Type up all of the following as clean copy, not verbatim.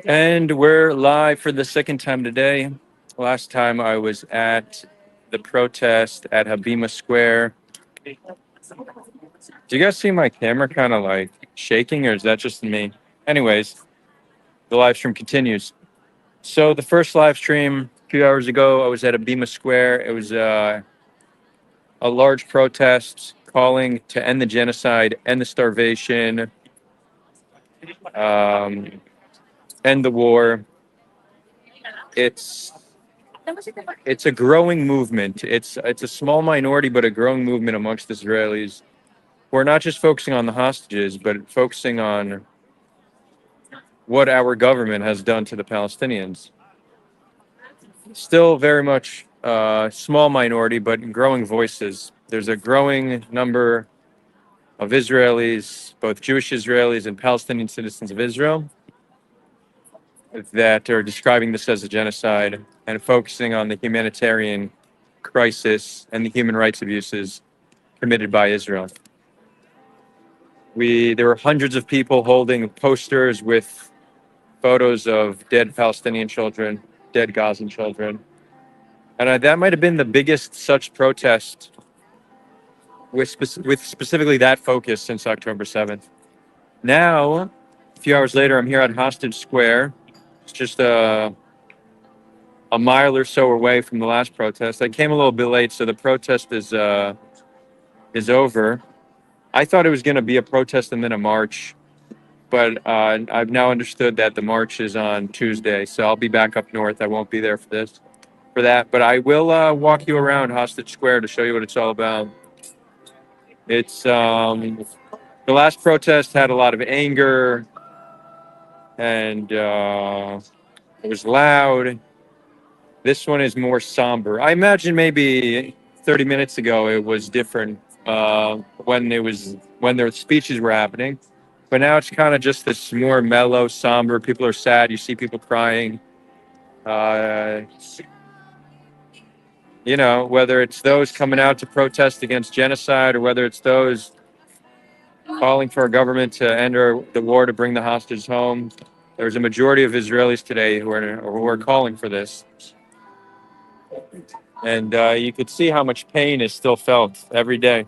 And we're live for the second time today. Last time I was at the protest at Habima Square. Do you guys see my camera kind of like shaking, or is that just me? Anyways, the live stream continues. So the first live stream a few hours ago, I was at Habima Square. It was a large protest calling to end the genocide, end the starvation, um, end the war. It's it's a growing movement. It's a small minority, but a growing movement amongst Israelis. We're not just focusing on the hostages, but focusing on what our government has done to the Palestinians. Still very much small minority, but growing voices. There's a growing number of Israelis, both Jewish Israelis and Palestinian citizens of Israel, that are describing this as a genocide and focusing on the humanitarian crisis and the human rights abuses committed by Israel. There were hundreds of people holding posters with photos of dead Palestinian children, dead Gazan children. And that might have been the biggest such protest with specifically that focus since October 7th. Now, a few hours later, I'm here at Hostage Square. It's just a mile or so away from the last protest. I came a little bit late, so the protest is over. I thought it was going to be a protest and then a march, but I've now understood that the march is on Tuesday, so I'll be back up north. I won't be there for that, but I will walk you around Hostage Square to show you what it's all about. It's the last protest had a lot of anger, and it was loud. This one is more somber. I imagine maybe 30 minutes ago it was different when their speeches were happening, but now it's kind of just this more mellow, somber. People are sad. You see people crying. Uh, whether it's those coming out to protest against genocide or whether it's those calling for a government to end the war to bring the hostages home. There's a majority of Israelis today who are calling for this. And you could see how much pain is still felt every day.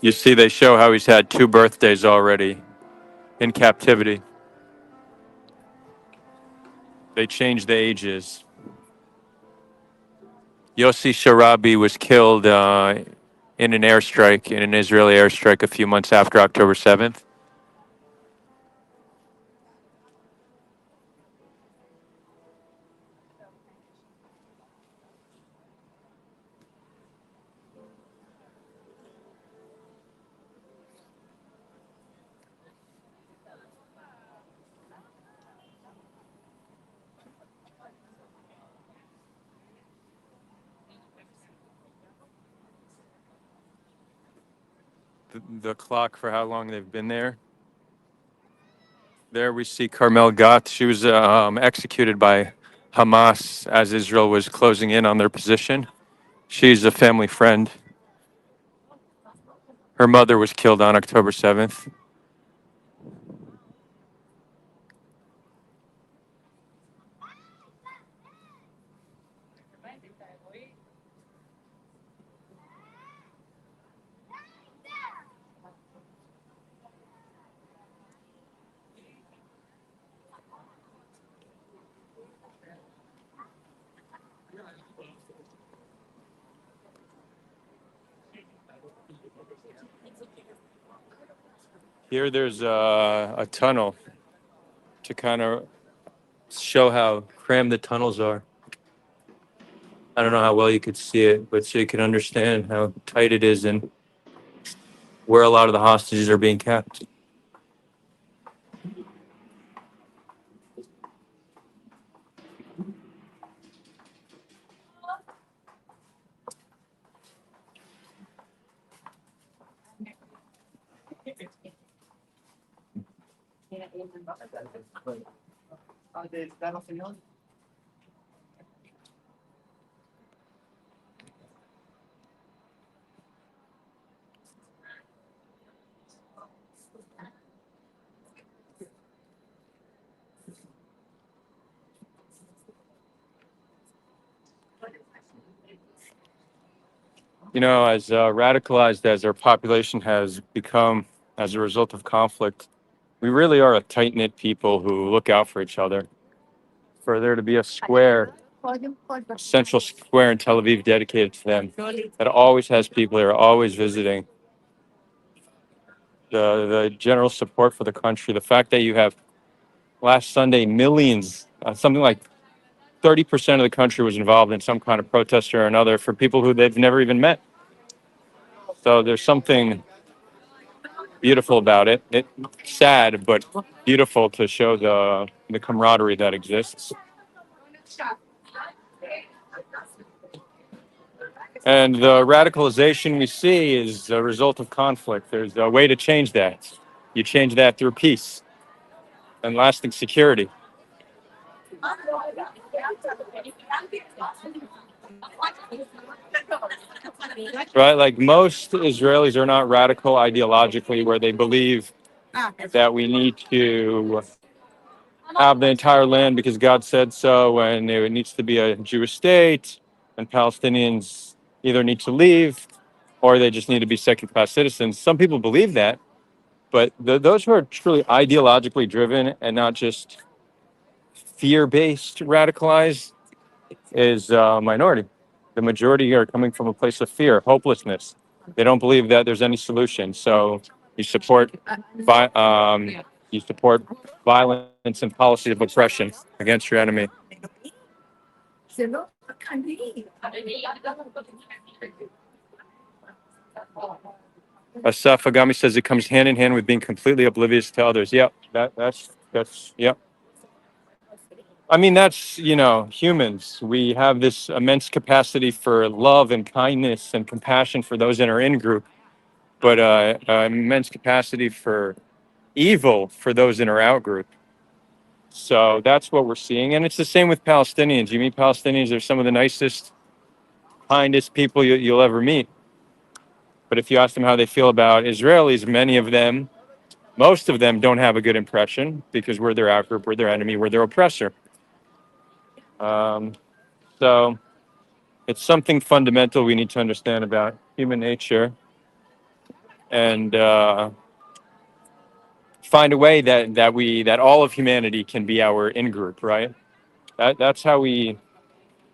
You see, they show how he's had 2 birthdays already in captivity. They changed the ages. Yossi Sharabi was killed in an Israeli airstrike a few months after October 7th. The clock for how long they've been there. There we see Carmel Gott. She was executed by Hamas as Israel was closing in on their position. She's a family friend. Her mother was killed on October 7th. Here there's a tunnel to kind of show how crammed the tunnels are. I don't know how well you could see it, but so you can understand how tight it is and where a lot of the hostages are being kept. As radicalized as our population has become as a result of conflict, we really are a tight-knit people who look out for each other. For there to be a central square in Tel Aviv dedicated to them, that always has people that are always visiting, the general support for the country, the fact that you have last Sunday millions, something like 30% of the country was involved in some kind of protest or another for people who they've never even met. So there's something beautiful about it. It's sad, but beautiful to show the camaraderie that exists. And the radicalization we see is a result of conflict. There's a way to change that. You change that through peace and lasting security. Right? Like most Israelis are not radical ideologically, where they believe that we need to have the entire land because God said so, and it needs to be a Jewish state, and Palestinians either need to leave or they just need to be second-class citizens. Some people believe that, but those who are truly ideologically driven and not just fear-based radicalized is a minority. The majority are coming from a place of fear, hopelessness. They don't believe that there's any solution. So you support, you support violence and policy of oppression against your enemy. Asaf Agami says it comes hand in hand with being completely oblivious to others. Yep, that's yep. I mean, that's, humans. We have this immense capacity for love and kindness and compassion for those in our in group, but immense capacity for evil for those in our out group. So that's what we're seeing. And it's the same with Palestinians. You meet Palestinians, they're some of the nicest, kindest people you'll ever meet. But if you ask them how they feel about Israelis, most of them don't have a good impression because we're their out group, we're their enemy, we're their oppressor. So it's something fundamental we need to understand about human nature and find a way that all of humanity can be our in group, right? That's how we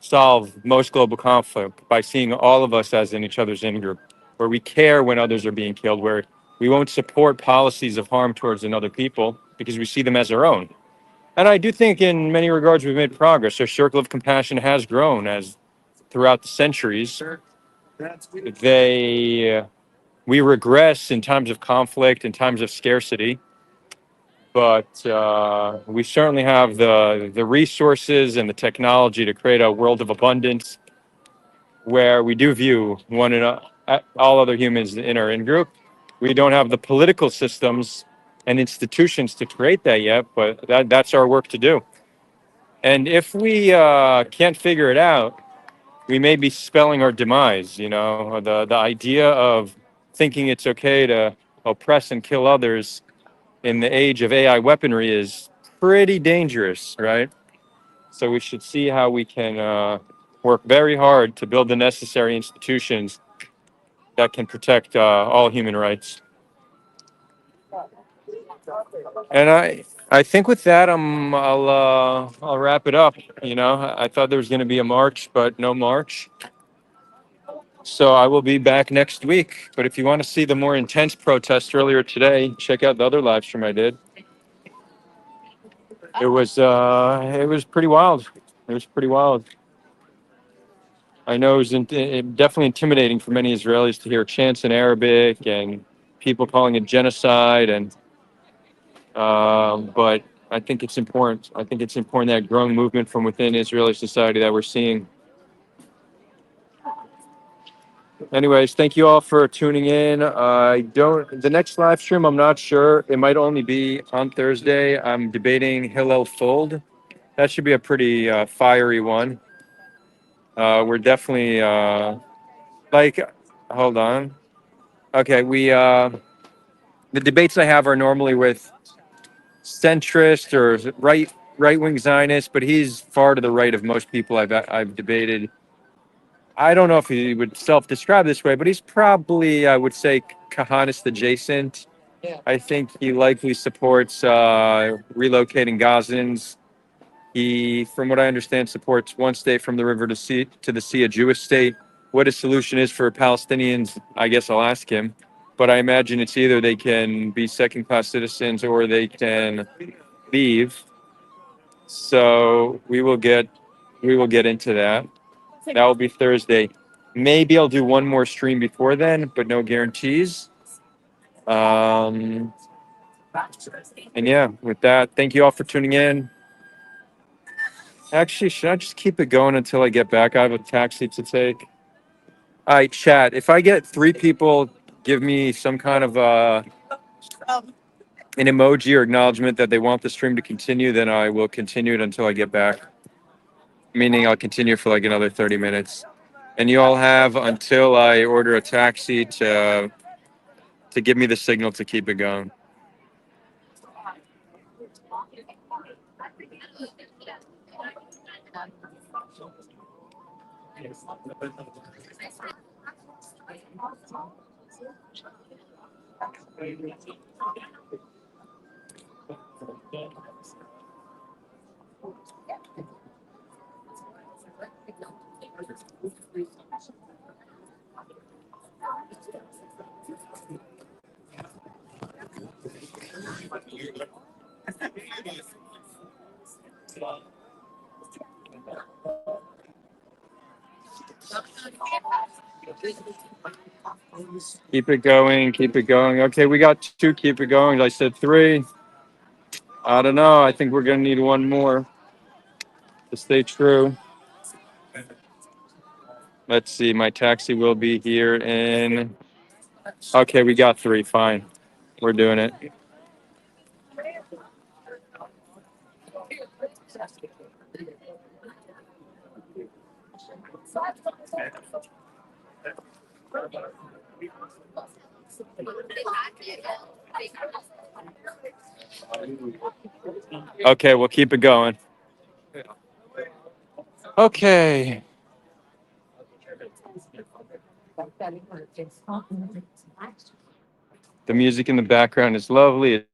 solve most global conflict, by seeing all of us as in each other's in group, where we care when others are being killed, where we won't support policies of harm towards another people because we see them as our own. And I do think in many regards we've made progress. Our circle of compassion has grown as throughout the centuries. We regress in times of conflict, in times of scarcity, but we certainly have the resources and the technology to create a world of abundance where we do view all other humans in our in group. We don't have the political systems and institutions to create that yet, but that's our work to do. And if we can't figure it out, we may be spelling our demise. The idea of thinking it's okay to oppress and kill others in the age of AI weaponry is pretty dangerous, right? So we should see how we can work very hard to build the necessary institutions that can protect all human rights. And I think with that, I'll wrap it up. I thought there was going to be a march, but no march. So I will be back next week. But if you want to see the more intense protest earlier today, check out the other live stream I did. It was pretty wild. It was pretty wild. I know it was definitely intimidating for many Israelis to hear chants in Arabic and people calling it genocide. But I think it's important. I think it's important, that growing movement from within Israeli society that we're seeing. Anyways, thank you all for tuning in. I don't. The next live stream, I'm not sure. It might only be on Thursday. I'm debating Hillel Fold. That should be a pretty fiery one. We're definitely like. Hold on. Okay, the debates I have are normally with centrist or right wing Zionists, but he's far to the right of most people I've debated. I don't know if he would self-describe this way, but he's probably, I would say, Kahanist adjacent. I think he likely supports relocating Gazans. He, from what I understand, supports one state from the river to the sea, a Jewish state. What his solution is for Palestinians, I guess I'll ask him. But I imagine it's either they can be second-class citizens or they can leave. So we will get into that. That will be Thursday. Maybe I'll do one more stream before then, but no guarantees. Um, and yeah, with that, thank you all for tuning in. Actually, should I just keep it going until I get back? I have a taxi to take. All right, chat. If I get three people give me some kind of an emoji or acknowledgement that they want the stream to continue, then I will continue it until I get back. Meaning I'll continue for like another 30 minutes. And you all have until I order a taxi to give me the signal to keep it going. Keep it going, keep it going. Okay, we got two, keep it going. I said three. I don't know. I think we're going to need one more to stay true. Let's see. My taxi will be here in. Okay, we got three. Fine. We're doing it. Okay, we'll keep it going. Okay. The music in the background is lovely.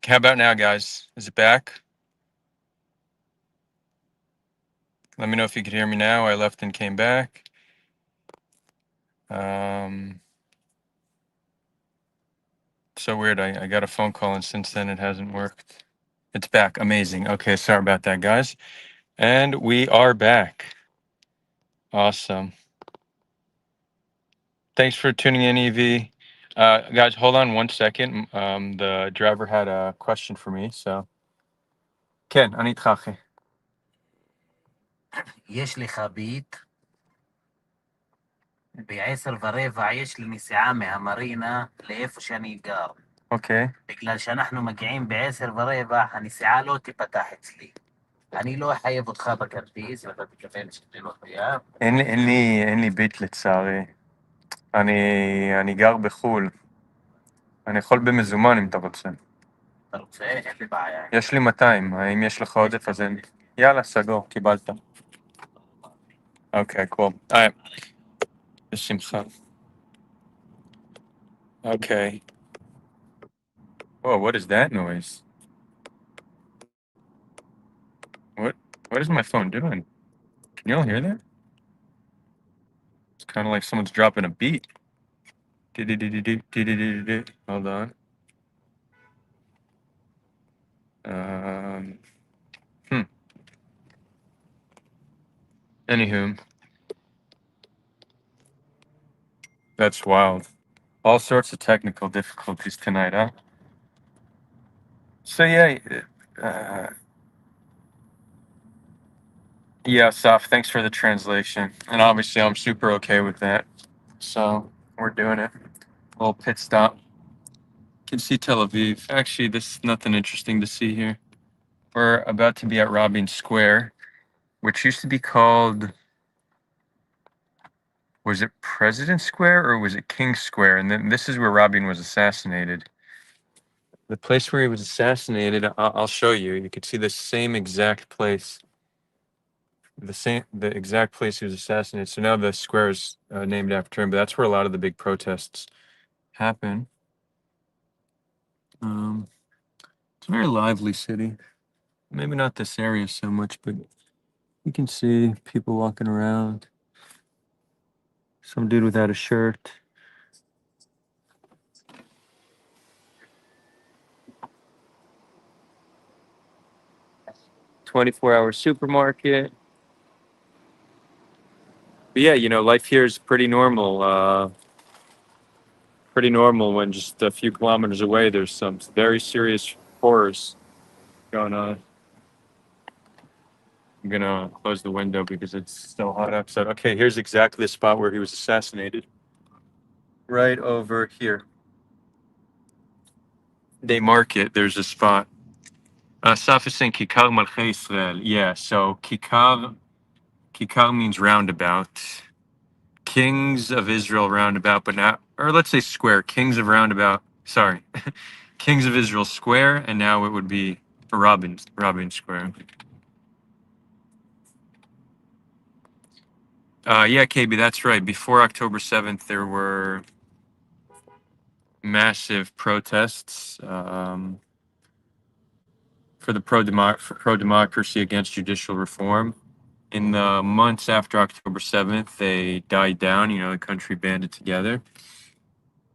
How about now, guys? Is it back? Let me know if you could hear me now. I left and came back. So weird. I got a phone call, and since then it hasn't worked. It's back. Amazing. Okay, sorry about that, guys. And we are back. Awesome. Thanks for tuning in, EV. Guys, hold on one second. The driver had a question for me, so. Ken, אני איתך, אחי. יש לך ביט, ב10:15 יש לי נסיעה מהמרינה לאיפה שאני גר. אוקיי. בגלל שאנחנו מגיעים ב10:15, הנסיעה לא תיפתח אצלי. אני לא אחייב אותך בכרטיס, ואתה תקבל שזה לא חייב. אין לי ביט לצערי. אני גר בחול. אני יכול במזומן אם אתה רוצה. אתה רוצה? אין לי בעיה. יש לי 200, האם יש לך עודף אז אין? יאללה, סגור, קיבלת. אוקיי, cool. בשמחה. Okay. Whoa, what is that noise? What is my phone doing? Can you all hear that? It's kind of like someone's dropping a beat. Hold on. Anywho. That's wild. All sorts of technical difficulties tonight, huh? So yeah, yeah, Saf, thanks for the translation. And obviously I'm super okay with that. So we're doing it. A little pit stop. You can see Tel Aviv. Actually, there's nothing interesting to see here. We're about to be at Rabin Square, which used to be called, was it President Square or was it King Square? And then this is where Rabin was assassinated. The place where he was assassinated, I'll show you. You can see the same exact place. The exact place he was assassinated. So now the square is named after him, but that's where a lot of the big protests happen. It's a very lively city. Maybe not this area so much, but you can see people walking around. Some dude without a shirt. "24-hour supermarket." But yeah, life here is pretty normal. Pretty normal when just a few kilometers away there's some very serious horrors going on. I'm gonna close the window because it's still hot outside. Okay, here's exactly the spot where he was assassinated. Right over here. They mark it. There's a spot. Saf is saying Kikar Malchei Israel. Yeah, so Kikar means roundabout. Kings of Israel roundabout, but not, or let's say square. Kings of roundabout. Sorry, Kings of Israel square, and now it would be Rabin Square. Yeah, KB, that's right. Before October 7th, there were massive protests for the pro-democracy against judicial reform. In the months after October 7th, they died down. The country banded together.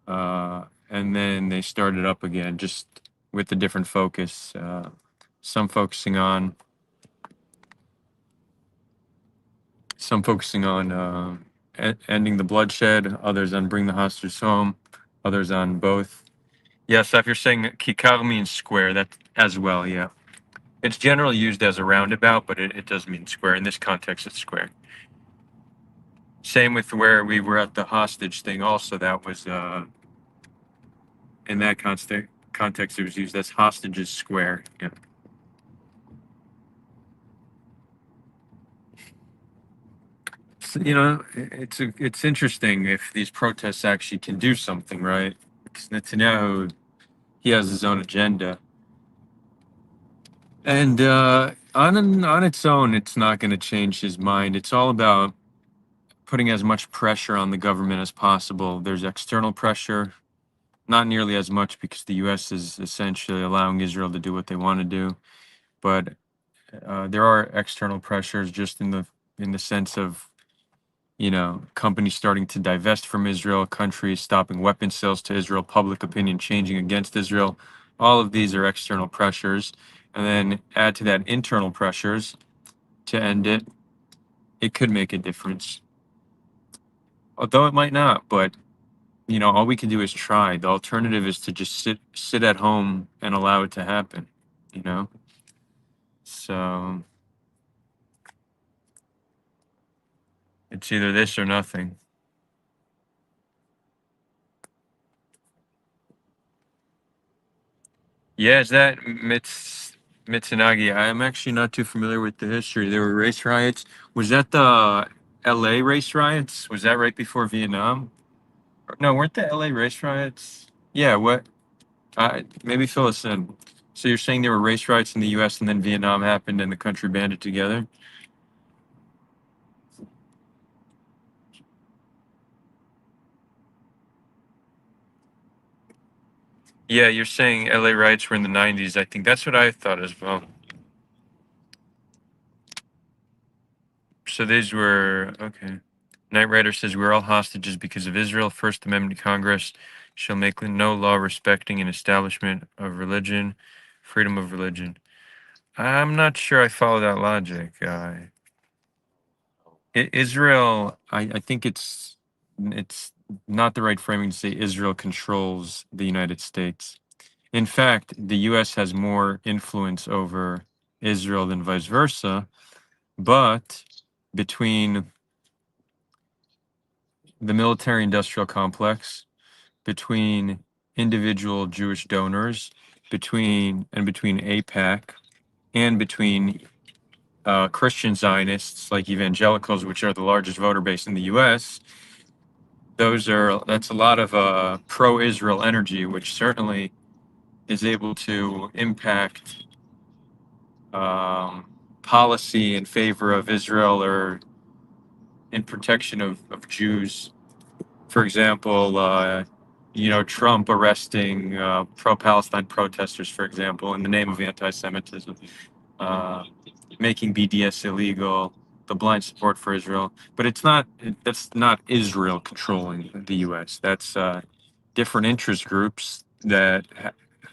And then they started up again, just with a different focus. Some focusing on ending the bloodshed, others on bring the hostages home, others on both. Yes, if you're saying kikar means square, that as well, yeah. It's generally used as a roundabout, but it does mean square. In this context, it's square. Same with where we were at the hostage thing also. That was, in that context, it was used as hostages square. Yeah. So, it's interesting if these protests actually can do something, right? Because Netanyahu, he has his own agenda. And on its own, it's not going to change his mind. It's all about putting as much pressure on the government as possible. There's external pressure, not nearly as much because the U.S. is essentially allowing Israel to do what they want to do. But there are external pressures, just in the sense of, you know, companies starting to divest from Israel, countries stopping weapon sales to Israel, public opinion changing against Israel. All of these are external pressures. And then add to that internal pressures to end it. It could make a difference. Although it might not, but you know, all we can do is try. The alternative is to just sit at home and allow it to happen, you know? So it's either this or nothing. Yeah, is that Mitsunagi? I'm actually not too familiar with the history. There were race riots. Was that the LA race riots? Was that right before Vietnam? No, weren't the LA race riots? Yeah, what? Maybe fill us in. So you're saying there were race riots in the US and then Vietnam happened and the country banded together? Yeah, you're saying LA riots were in the 90s. I think that's what I thought as well. So these were, okay. Knight Rider says we're all hostages because of Israel. First Amendment Congress shall make no law respecting an establishment of religion, freedom of religion. I'm not sure I follow that logic. Israel, I think it's not the right framing to say Israel controls the United States. In fact, the U.S. has more influence over Israel than vice versa. But between the military industrial complex, between individual Jewish donors, between APAC, and between Christian Zionists like evangelicals, which are the largest voter base in the U.S., that's a lot of pro-Israel energy, which certainly is able to impact policy in favor of Israel or in protection of Jews. For example, you know, Trump arresting pro-Palestine protesters, for example, in the name of anti-Semitism, uh, making BDS illegal, the blind support for Israel. But that's not Israel controlling the U.S. That's different interest groups that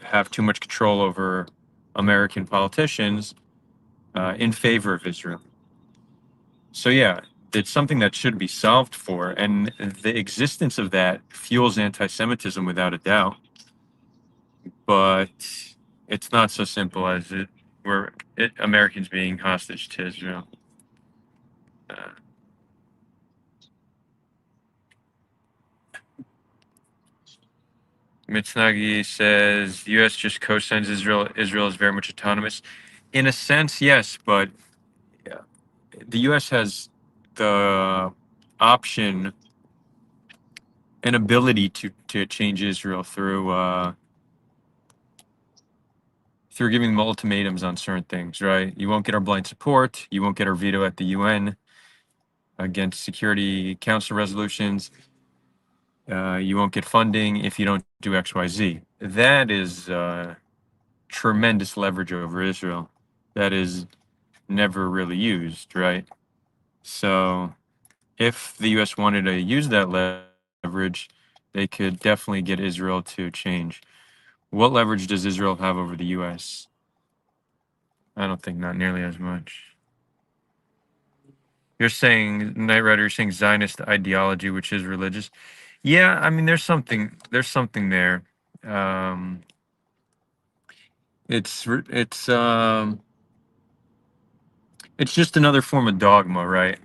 have too much control over American politicians in favor of Israel. So yeah, it's something that should be solved for, and the existence of that fuels anti-Semitism without a doubt. But it's not so simple as Americans being hostage to Israel. Uh, Mitsunagi says U.S. just co-signs Israel. Israel is very much autonomous. In a sense, yes, but the U.S. has the option and ability to change Israel through giving them ultimatums on certain things, right? You won't get our blind support. You won't get our veto at the UN against Security Council resolutions. You won't get funding if you don't do X, Y, Z. That is tremendous leverage over Israel. That is never really used, right? So if the U.S. wanted to use that leverage, they could definitely get Israel to change. What leverage does Israel have over the U.S.? I don't think not nearly as much. You're saying, Knight Rider, you're saying Zionist ideology, which is religious. Yeah, I mean, there's something there. Um, it's it's just another form of dogma, right?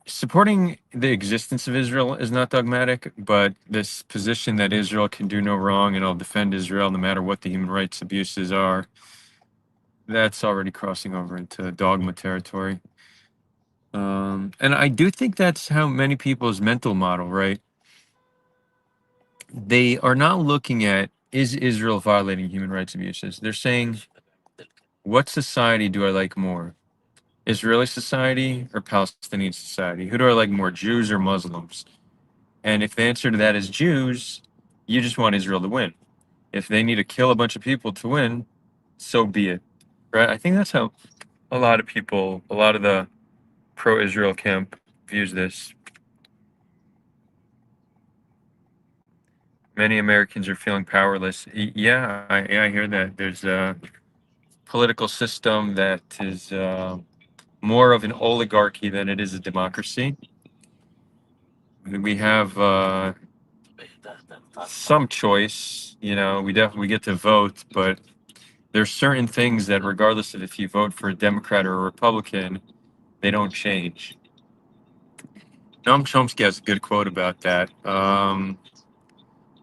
Supporting the existence of Israel is not dogmatic, but this position that Israel can do no wrong and I'll defend Israel no matter what the human rights abuses are, that's already crossing over into dogma territory. And I do think that's how many people's mental model, right? They are not looking at, is Israel violating human rights abuses? They're saying, what society do I like more? Israeli society or Palestinian society? Who do I like more, Jews or Muslims? And if the answer to that is Jews, you just want Israel to win. If they need to kill a bunch of people to win, so be it. Right? I think that's how a lot of people, a lot of the pro-Israel camp views this. Many Americans are feeling powerless. Yeah, I hear that. There's a political system that is more of an oligarchy than it is a democracy. We have some choice, we get to vote, but there's certain things that regardless of if you vote for a Democrat or a Republican, they don't change. Noam Chomsky has a good quote about that.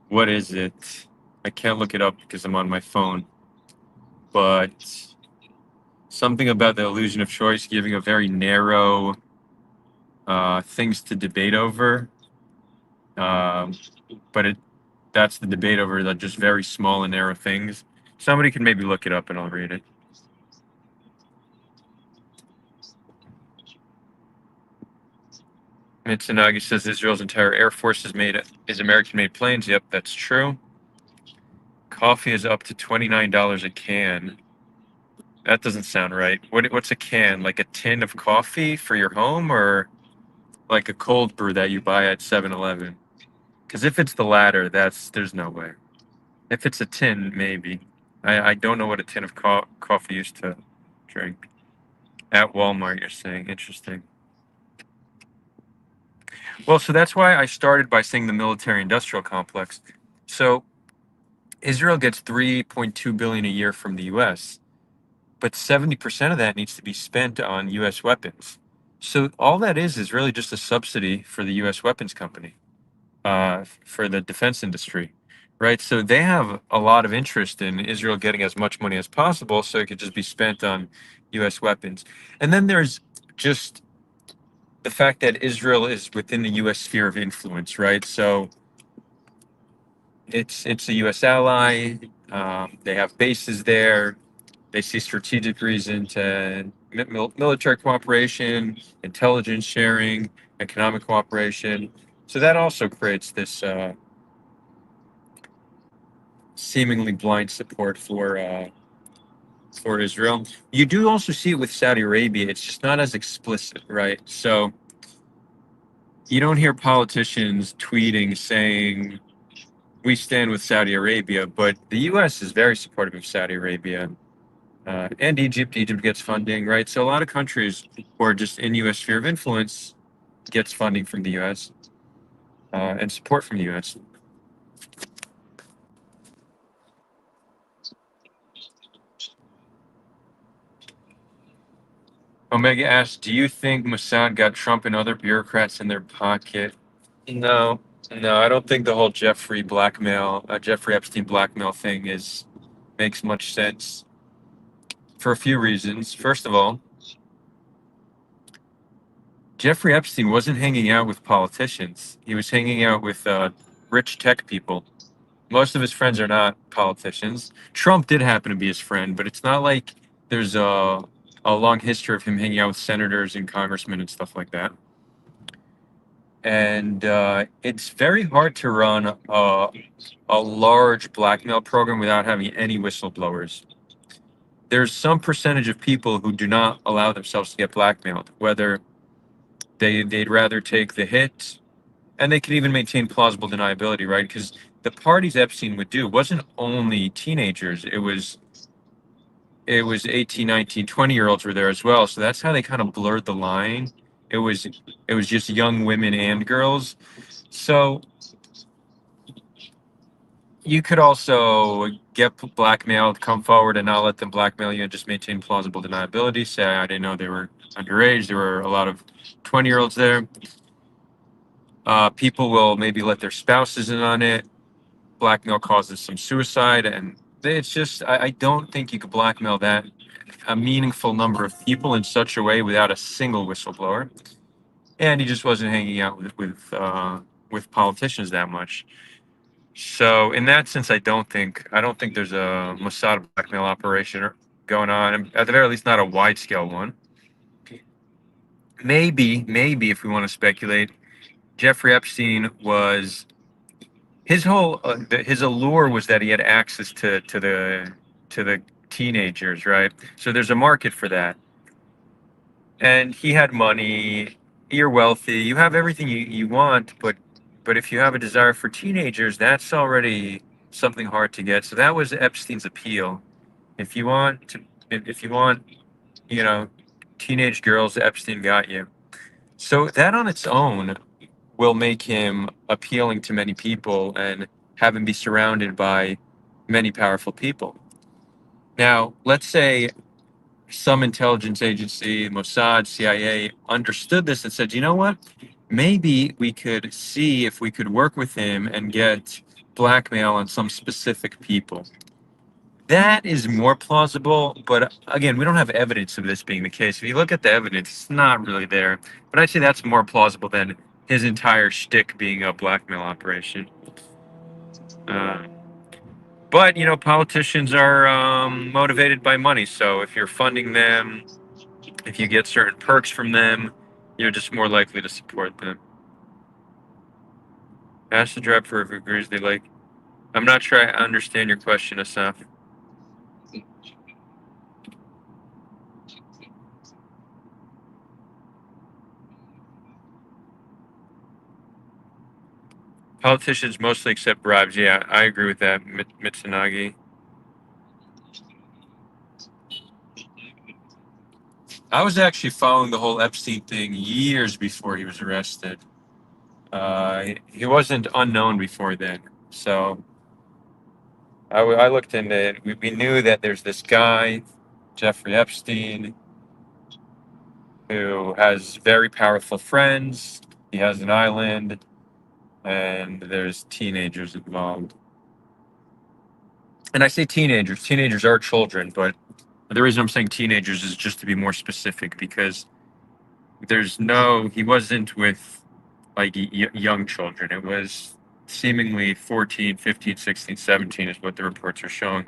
What is it? I can't look it up because I'm on my phone, but something about the illusion of choice giving a very narrow things to debate over. Um, but that's the debate over the just very small and narrow things. Somebody can maybe look it up and I'll read it. Mitsunagi says Israel's entire air force is American-made planes. Yep, that's true. Coffee is up to $29 a can. That doesn't sound right. What's a can? Like a tin of coffee for your home, or like a cold brew that you buy at 7-Eleven? Because if it's the latter, there's no way. If it's a tin, maybe. I don't know what a tin of coffee used to drink. At Walmart, you're saying. Interesting. Well, so that's why I started by saying the military-industrial complex. So Israel gets 3.2 billion a year from the U.S., but 70% of that needs to be spent on U.S. weapons. So all that is really just a subsidy for the U.S. weapons company, for the defense industry, right? So they have a lot of interest in Israel getting as much money as possible, so it could just be spent on U.S. weapons. And then there's just the fact that Israel is within the U.S. sphere of influence, right? So it's a U.S. ally. They have bases there. They see strategic reason to military cooperation, intelligence sharing, economic cooperation. So that also creates this seemingly blind support for Israel. You do also see it with Saudi Arabia. It's just not as explicit, right? So you don't hear politicians tweeting saying we stand with Saudi Arabia, but the U.S. is very supportive of Saudi Arabia. And Egypt. Egypt gets funding, right? So a lot of countries who are just in U.S. sphere of influence gets funding from the U.S. And support from the U.S. Omega asks, "Do you think Mossad got Trump and other bureaucrats in their pocket?" No, no, I don't think the whole Jeffrey Epstein blackmail thing makes much sense for a few reasons. First of all, Jeffrey Epstein wasn't hanging out with politicians. He was hanging out with rich tech people. Most of his friends are not politicians. Trump did happen to be his friend, but it's not like there's a long history of him hanging out with senators and congressmen and stuff like that. And it's very hard to run a large blackmail program without having any whistleblowers. There's some percentage of people who do not allow themselves to get blackmailed, whether they'd rather take the hit, and they could even maintain plausible deniability, right? Because the parties Epstein would do wasn't only teenagers, it was 18, 19, 20-year-olds were there as well. So that's how they kind of blurred the line. It was just young women and girls. So you could also get blackmailed, come forward and not let them blackmail you and just maintain plausible deniability. Say, I didn't know they were underage. There were a lot of 20-year-olds there. People will maybe let their spouses in on it. Blackmail causes some suicide. And it's just, I don't think you could blackmail a meaningful number of people in such a way without a single whistleblower. And he just wasn't hanging out with politicians that much. So in that sense, I don't think there's a Mossad blackmail operation going on, at the very least, not a wide scale one. maybe if we want to speculate, Jeffrey Epstein was his allure was that he had access to the teenagers, right? So there's a market for that, and he had money. You're wealthy. You have everything you want, but if you have a desire for teenagers, that's already something hard to get. So that was Epstein's appeal. If you want to, if you want, you know, teenage girls, Epstein got you. So that on its own will make him appealing to many people and have him be surrounded by many powerful people. Now, let's say some intelligence agency, Mossad, CIA, understood this and said, you know what? Maybe we could see if we could work with him and get blackmail on some specific people. That is more plausible, but again, we don't have evidence of this being the case. If you look at the evidence, it's not really there. But I'd say that's more plausible than his entire shtick being a blackmail operation. Uh, but politicians are motivated by money. So if you're funding them, if you get certain perks from them, you're just more likely to support them. Ask the driver if he agrees they like. I'm not sure I understand your question, Asaf. Politicians mostly accept bribes. Yeah, I agree with that, Mitsunagi. I was actually following the whole Epstein thing years before he was arrested. He wasn't unknown before then. So I looked into it. We knew that there's this guy, Jeffrey Epstein, who has very powerful friends. He has an island, and there's teenagers involved. And I say teenagers. Teenagers are children, but the reason I'm saying teenagers is just to be more specific because he wasn't with like young children. It was seemingly 14, 15, 16, 17 is what the reports are showing.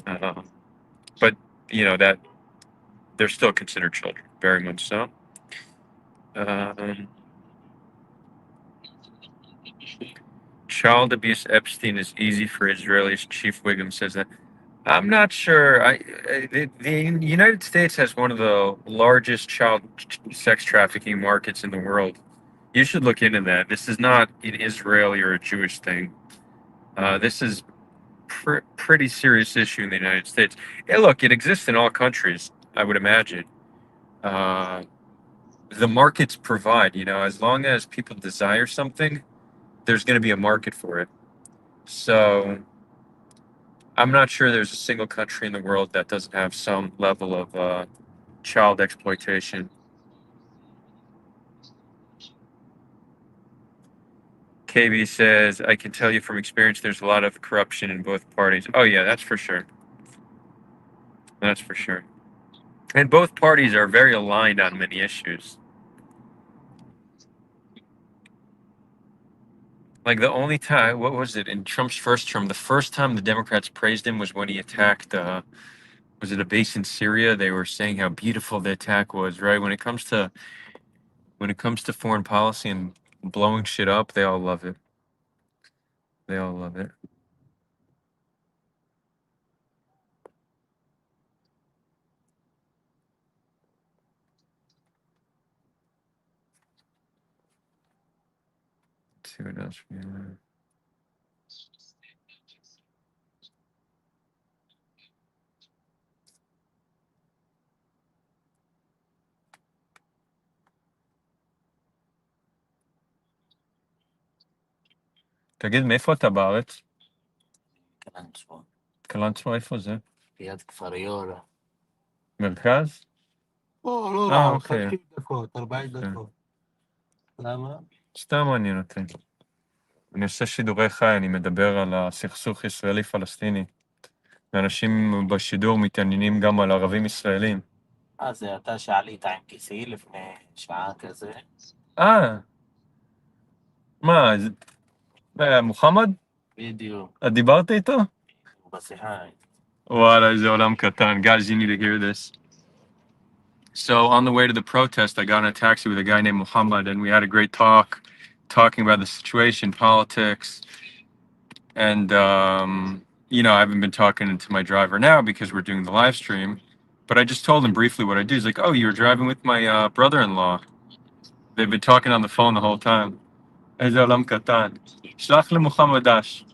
But that they're still considered children, very much so. Um, Child abuse Epstein is easy for Israelis. Chief Wiggum says that. I'm not sure. The United States has one of the largest child sex trafficking markets in the world. You should look into that. This is not an Israeli or a Jewish thing. This is pretty serious issue in the United States. Yeah, look, it exists in all countries, I would imagine. Uh, the markets provide, as long as people desire something, there's going to be a market for it. So I'm not sure there's a single country in the world that doesn't have some level of child exploitation. KB says, I can tell you from experience there's a lot of corruption in both parties. Oh, yeah, that's for sure. That's for sure. And both parties are very aligned on many issues. Like the only time, what was it, in Trump's first term, the first time the Democrats praised him was when he attacked, was it a base in Syria? They were saying how beautiful the attack was, right? When it comes to foreign policy and blowing shit up, they all love it. They all love it. Let's see what else we have. תגיד, מאיפה אתה בארץ? קלנסווה. קלנסווה, איפה זה? ליד כפר יורה. מרכז? לא רע, אוקיי. 50 דקות, 40 דקות. למה? סתם מעניין אותי. אני עושה שידורי חי, אני מדבר על הסכסוך ישראלי-פלסטיני. ואנשים בשידור מתעניינים גם על ערבים ישראלים. זה אתה שעלית עם כיסי לפני שעה כזה? מה, מוחמד? בדיוק. את דיברת איתו? בשיחה. וואלה, איזה עולם קטן. Guys, you need to hear this. So on the way to the protest, I got in a taxi with a guy named Muhammad, and we had a great talk, talking about the situation, politics, and I haven't been talking to my driver now because we're doing the live stream, but I just told him briefly what I do. He's like, "Oh, you were driving with my brother-in-law." They've been talking on the phone the whole time. איזה עולם קטן. שלח למוחמד דש.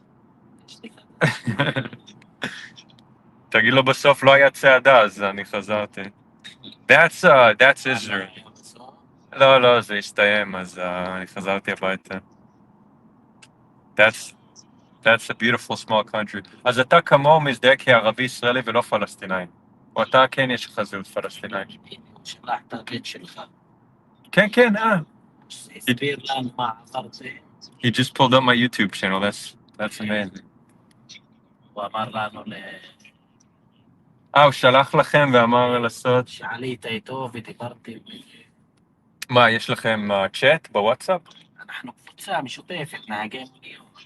תגיד לו בסוף לא היה צעדה, אז אני חזרתי. That's Israel. לא, זה הסתיים, אז אני חזרתי הביתה. That's a beautiful small country. אז אתה כמוהו מזדהה כערבי ישראלי ולא פלסטיני. או אתה כן יש לך זהות פלסטינאי. שלח את הבן שלך. כן, הסביר לנו מה עברתי. He just pulled up my YouTube channel. That's amazing. הוא אמר לנו הוא שלח לכם ואמר לעשות... שעלית איתו ודיברתי. מה, יש לכם צ'אט בוואטסאפ? אנחנו קבוצה משותפת, נהגי מוניות.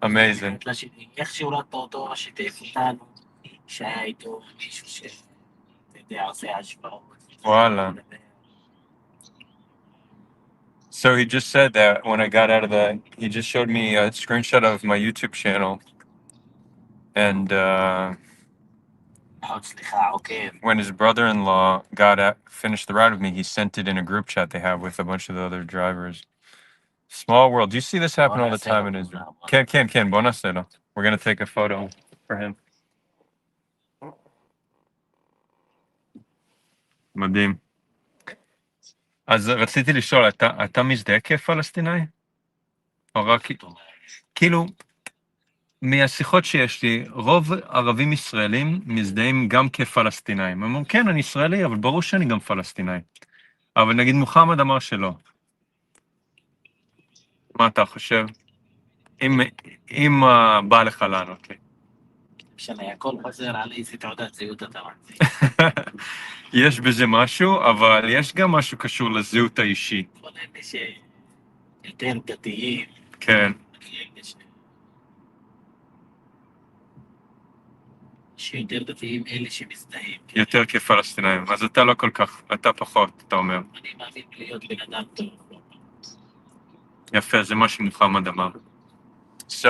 Amazing. איך שהורדת אותו, שיתף אותנו, שהיה איתו מישהו שאתה יודע, עושה השפעות. וואלה. So he just said that when I got out of he just showed me a screenshot of my YouTube channel. And when his brother-in-law finished the ride with me, he sent it in a group chat they have with a bunch of the other drivers. Small world. Do you see this happen all the time in Israel? Ken, בוא נעשה לו. We're going to take a photo for him. מדהים. אז רציתי לשאול, אתה מזדהה כפלסטיני? או רק... כאילו, מהשיחות שיש לי, רוב ערבים ישראלים מזדהים גם כפלסטינאים. הם אומרים, כן, אני ישראלי, אבל ברור שאני גם פלסטיני. אבל נגיד מוחמד אמר שלא. מה אתה חושב? אם בא לך לענות לי. משנה, הכל חוזר על איזה תעודת זהות אתה מציא. יש בזה משהו, אבל יש גם משהו קשור לזהות האישית. כל אלה שיותר דתיים. כן. שיותר דתיים אלה שמזדהים. יותר כפלסטינאים. אז אתה לא כל כך, אתה פחות, אתה אומר. אני מאמין להיות בן אדם טוב. יפה, זה מה שמוחמד אמר. So,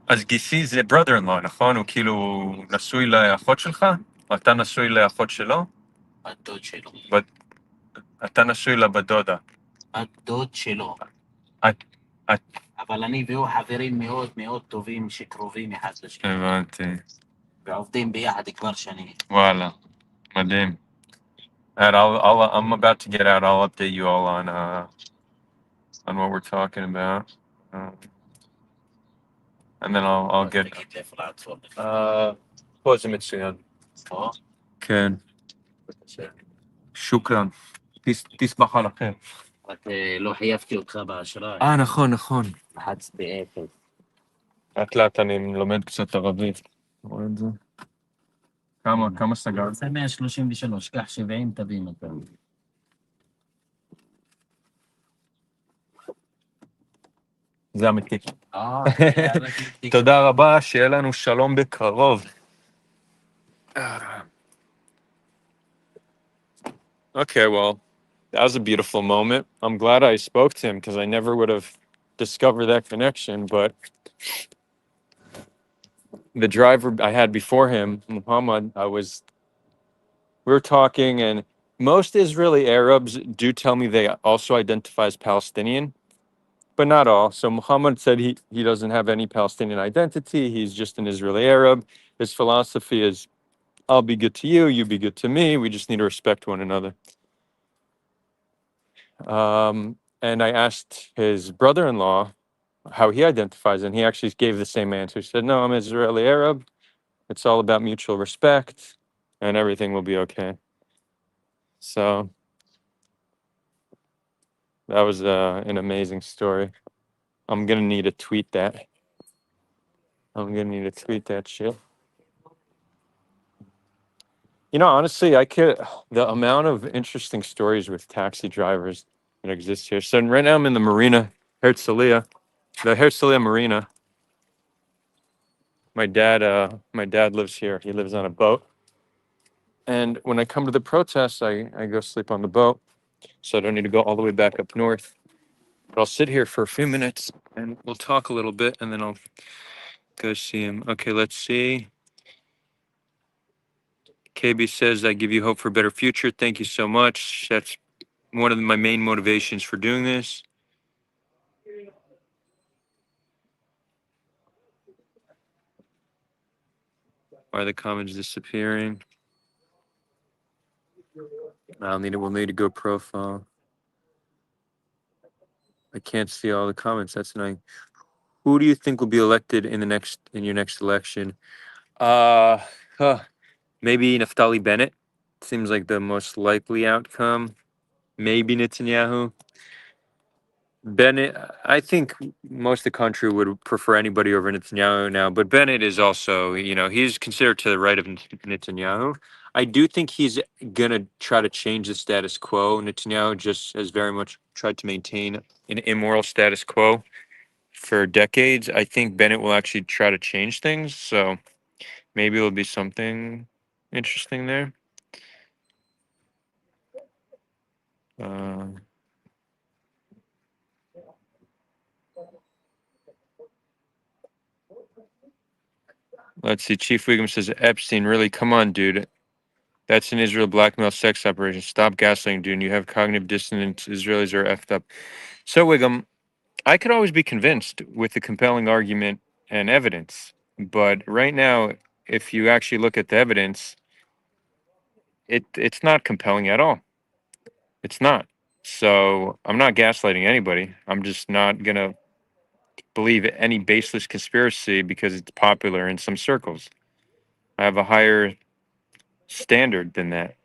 אז גיסי זה brother-in-law, נכון? הוא כאילו נשוי לאחות שלך? או אתה נשוי לאחות שלו? בת דוד שלו. אתה נשוי לבת דודה. בת דוד שלו. אבל אני והוא חברים מאוד מאוד טובים שקרובים אחד לשני. הבנתי. ועובדים ביחד כבר שנים. וואלה, מדהים. I'm about to get out. I'll update you all on what we're talking about. And then I'll get... פה זה מצוין. פה? כן. שוקרן. תסמך עליכם. רק לא חייבתי אותך באשראי. נכון. לחצתי אפס. לאט אני לומד קצת ערבית. רואה את זה? כמה סגרת? זה 133, קח 70, תבין אותם. זה אמיתי. תודה רבה, שיהיה לנו שלום בקרוב. Okay, well, that was a beautiful moment. I'm glad I spoke to him because I never would have discovered that connection, but the driver I had before him, Muhammad, we were talking, and most Israeli Arabs do tell me they also identify as Palestinian, but not all. So Muhammad said he doesn't have any Palestinian identity. He's just an Israeli Arab. His philosophy is, I'll be good to you, you be good to me. We just need to respect one another. And I asked his brother-in-law how he identifies, and he actually gave the same answer. He said, no, I'm Israeli Arab. It's all about mutual respect, and everything will be okay. So that was an amazing story. I'm going to need to tweet that. Shit. You know, honestly, the amount of interesting stories with taxi drivers that exist here. So right now I'm in the marina, the Herzliya Marina. My dad lives here. He lives on a boat. And when I come to the protests, I go sleep on the boat, so I don't need to go all the way back up north. But I'll sit here for a few minutes and we'll talk a little bit, and then I'll go see him. Okay, let's see. KB says, I give you hope for a better future. Thank you so much. That's one of my main motivations for doing this. Why are the comments disappearing? We'll need to go profile. I can't see all the comments. That's annoying. Who do you think will be elected in your next election? Uh, huh, maybe Naftali Bennett. Seems like the most likely outcome. Maybe Netanyahu. Bennett, I think most of the country would prefer anybody over Netanyahu now, but Bennett is also, he's considered to the right of Netanyahu. I do think he's gonna try to change the status quo. Netanyahu just has very much tried to maintain an immoral status quo for decades. I think Bennett will actually try to change things, so maybe it'll be something interesting there. Uh, let's see. Chief Wiggum says Epstein. Really, come on, dude. That's an Israel blackmail sex operation. Stop gaslighting, dude. You have cognitive dissonance. Israelis are effed up. So, Wiggum, I could always be convinced with a compelling argument and evidence. But right now, if you actually look at the evidence, it's not compelling at all. It's not. So I'm not gaslighting anybody. I'm just not going to believe any baseless conspiracy because it's popular in some circles. I have a higher standard than that.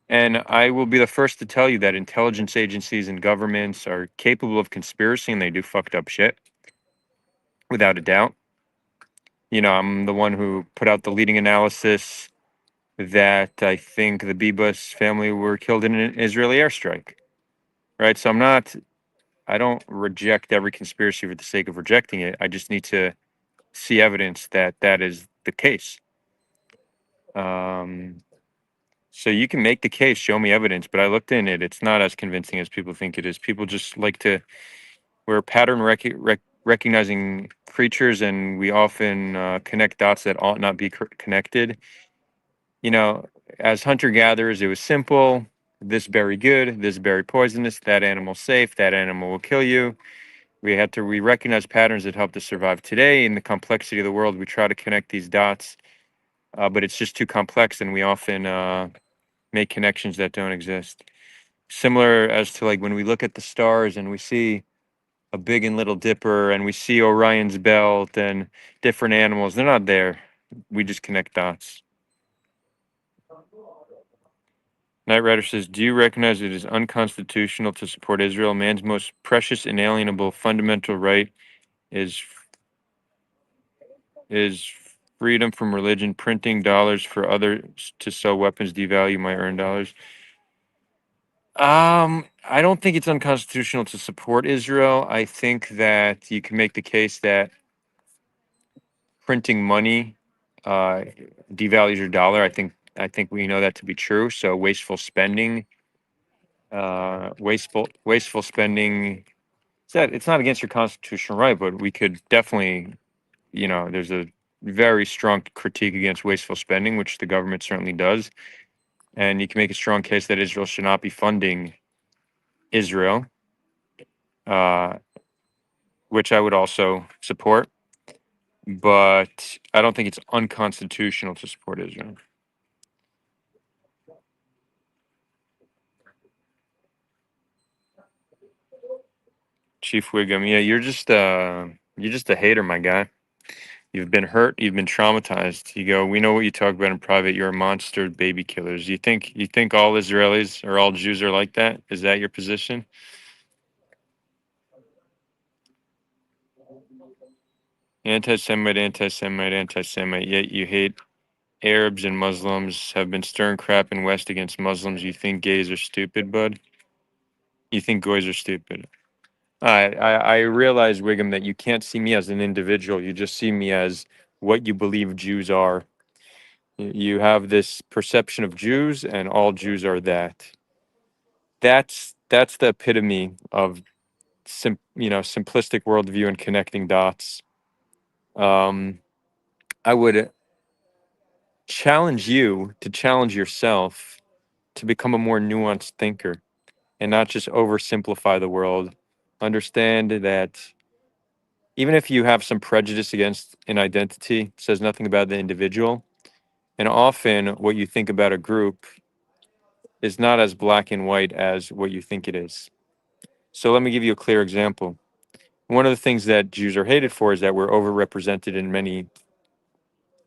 And I will be the first to tell you that intelligence agencies and governments are capable of conspiracy and they do fucked up shit, without a doubt. I'm the one who put out the leading analysis that I think the Bibas family were killed in an Israeli airstrike, right? So I don't reject every conspiracy for the sake of rejecting it. I just need to see evidence that that is the case. Um, so you can make the case, show me evidence, but I looked in it. It's not as convincing as people think it is. People just like to, we're pattern recognizing creatures, and we often connect dots that ought not be connected. As hunter gatherers, it was simple. This berry good, this berry poisonous, that animal safe, that animal will kill you. We recognize patterns that help us survive today. In the complexity of the world, we try to connect these dots, but it's just too complex, and we often make connections that don't exist. Similar as to like when we look at the stars and we see a Big and Little Dipper and we see Orion's belt and different animals, they're not there. We just connect dots. Knight Rider says, do you recognize it is unconstitutional to support Israel? Man's most precious, inalienable, fundamental right is is freedom from religion. Printing dollars for others to sell weapons devalue my earned dollars. I don't think it's unconstitutional to support Israel. I think that you can make the case that printing money devalues your dollar. I think we know that to be true. So wasteful spending. It's not against your constitutional right, but we could definitely, there's a very strong critique against wasteful spending, which the government certainly does. And you can make a strong case that Israel should not be funding Israel, uh, which I would also support. But I don't think it's unconstitutional to support Israel. Chief Wiggum, yeah, you're just a hater, my guy. You've been hurt, you've been traumatized. You go, we know what you talk about in private. You're a monster baby killers. You think all Israelis or all Jews are like that? Is that your position? Anti-Semite, anti-Semite, anti-Semite. Yet you hate Arabs and Muslims, have been stirring crap in West against Muslims. You think gays are stupid, bud? You think goys are stupid? I realize, Wiggum, that you can't see me as an individual. You just see me as what you believe Jews are. You have this perception of Jews, and all Jews are that. That's the epitome of simplistic worldview and connecting dots. Um, I would challenge you to challenge yourself to become a more nuanced thinker and not just oversimplify the world. Understand that even if you have some prejudice against an identity, it says nothing about the individual. And often what you think about a group is not as black and white as what you think it is. So let me give you a clear example. One of the things that Jews are hated for is that we're overrepresented in many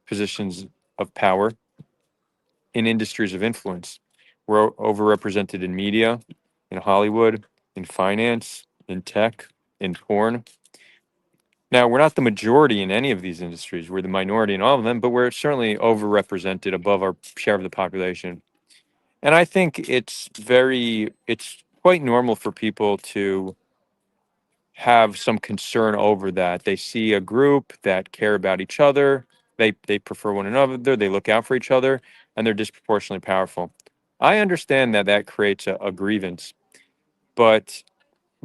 positions of power in industries of influence. We're overrepresented in media, in Hollywood, in finance, in tech, in porn. Now, we're not the majority in any of these industries. We're the minority in all of them, but we're certainly overrepresented above our share of the population. And I think it's quite normal for people to have some concern over that. They see a group that care about each other, they prefer one another, they look out for each other, and they're disproportionately powerful. I understand that that creates a grievance, but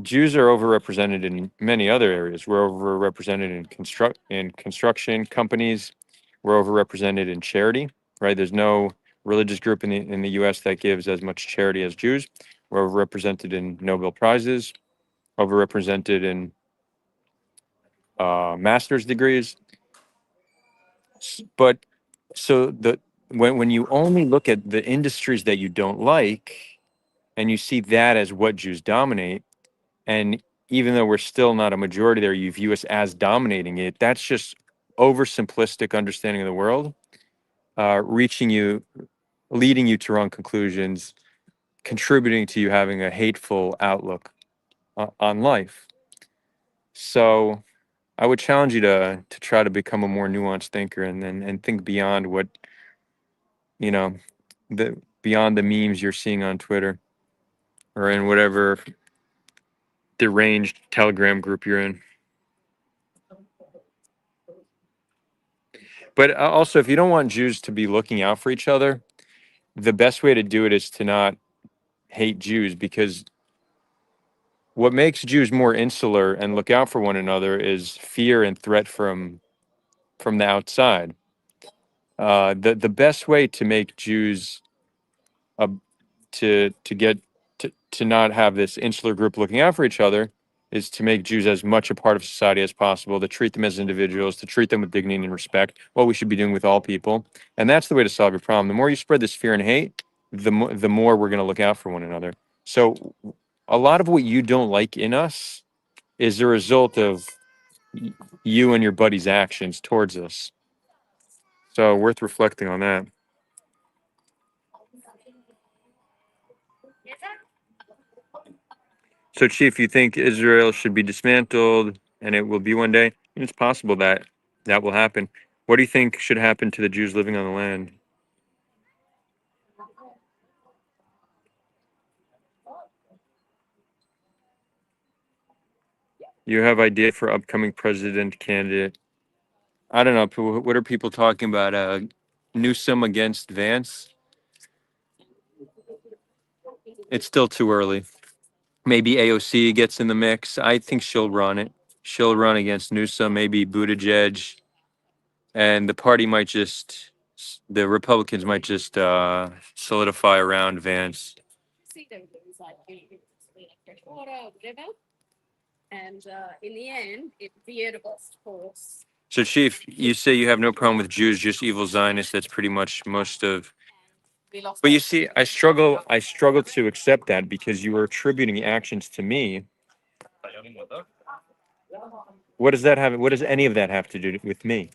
Jews are overrepresented in many other areas. We're overrepresented in construction companies. We're overrepresented in charity, right? There's no religious group in the U.S. that gives as much charity as Jews. We're overrepresented in Nobel Prizes, overrepresented in master's degrees. But so when you only look at the industries that you don't like, and you see that as what Jews dominate, and even though we're still not a majority there, you view us as dominating it. That's just oversimplistic understanding of the world, leading you to wrong conclusions, contributing to you having a hateful outlook on life. So I would challenge you to try to become a more nuanced thinker and think beyond what you know beyond the memes you're seeing on Twitter or in whatever deranged Telegram group you're in. But also, if you don't want Jews to be looking out for each other, the best way to do it is to not hate Jews, because what makes Jews more insular and look out for one another is fear and threat from the outside. The best way to make Jews uh, to get to not have this insular group looking out for each other is to make Jews as much a part of society as possible, to treat them as individuals, to treat them with dignity and respect, what we should be doing with all people. And that's the way to solve your problem. The more you spread this fear and hate, the more we're going to look out for one another. So a lot of what you don't like in us is a result of you and your buddy's actions towards us. So worth reflecting on that. So, Chief, you think Israel should be dismantled and it will be one day? It's possible that that will happen. What do you think should happen to the Jews living on the land? You have idea for upcoming president candidate? I don't know. What are people talking about? Newsom against Vance? It's still too early. Maybe AOC gets in the mix. I think she'll run it. She'll run against Newsom, maybe Buttigieg, and the Republicans might just solidify around Vance. So, Chief, you say you have no problem with Jews, just evil Zionists. That's pretty much most of. But you see, I struggle to accept that because you are attributing actions to me. What does that have? What does any of that have to do with me?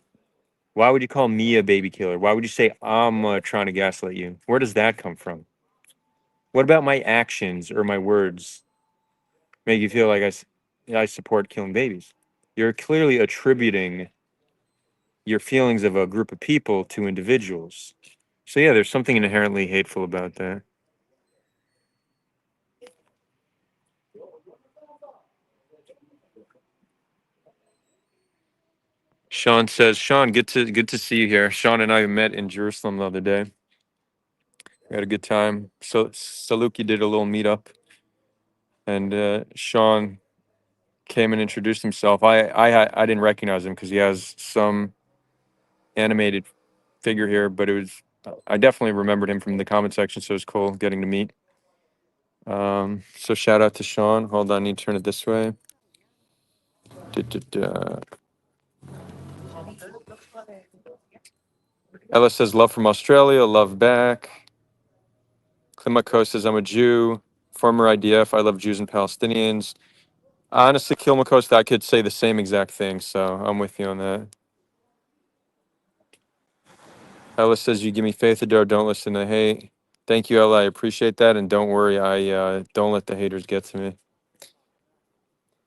Why would you call me a baby killer? Why would you say I'm trying to gaslight you? Where does that come from? What about my actions or my words make you feel like I support killing babies? You're clearly attributing your feelings of a group of people to individuals. So yeah, there's something inherently hateful about that. Sean says, Sean, good to see you here. Sean and I met in Jerusalem the other day. We had a good time. So Saluki did a little meetup, and Sean came and introduced himself. I didn't recognize him because he has some animated figure here, but I definitely remembered him from the comment section, so it was cool getting to meet. So shout out to Sean. Hold on, I need to turn it this way. Da. Ella says, love from Australia, love back. Klimako says, I'm a Jew, former IDF, I love Jews and Palestinians. Honestly, Kilmakos, I could say the same exact thing, so I'm with you on that. Ella says, you give me faith, Adar, don't listen to hate. Thank you, Ella, I appreciate that, and don't worry, I don't let the haters get to me.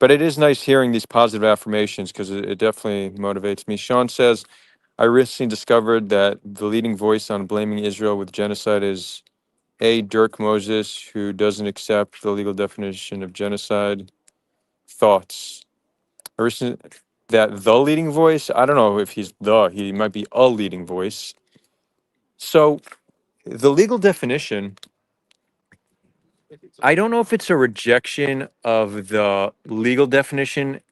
But it is nice hearing these positive affirmations because it definitely motivates me. Sean says, I recently discovered that the leading voice on blaming Israel with genocide is A. Dirk Moses, who doesn't accept the legal definition of genocide. Thoughts? I recently, that the leading voice, I don't know if he might be a leading voice. So the legal definition, I don't know if it's a rejection of the legal definition,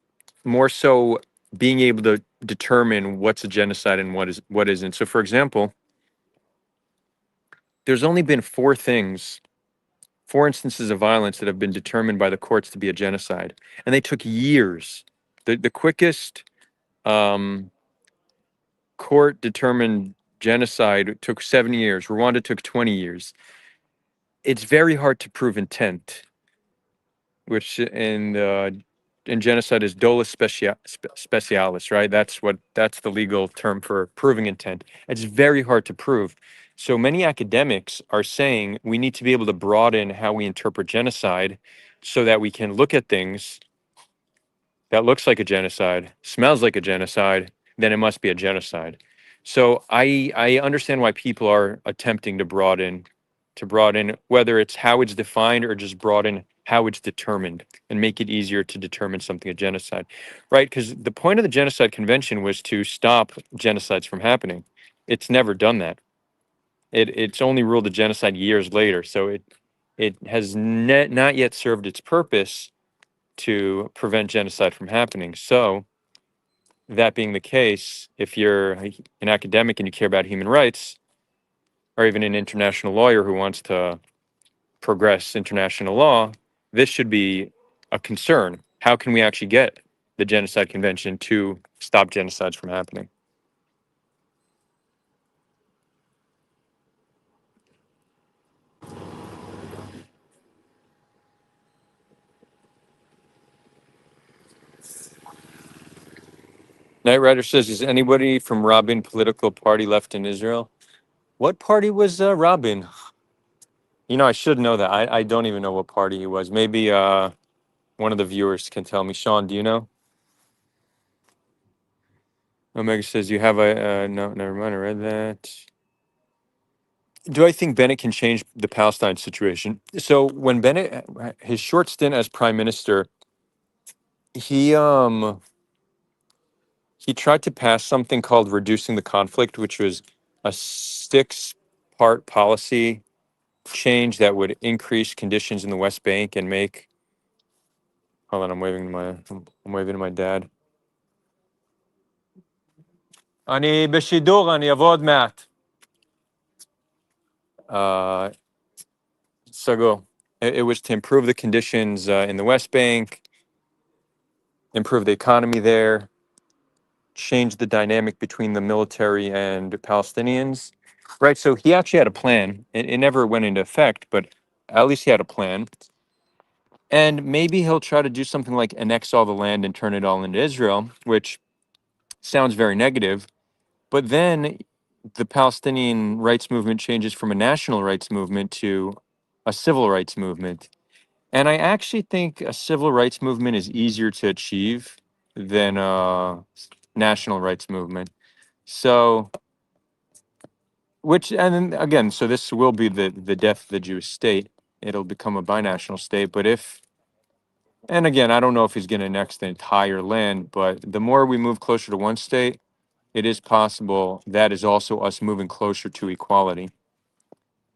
more so being able to determine what's a genocide and what isn't. So for example, there's only been four instances of violence that have been determined by the courts to be a genocide, and they took years. The quickest court determined genocide took 7 years. Rwanda took 20 years. It's very hard to prove intent, which in genocide is dolus specialis, right? That's the legal term for proving intent. It's very hard to prove. So many academics are saying we need to be able to broaden how we interpret genocide so that we can look at things that looks like a genocide, smells like a genocide, then it must be a genocide. So I understand why people are attempting to broaden whether it's how it's defined or just broaden how it's determined and make it easier to determine something a genocide, right? Because the point of the Genocide Convention was to stop genocides from happening. It's never done that. It's only ruled a genocide years later, so it has not yet served its purpose to prevent genocide from happening. So that being the case, if you're an academic and you care about human rights, or even an international lawyer who wants to progress international law, this should be a concern. How can we actually get the Genocide Convention to stop genocides from happening? Knight Rider says, is anybody from Rabin political party left in Israel? What party was Rabin? I should know that. I don't even know what party he was. Maybe one of the viewers can tell me. Sean, do you know? Omega says, you have no, never mind, I read that. Do I think Bennett can change the Palestine situation? So when Bennett, his short stint as prime minister, he tried to pass something called reducing the conflict, which was a six-part policy change that would increase conditions in the West Bank and make. Hold on, I'm waving to my dad. אני בשידור, אני אבוא עוד מעט. So it was to improve the conditions in the West Bank, improve the economy there, change the dynamic between the military and Palestinians. Right. So he actually had a plan. It never went into effect, but at least he had a plan. And maybe he'll try to do something like annex all the land and turn it all into Israel, which sounds very negative. But then the Palestinian rights movement changes from a national rights movement to a civil rights movement. And I actually think a civil rights movement is easier to achieve than a national rights movement. So, and then again, so this will be the death of the Jewish state. It'll become a binational state. But and again, I don't know if he's going to annex the entire land, but the more we move closer to one state, it is possible that is also us moving closer to equality.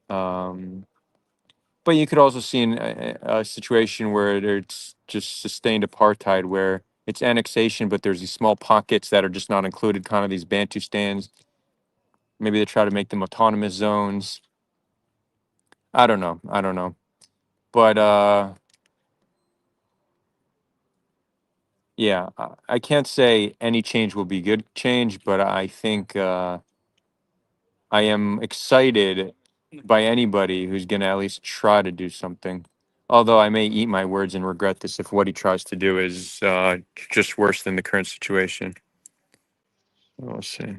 But you could also see in a situation where it's just sustained apartheid, where it's annexation, but there's these small pockets that are just not included, kind of these Bantustans. Maybe they try to make them autonomous zones. I don't know. I don't know. But yeah, I can't say any change will be good change, but I think I am excited by anybody who's going to at least try to do something. Although I may eat my words and regret this if what he tries to do is just worse than the current situation. We'll see.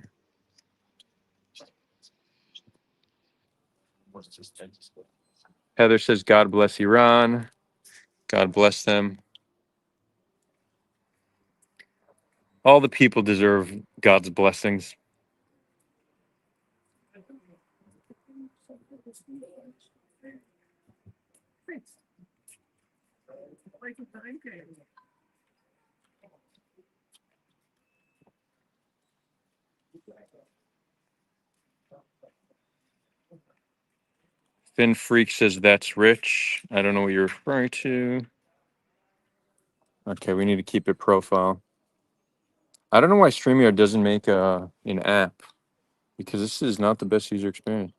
Heather says, God bless Iran. God bless them. All the people deserve God's blessings. Finn Freak says, that's rich. I don't know what you're referring to. Okay, we need to keep it profile. I don't know why StreamYard doesn't make an app, because this is not the best user experience.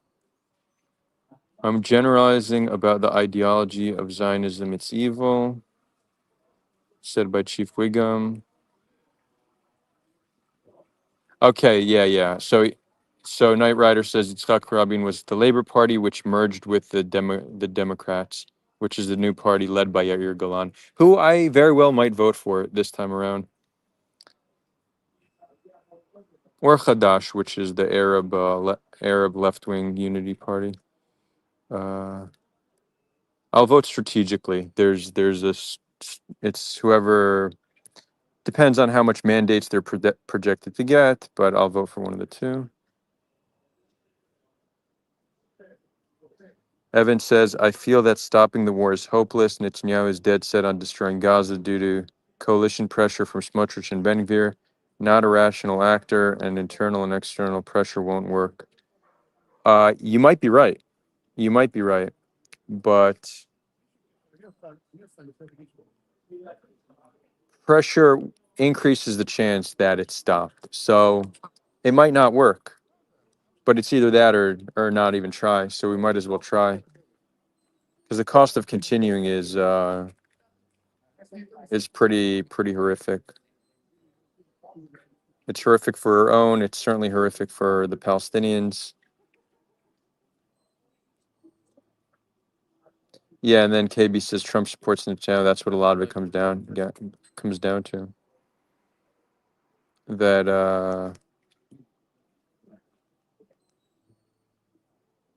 I'm generalizing about the ideology of Zionism. It's evil, said by Chief Wiggum. Okay, yeah. So Knight Rider says Yitzhak Rabin was the Labor Party, which merged with the Democrats, which is the new party led by Yair Golan, who I very well might vote for this time around. Or Hadash, which is the Arab left-wing unity party. I'll vote strategically. It's whoever, depends on how much mandates they're projected to get, but I'll vote for one of the two. Evan says, I feel that stopping the war is hopeless. Netanyahu is dead set on destroying Gaza due to coalition pressure from Smotrich and Ben Gvir. Not a rational actor, and internal and external pressure won't work. You might be right. You might be right. But pressure increases the chance that it's stopped. So it might not work, but it's either that or not even try. So we might as well try, because the cost of continuing is pretty horrific. It's horrific for our own. It's certainly horrific for the Palestinians. Yeah, and then KB says Trump supports Netanyahu. That's what a lot of it comes down to. That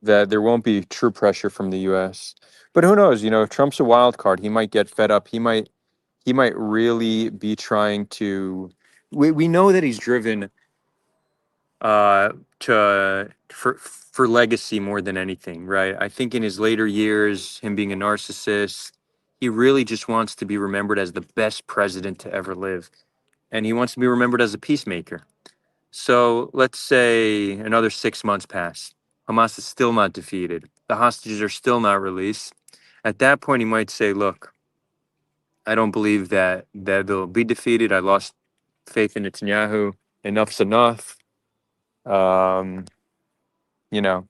there won't be true pressure from the U.S. But who knows? If Trump's a wild card, he might get fed up. He might really be trying to. We know that he's driven for legacy more than anything, right? I think in his later years, him being a narcissist, he really just wants to be remembered as the best president to ever live, and he wants to be remembered as a peacemaker. So let's say another 6 months pass. Hamas is still not defeated. The hostages are still not released. At that point, he might say, look, I don't believe that they'll be defeated. I lost faith in Netanyahu. Enough's enough. Um, you know,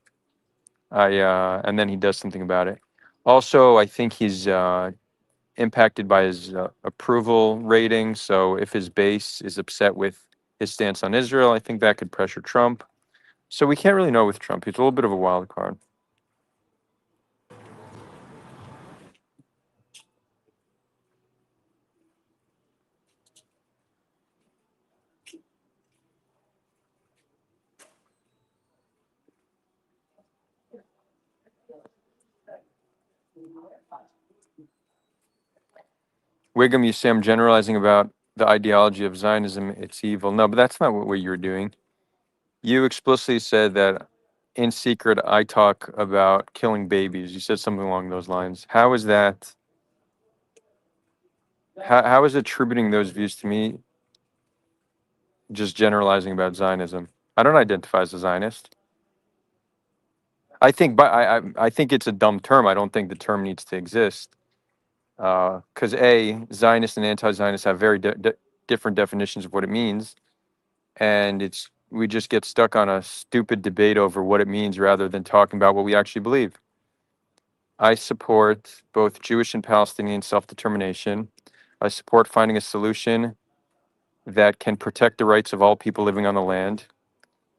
and then he does something about it. Also, I think he's impacted by his approval rating. So if his base is upset with his stance on Israel, I think that could pressure Trump. So we can't really know with Trump. He's a little bit of a wild card. Wiggum, you say I'm generalizing about the ideology of Zionism. It's evil. No, but that's not what you're doing. You explicitly said that in secret I talk about killing babies. You said something along those lines. How is that? How is attributing those views to me just generalizing about Zionism. I don't identify as a Zionist. I think, but I think it's a dumb term. I don't think the term needs to exist. Because Zionists and anti-Zionists have very different definitions of what it means, and we just get stuck on a stupid debate over what it means rather than talking about what we actually believe. I support both Jewish and Palestinian self-determination. I support finding a solution that can protect the rights of all people living on the land.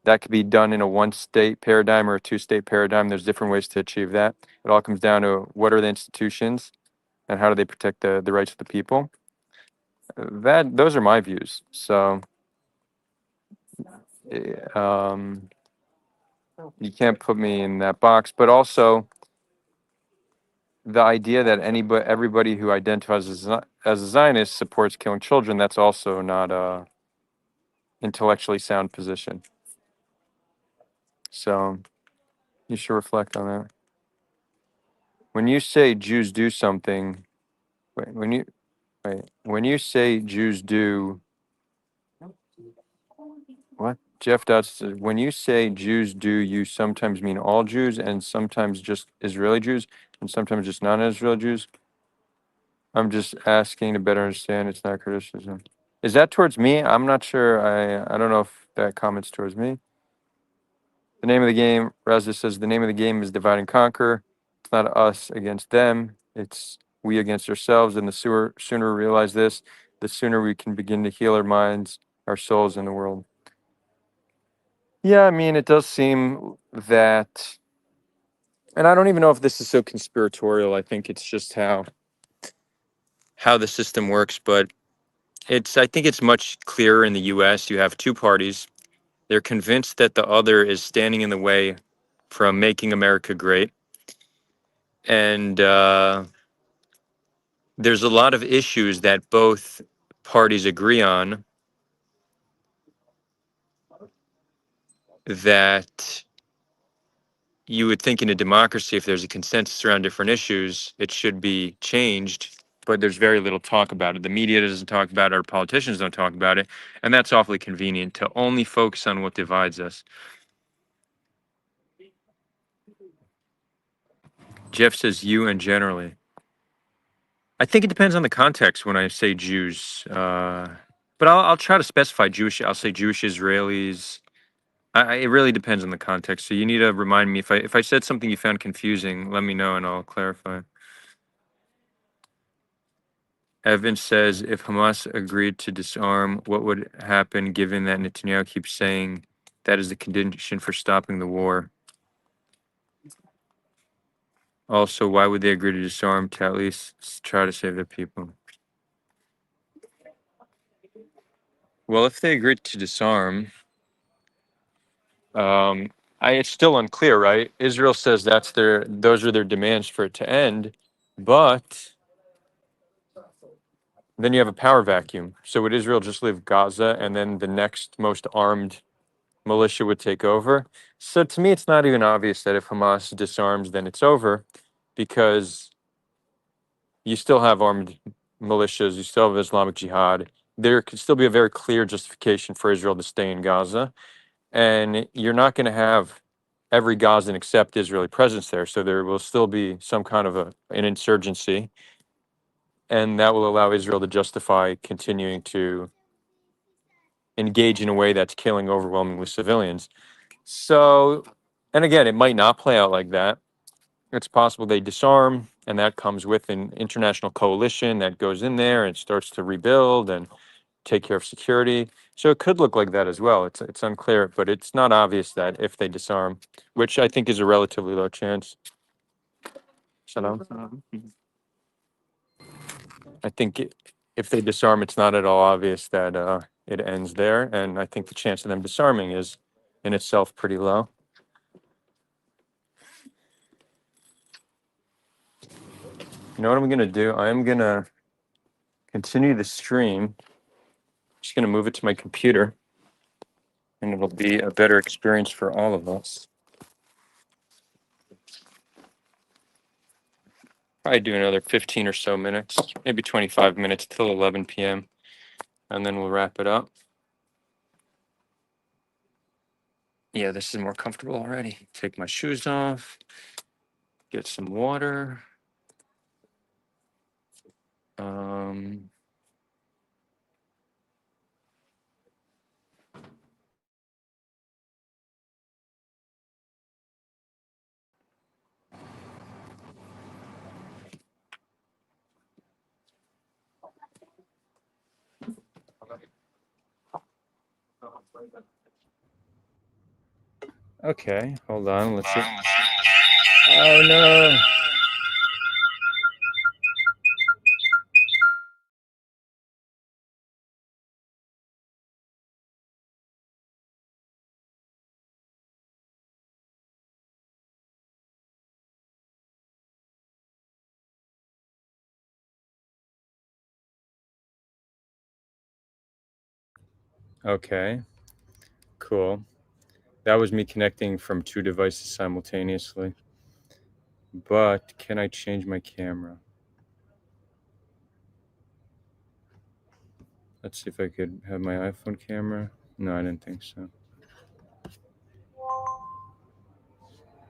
That could be done in a one-state paradigm or a two-state paradigm. There's different ways to achieve that. It all comes down to what are the institutions and how do they protect the rights of the people. Those are my views. So you can't put me in that box. But also the idea that everybody who identifies as a Zionist supports killing children, that's also not a intellectually sound position. So you should reflect on that. When you say Jews do something, when you say Jews do what? Jeff Dodds says, when you say Jews do, you sometimes mean all Jews and sometimes just Israeli Jews and sometimes just non-Israeli Jews. I'm just asking to better understand. It's not criticism. Is that towards me? I'm not sure. I don't know if that comment's towards me. The name of the game, Raza says, the name of the game is divide and conquer. It's not us against them. It's we against ourselves. And the sooner we realize this, the sooner we can begin to heal our minds, our souls, and the world. Yeah, I mean, it does seem that, and I don't even know if this is so conspiratorial. I think it's just how the system works. But I think it's much clearer in the U.S. You have two parties. They're convinced that the other is standing in the way from making America great. And there's a lot of issues that both parties agree on that you would think in a democracy, if there's a consensus around different issues, it should be changed. But there's very little talk about it. The media doesn't talk about it, our politicians don't talk about it. And that's awfully convenient to only focus on what divides us. Jeff says you and generally. I think it depends on the context when I say Jews. But I'll try to specify Jewish. I'll say Jewish Israelis. It really depends on the context. So you need to remind me if I said something you found confusing, let me know and I'll clarify. Evan says, if Hamas agreed to disarm, what would happen given that Netanyahu keeps saying that is the condition for stopping the war? Also, why would they agree to disarm to at least try to save their people? Well, if they agreed to disarm, it's still unclear, right? Israel says those are their demands for it to end, but then you have a power vacuum. So would Israel just leave Gaza and then the next most armed militia would take over? So to me, it's not even obvious that if Hamas disarms, then it's over, because you still have armed militias, you still have Islamic Jihad. There could still be a very clear justification for Israel to stay in Gaza. And you're not going to have every Gazan accept Israeli presence there. So there will still be some kind of an insurgency. And that will allow Israel to justify continuing to engage in a way that's killing overwhelmingly civilians. So, and again, it might not play out like that. It's possible they disarm, and that comes with an international coalition that goes in there and starts to rebuild and take care of security. So it could look like that as well. It's unclear, but it's not obvious that if they disarm, which I think is a relatively low chance. Shalom. I think if they disarm, it's not at all obvious that it ends there, and I think the chance of them disarming is in itself pretty low. You know what I'm gonna do? I'm gonna continue the stream. Just gonna move it to my computer, and it'll be a better experience for all of us. Probably do another 15 or so minutes, maybe 25 minutes till 11 p.m. and then we'll wrap it up. Yeah, this is more comfortable already. Take my shoes off, get some water. Um, okay, hold on. Let's see. Oh no. Okay, cool. That was me connecting from two devices simultaneously. But can I change my camera? Let's see if I could have my iPhone camera. No, I didn't think so.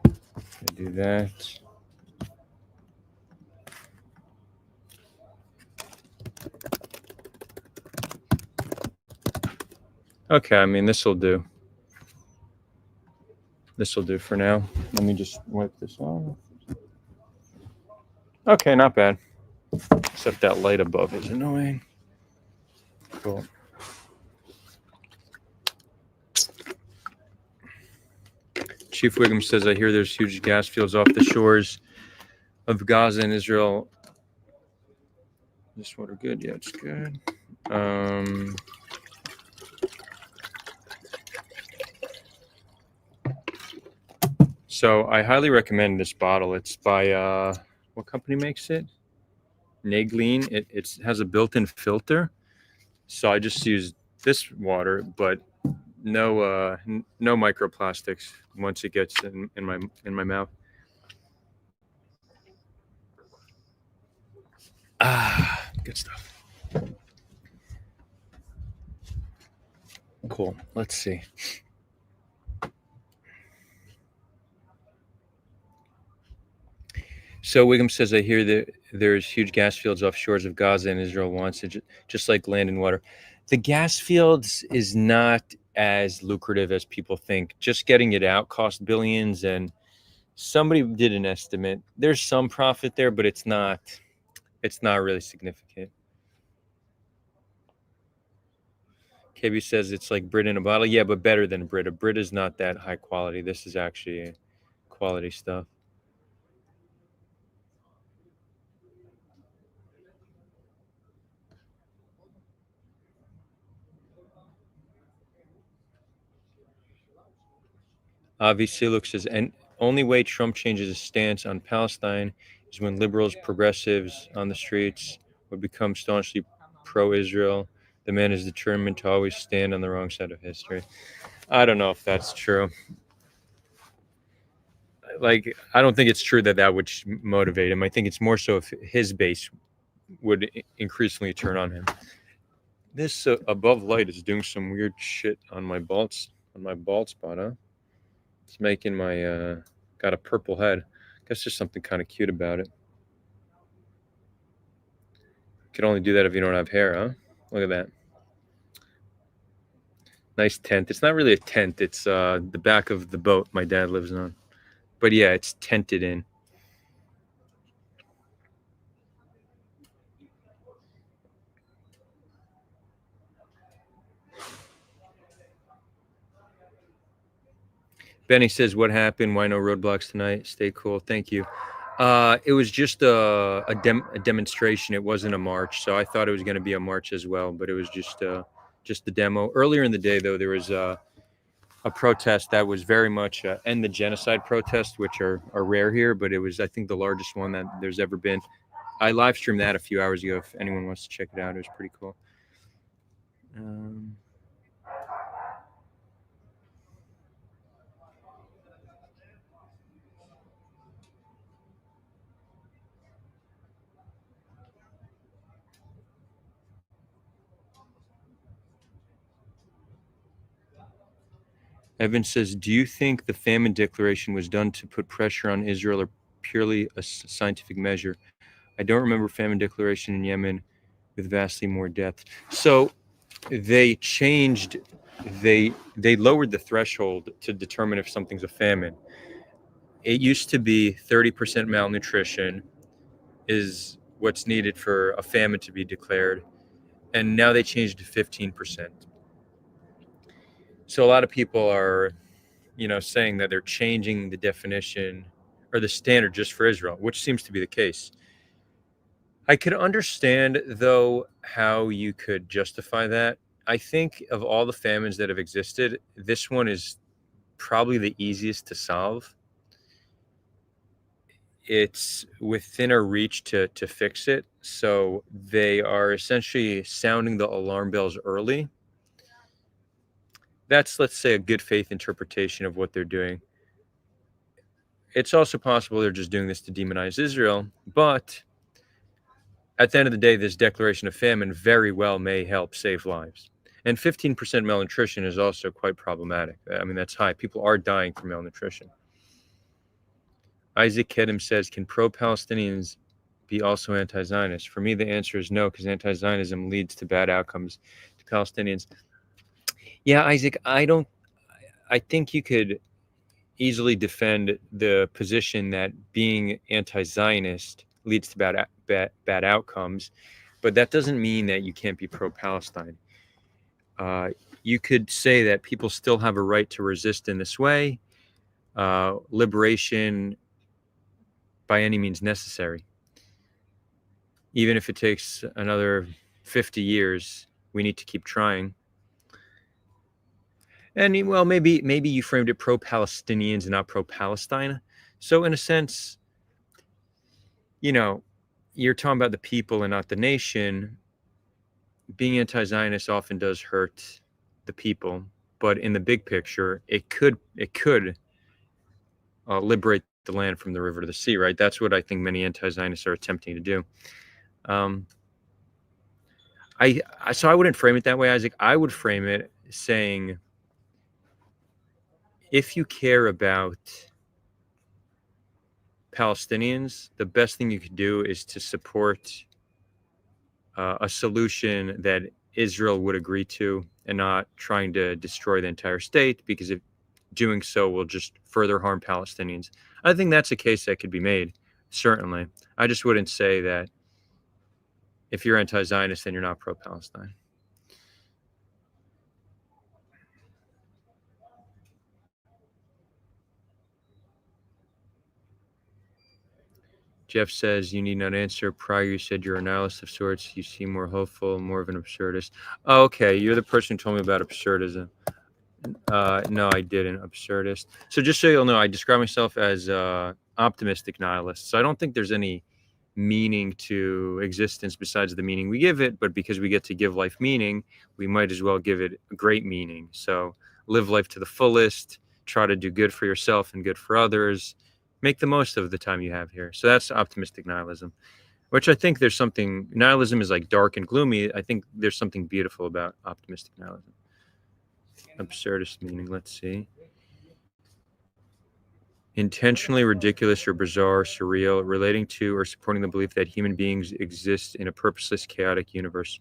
I do that. Okay, I mean, this will do. This will do for now. Let me just wipe this off. Okay, not bad. Except that light above is annoying. Cool. Chief Wiggum says, I hear there's huge gas fields off the shores of Gaza and Israel. This water good? Yeah, it's good. So I highly recommend this bottle. It's by what company makes it? Nagleen. It has a built-in filter. So I just use this water, but no no microplastics once it gets in my mouth. Ah, good stuff. Cool. Let's see. So Wiggum says, I hear that there's huge gas fields off shores of Gaza and Israel wants it, just like land and water. The gas fields is not as lucrative as people think. Just getting it out costs billions, and somebody did an estimate. There's some profit there, but it's not really significant. KB says it's like Brit in a bottle. Yeah, but better than Brit. A Brit is not that high quality. This is actually quality stuff. Avi Siluk says, and only way Trump changes his stance on Palestine is when liberals, progressives on the streets would become staunchly pro-Israel. The man is determined to always stand on the wrong side of history. I don't know if that's true. Like, I don't think it's true that that would motivate him. I think it's more so if his base would increasingly turn on him. This above light is doing some weird shit on my bald spot, huh? It's making my got a purple head. Guess there's something kind of cute about it. You can only do that if you don't have hair, huh? Look at that. Nice tent. It's not really a tent. It's the back of the boat my dad lives on. But yeah, it's tented in. Benny says, "What happened? Why no roadblocks tonight? Stay cool. Thank you." It was just a demonstration. It wasn't a march, so I thought it was going to be a march as well, but it was just the demo. Earlier in the day, though, there was a protest that was very much end the genocide protest, which are rare here, but it was, I think, the largest one that there's ever been. I live streamed that a few hours ago. If anyone wants to check it out, it was pretty cool. Evan says, do you think the famine declaration was done to put pressure on Israel or purely a scientific measure? I don't remember famine declaration in Yemen with vastly more death. So they changed, they lowered the threshold to determine if something's a famine. It used to be 30% malnutrition is what's needed for a famine to be declared, and now they changed to 15%. So a lot of people are, saying that they're changing the definition or the standard just for Israel, which seems to be the case. I could understand, though, how you could justify that. I think of all the famines that have existed, this one is probably the easiest to solve. It's within our reach to fix it. So they are essentially sounding the alarm bells early. That's, let's say, a good faith interpretation of what they're doing. It's also possible they're just doing this to demonize Israel, but at the end of the day, this declaration of famine very well may help save lives. And 15% malnutrition is also quite problematic. I mean, that's high. People are dying from malnutrition. Isaac Kedem says, can pro-Palestinians be also anti-Zionist? For me, the answer is no, because anti-Zionism leads to bad outcomes to Palestinians. Yeah, Isaac, I think you could easily defend the position that being anti-Zionist leads to bad outcomes, but that doesn't mean that you can't be pro-Palestine. You could say that people still have a right to resist in this way. Liberation by any means necessary. Even if it takes another 50 years, we need to keep trying. And well, maybe you framed it pro-Palestinians and not pro-Palestine. So in a sense, you're talking about the people and not the nation. Being anti-Zionist often does hurt the people, but in the big picture, it could liberate the land from the river to the sea, right? That's what I think many anti-Zionists are attempting to do. So I wouldn't frame it that way, Isaac. I would frame it saying, if you care about Palestinians, the best thing you could do is to support a solution that Israel would agree to, and not trying to destroy the entire state, because if doing so will just further harm Palestinians. I think that's a case that could be made, certainly. I just wouldn't say that if you're anti-Zionist, then you're not pro-Palestine. Jeff says, you need not answer. Prior, you said you're a nihilist of sorts. You seem more hopeful, more of an absurdist. Oh, okay, you're the person who told me about absurdism. No, I didn't. Absurdist. So just so you'll know, I describe myself as optimistic nihilist. So I don't think there's any meaning to existence besides the meaning we give it. But because we get to give life meaning, we might as well give it a great meaning. So live life to the fullest. Try to do good for yourself and good for others. Make the most of the time you have here. So that's optimistic nihilism, which I think there's something. Nihilism is like dark and gloomy. I think there's something beautiful about optimistic nihilism. Absurdist meaning, let's see. Intentionally ridiculous or bizarre, surreal, relating to or supporting the belief that human beings exist in a purposeless, chaotic universe.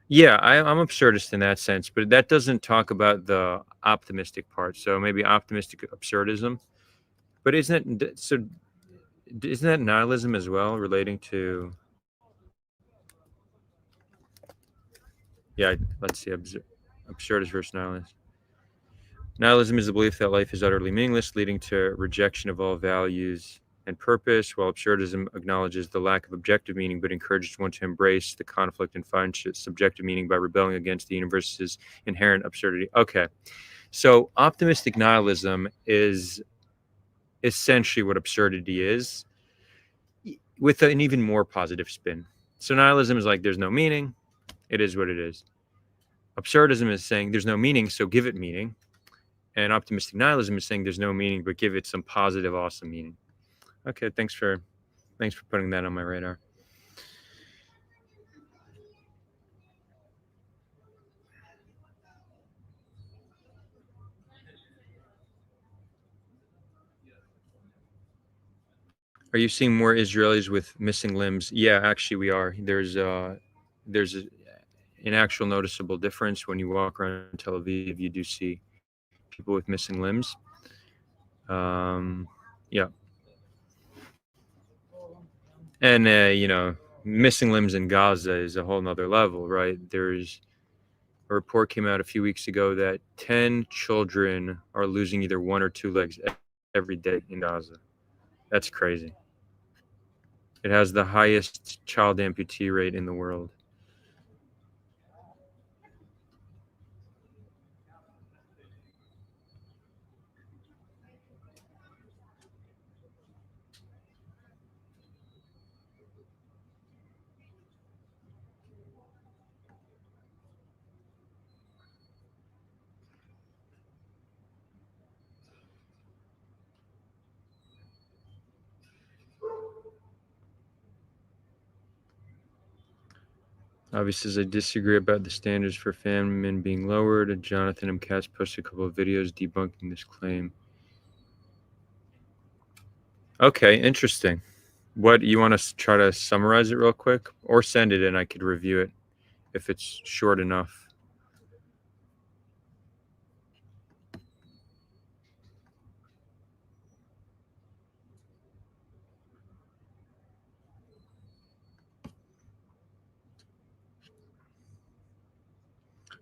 Yeah, I'm absurdist in that sense, but that doesn't talk about the optimistic part. So maybe optimistic absurdism. But isn't that nihilism as well, relating to? Yeah, let's see. Absurdist versus nihilist. Nihilism is the belief that life is utterly meaningless, leading to rejection of all values and purpose, while absurdism acknowledges the lack of objective meaning but encourages one to embrace the conflict and find subjective meaning by rebelling against the universe's inherent absurdity. Okay, so optimistic nihilism is essentially what absurdity is, with an even more positive spin. So nihilism is like, there's no meaning, it is what it is. Absurdism is saying there's no meaning, so give it meaning. And optimistic nihilism is saying there's no meaning, but give it some positive, awesome meaning. Okay, thanks for putting that on my radar. Are you seeing more Israelis with missing limbs? Yeah, actually, we are. There's an actual noticeable difference when you walk around Tel Aviv. You do see people with missing limbs. Yeah, and missing limbs in Gaza is a whole nother level, right? There's a report came out a few weeks ago that 10 children are losing either one or two legs every day in Gaza. That's crazy. It has the highest child amputee rate in the world. Obviously, says I disagree about the standards for famine being lowered. Jonathan M. Katz posted a couple of videos debunking this claim. Okay, interesting. What you want to try to summarize it real quick, or send it and I could review it if it's short enough.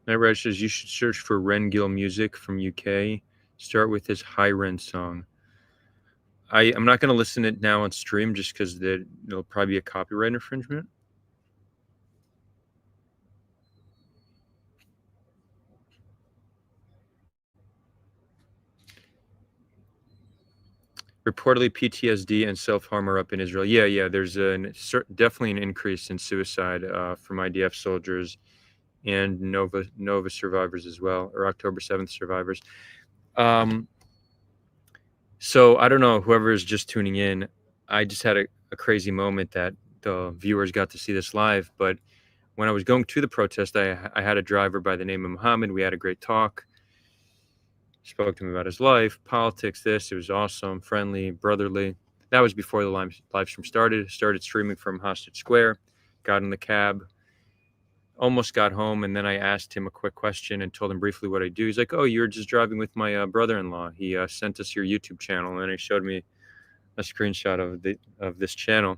Night says you should search for Ren Gill music from UK. Start with his High Ren song. I'm not going to listen to it now on stream just because there'll probably be a copyright infringement. Reportedly, PTSD and self-harm are up in Israel. Yeah. There's definitely an increase in suicide from IDF soldiers and Nova survivors as well, or October 7th survivors. So I don't know, whoever is just tuning in, I just had a crazy moment that the viewers got to see this live. But when I was going to the protest, I had a driver by the name of Muhammad. We had a great talk. Spoke to him about his life, politics, this. It was awesome, friendly, brotherly. That was before the live stream started. Started streaming from Hostage Square. Got in the cab. Almost got home, and then I asked him a quick question and told him briefly what I do. He's like, "Oh, you're just driving with my brother-in-law. He sent us your YouTube channel," and then he showed me a screenshot of this channel.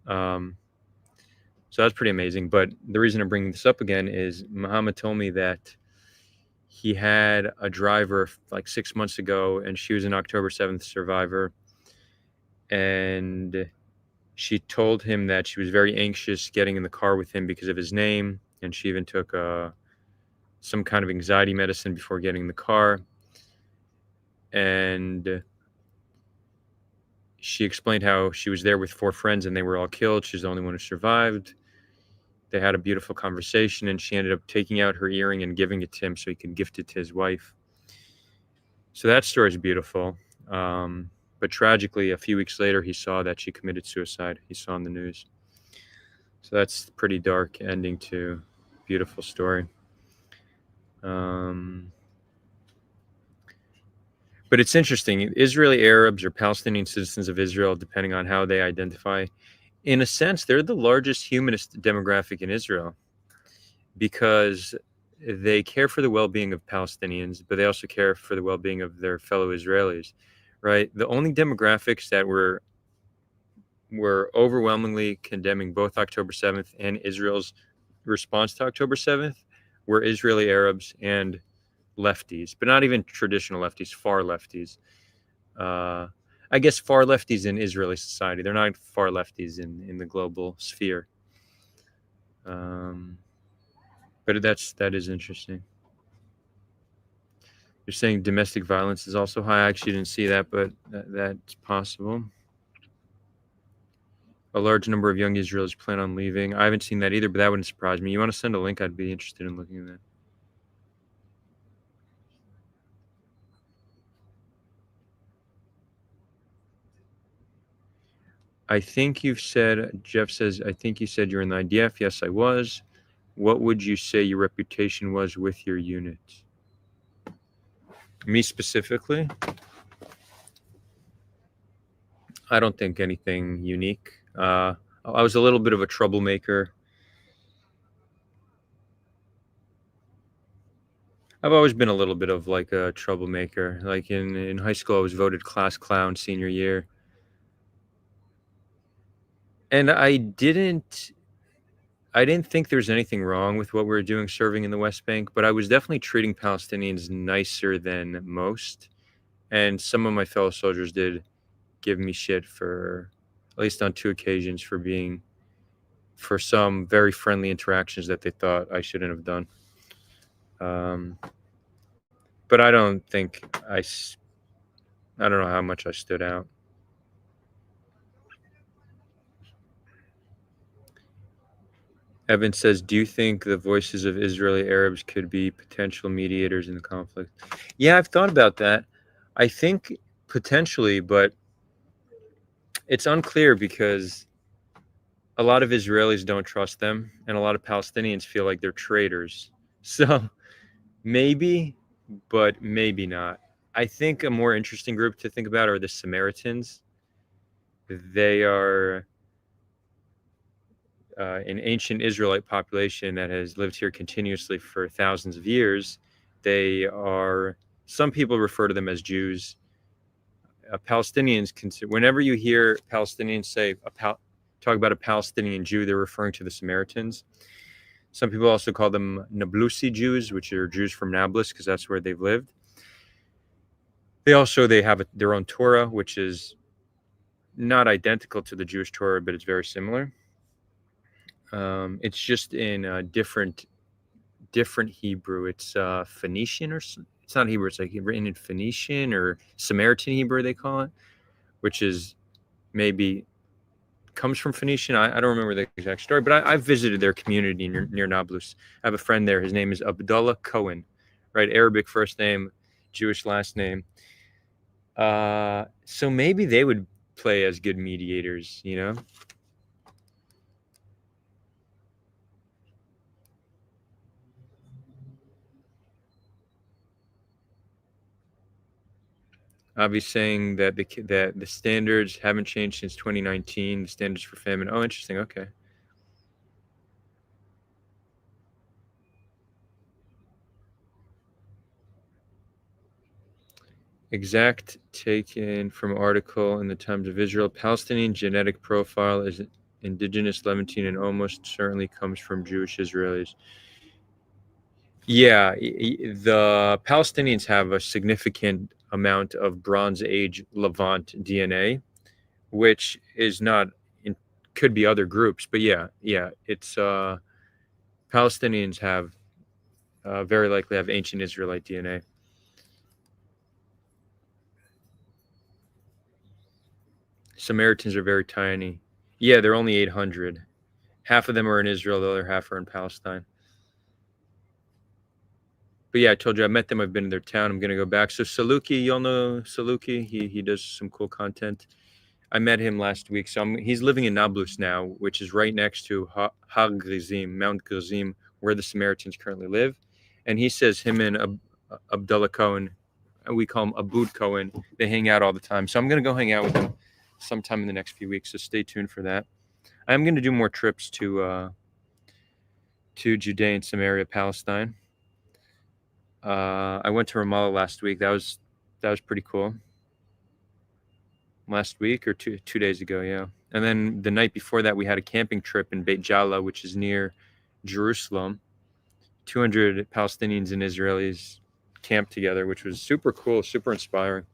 So that's pretty amazing. But the reason I'm bringing this up again is Muhammad told me that he had a driver like 6 months ago, and she was an October 7th survivor, and she told him that she was very anxious getting in the car with him because of his name, and she even took some kind of anxiety medicine before getting in the car. And she explained how she was there with 4 friends and they were all killed. She's the only one who survived. They had a beautiful conversation, and she ended up taking out her earring and giving it to him so he could gift it to his wife. So that story is beautiful. But tragically, a few weeks later, he saw that she committed suicide. He saw in the news. So that's a pretty dark ending to a beautiful story. But it's interesting. Israeli Arabs or Palestinian citizens of Israel, depending on how they identify, in a sense, they're the largest humanist demographic in Israel because they care for the well-being of Palestinians, but they also care for the well-being of their fellow Israelis, right? The only demographics that were overwhelmingly condemning both October 7th and Israel's response to October 7th were Israeli Arabs and lefties, but not even traditional lefties, far lefties. I guess far lefties in Israeli society. They're not far lefties in the global sphere. But that is interesting. You're saying domestic violence is also high. I actually didn't see that, but that's possible. A large number of young Israelis plan on leaving. I haven't seen that either, but that wouldn't surprise me. You want to send a link? I'd be interested in looking at that. I think you've said, Jeff says, I think you said you're in the IDF. Yes, I was. What would you say your reputation was with your unit? Me specifically? I don't think anything unique. I was a little bit of a troublemaker. I've always been a little bit of like a troublemaker. Like in high school, I was voted class clown senior year. And I didn't think there was anything wrong with what we were doing serving in the West Bank, but I was definitely treating Palestinians nicer than most. And some of my fellow soldiers did give me shit for, at least on 2 occasions, for some very friendly interactions that they thought I shouldn't have done. But I don't think I don't know how much I stood out. Evan says, do you think the voices of Israeli Arabs could be potential mediators in the conflict? Yeah, I've thought about that. I think potentially, but it's unclear because a lot of Israelis don't trust them, and a lot of Palestinians feel like they're traitors. So maybe, but maybe not. I think a more interesting group to think about are the Samaritans. They are an ancient Israelite population that has lived here continuously for thousands of years. They are, some people refer to them as Jews. Palestinians, whenever you hear Palestinians say talk about a Palestinian Jew, they're referring to the Samaritans. Some people also call them Nablusi Jews, which are Jews from Nablus, because that's where they've lived. They have their own Torah, which is not identical to the Jewish Torah, but it's very similar. It's just in different Hebrew. It's Phoenician, or it's not Hebrew. It's like written in Phoenician or Samaritan Hebrew, they call it, which is maybe comes from Phoenician. I don't remember the exact story, but I've visited their community near Nablus. I have a friend there. His name is Abdullah Cohen, right? Arabic first name, Jewish last name. So maybe they would play as good mediators, you know? Aviv saying that the standards haven't changed since 2019. The standards for famine. Oh, interesting. Okay. Exact taken from article in the Times of Israel. Palestinian genetic profile is indigenous Levantine and almost certainly comes from Jewish Israelis. Yeah, the Palestinians have a significant amount of Bronze Age Levant DNA, which is not, could be other groups, but yeah, it's Palestinians have very likely have ancient Israelite DNA. Samaritans are very tiny. Yeah, they're only 800. Half of them are in Israel, the other half are in Palestine. But yeah, I told you I met them. I've been in their town. I'm gonna go back. So Saluki, y'all know Saluki. He does some cool content. I met him last week. So he's living in Nablus now, which is right next to Har Gerizim, Mount Gerizim, where the Samaritans currently live. And he says him and Abdullah Cohen, we call him Abud Cohen, they hang out all the time. So I'm gonna go hang out with him sometime in the next few weeks. So stay tuned for that. I'm gonna do more trips to Judea and Samaria, Palestine. I went to Ramallah last week. That was pretty cool. Last week or two days ago, yeah. And then the night before that, we had a camping trip in Beit Jala, which is near Jerusalem. 200 Palestinians and Israelis camped together, which was super cool, super inspiring.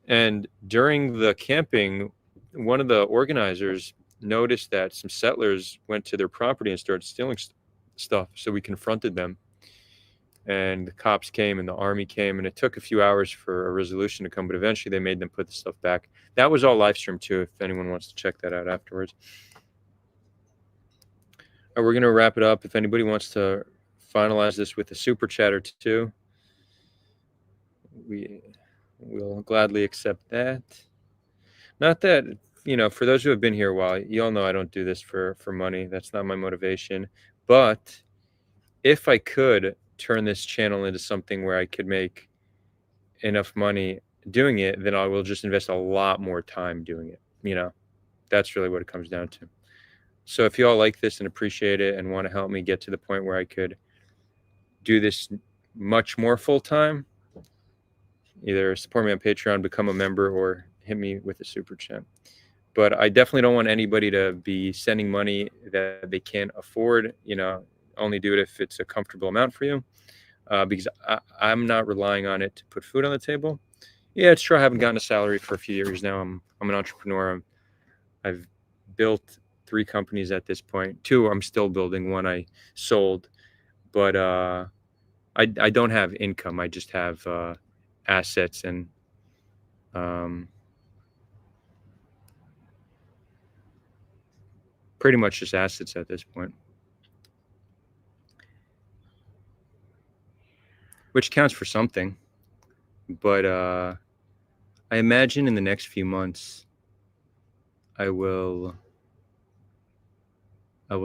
And during the camping, one of the organizers noticed that some settlers went to their property and started stealing stuff. So we confronted them. And the cops came and the army came, and it took a few hours for a resolution to come, but eventually they made them put the stuff back. That was all live streamed too, if anyone wants to check that out afterwards. All right, we're going to wrap it up. If anybody wants to finalize this with a super chat or two, we'll gladly accept that. Not that, for those who have been here a while, you all know I don't do this for money. That's not my motivation. But if I could turn this channel into something where I could make enough money, doing it, then I will just invest a lot more time doing it. That's really what it comes down to. So if you all like this and appreciate it and want to help me get to the point where I could do this much more full time, either support me on Patreon, become a member, or hit me with a super chat. But I definitely don't want anybody to be sending money that they can't afford. Only do it if it's a comfortable amount for you, because I'm not relying on it to put food on the table. Yeah, it's true. I haven't gotten a salary for a few years now. I'm an entrepreneur. I've built 3 companies at this point. 2 I'm still building. 1 I sold, but I don't have income. I just have assets and pretty much just assets at this point, which counts for something. But I imagine in the next few months, I will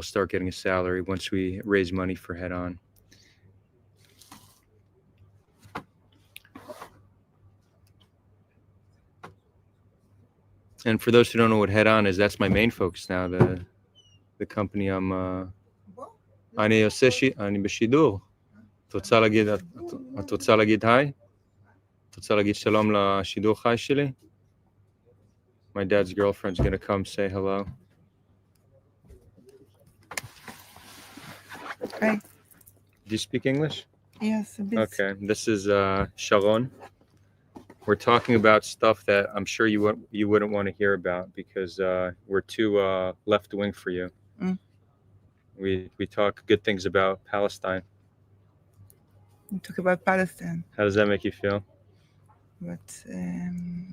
start getting a salary once we raise money for Head On. And for those who don't know what Head On is, that's my main focus now. The company אני עושה אני בשידור. את רוצה להגיד היי? את רוצה להגיד שלום לשידור חי שלי? My dad's girlfriend's gonna come say hello. Hi. Do you speak English? Yes, a bit. Okay, this is Sharon. We're talking about stuff that I'm sure you wouldn't want to hear about because we're too left-wing for you. Mm. We talk good things about Palestine. We talk about Palestine, How does that make you feel? but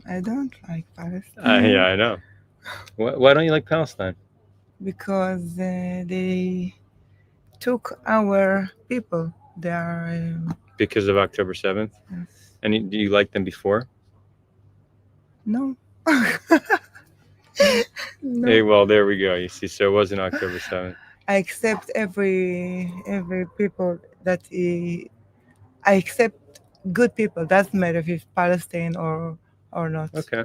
I don't like Palestine. Yeah, I know. Why don't you like Palestine? Because they took our people. They are Because of October 7th? yes. And do you like them before? No. No. Hey, well, there we go. You see, so it wasn't October 7th. I accept every people that I accept good people. Doesn't matter if it's Palestine or not. Okay.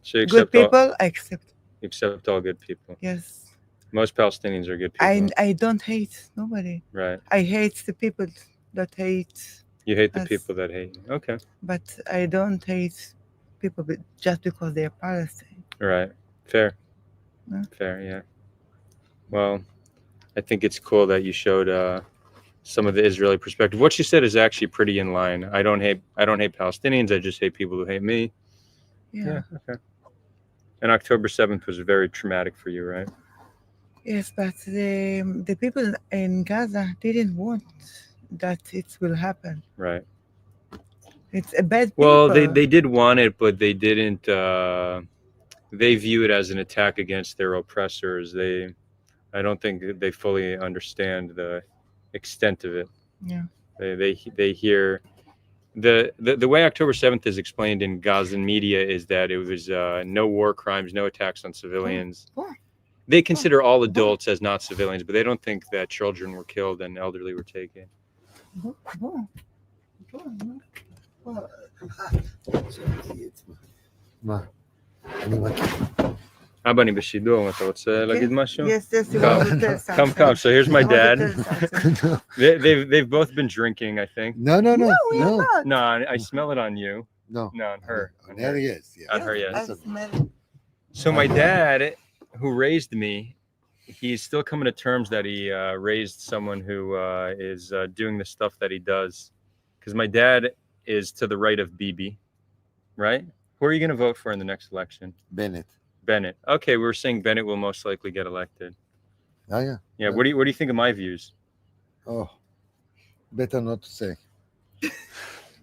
So you Good accept all, people, I accept. you accept all good people. Yes. Most Palestinians are good people. I don't hate nobody. Right. I hate the people that hate. You hate the us. people that hate you. Okay. But I don't hate people just because they are Palestine. Right. Fair. Yeah. Fair, yeah. Well, I think it's cool that you showed some of the Israeli perspective. What you said is actually pretty in line. I don't hate Palestinians. I just hate people who hate me. Yeah. Okay. And October 7th was very traumatic for you, right? Yes, but the people in Gaza didn't want that it will happen. Right. It's a bad people. Well, they did want it, but they didn't. They view it as an attack against their oppressors. I don't think they fully understand the extent of it. Yeah. They hear the way October 7th is explained in Gazan media is that it was no war crimes, no attacks on civilians. They consider all adults as not civilians, but they don't think that children were killed and elderly were taken. מה? אני מכיר. אבא, אני בשידור, אתה רוצה להגיד משהו? Yes, you want to tell something. Come. So here's my I want to dad. tell something. They've both been drinking, I think. No. we are not. No, I smell it on you. No. No, on her. On her, yes. On her, yes. I smell. So my dad, who raised me, he's still coming to terms that he raised someone who is doing the stuff that he does. Because my dad is to the right of Bibi, right? Who are you going to vote for in the next election? Bennett. Bennett. Okay, we were saying Bennett will most likely get elected. Oh, yeah. Yeah. What do you think of my views? Oh, better not to say.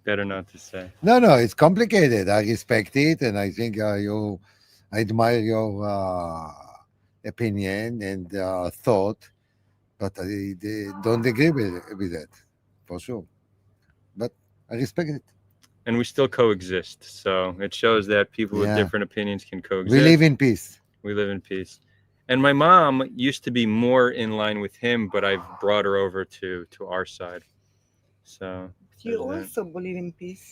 Better not to say. No, it's complicated. I respect it, and I think I admire your opinion and thought, but I don't agree with that, for sure. But I respect it. And we still coexist. So it shows that people with Yeah. different opinions can coexist. We live in peace. We live in peace. And my mom used to be more in line with him, but I've brought her over to our side. So You there's that. also believe in peace.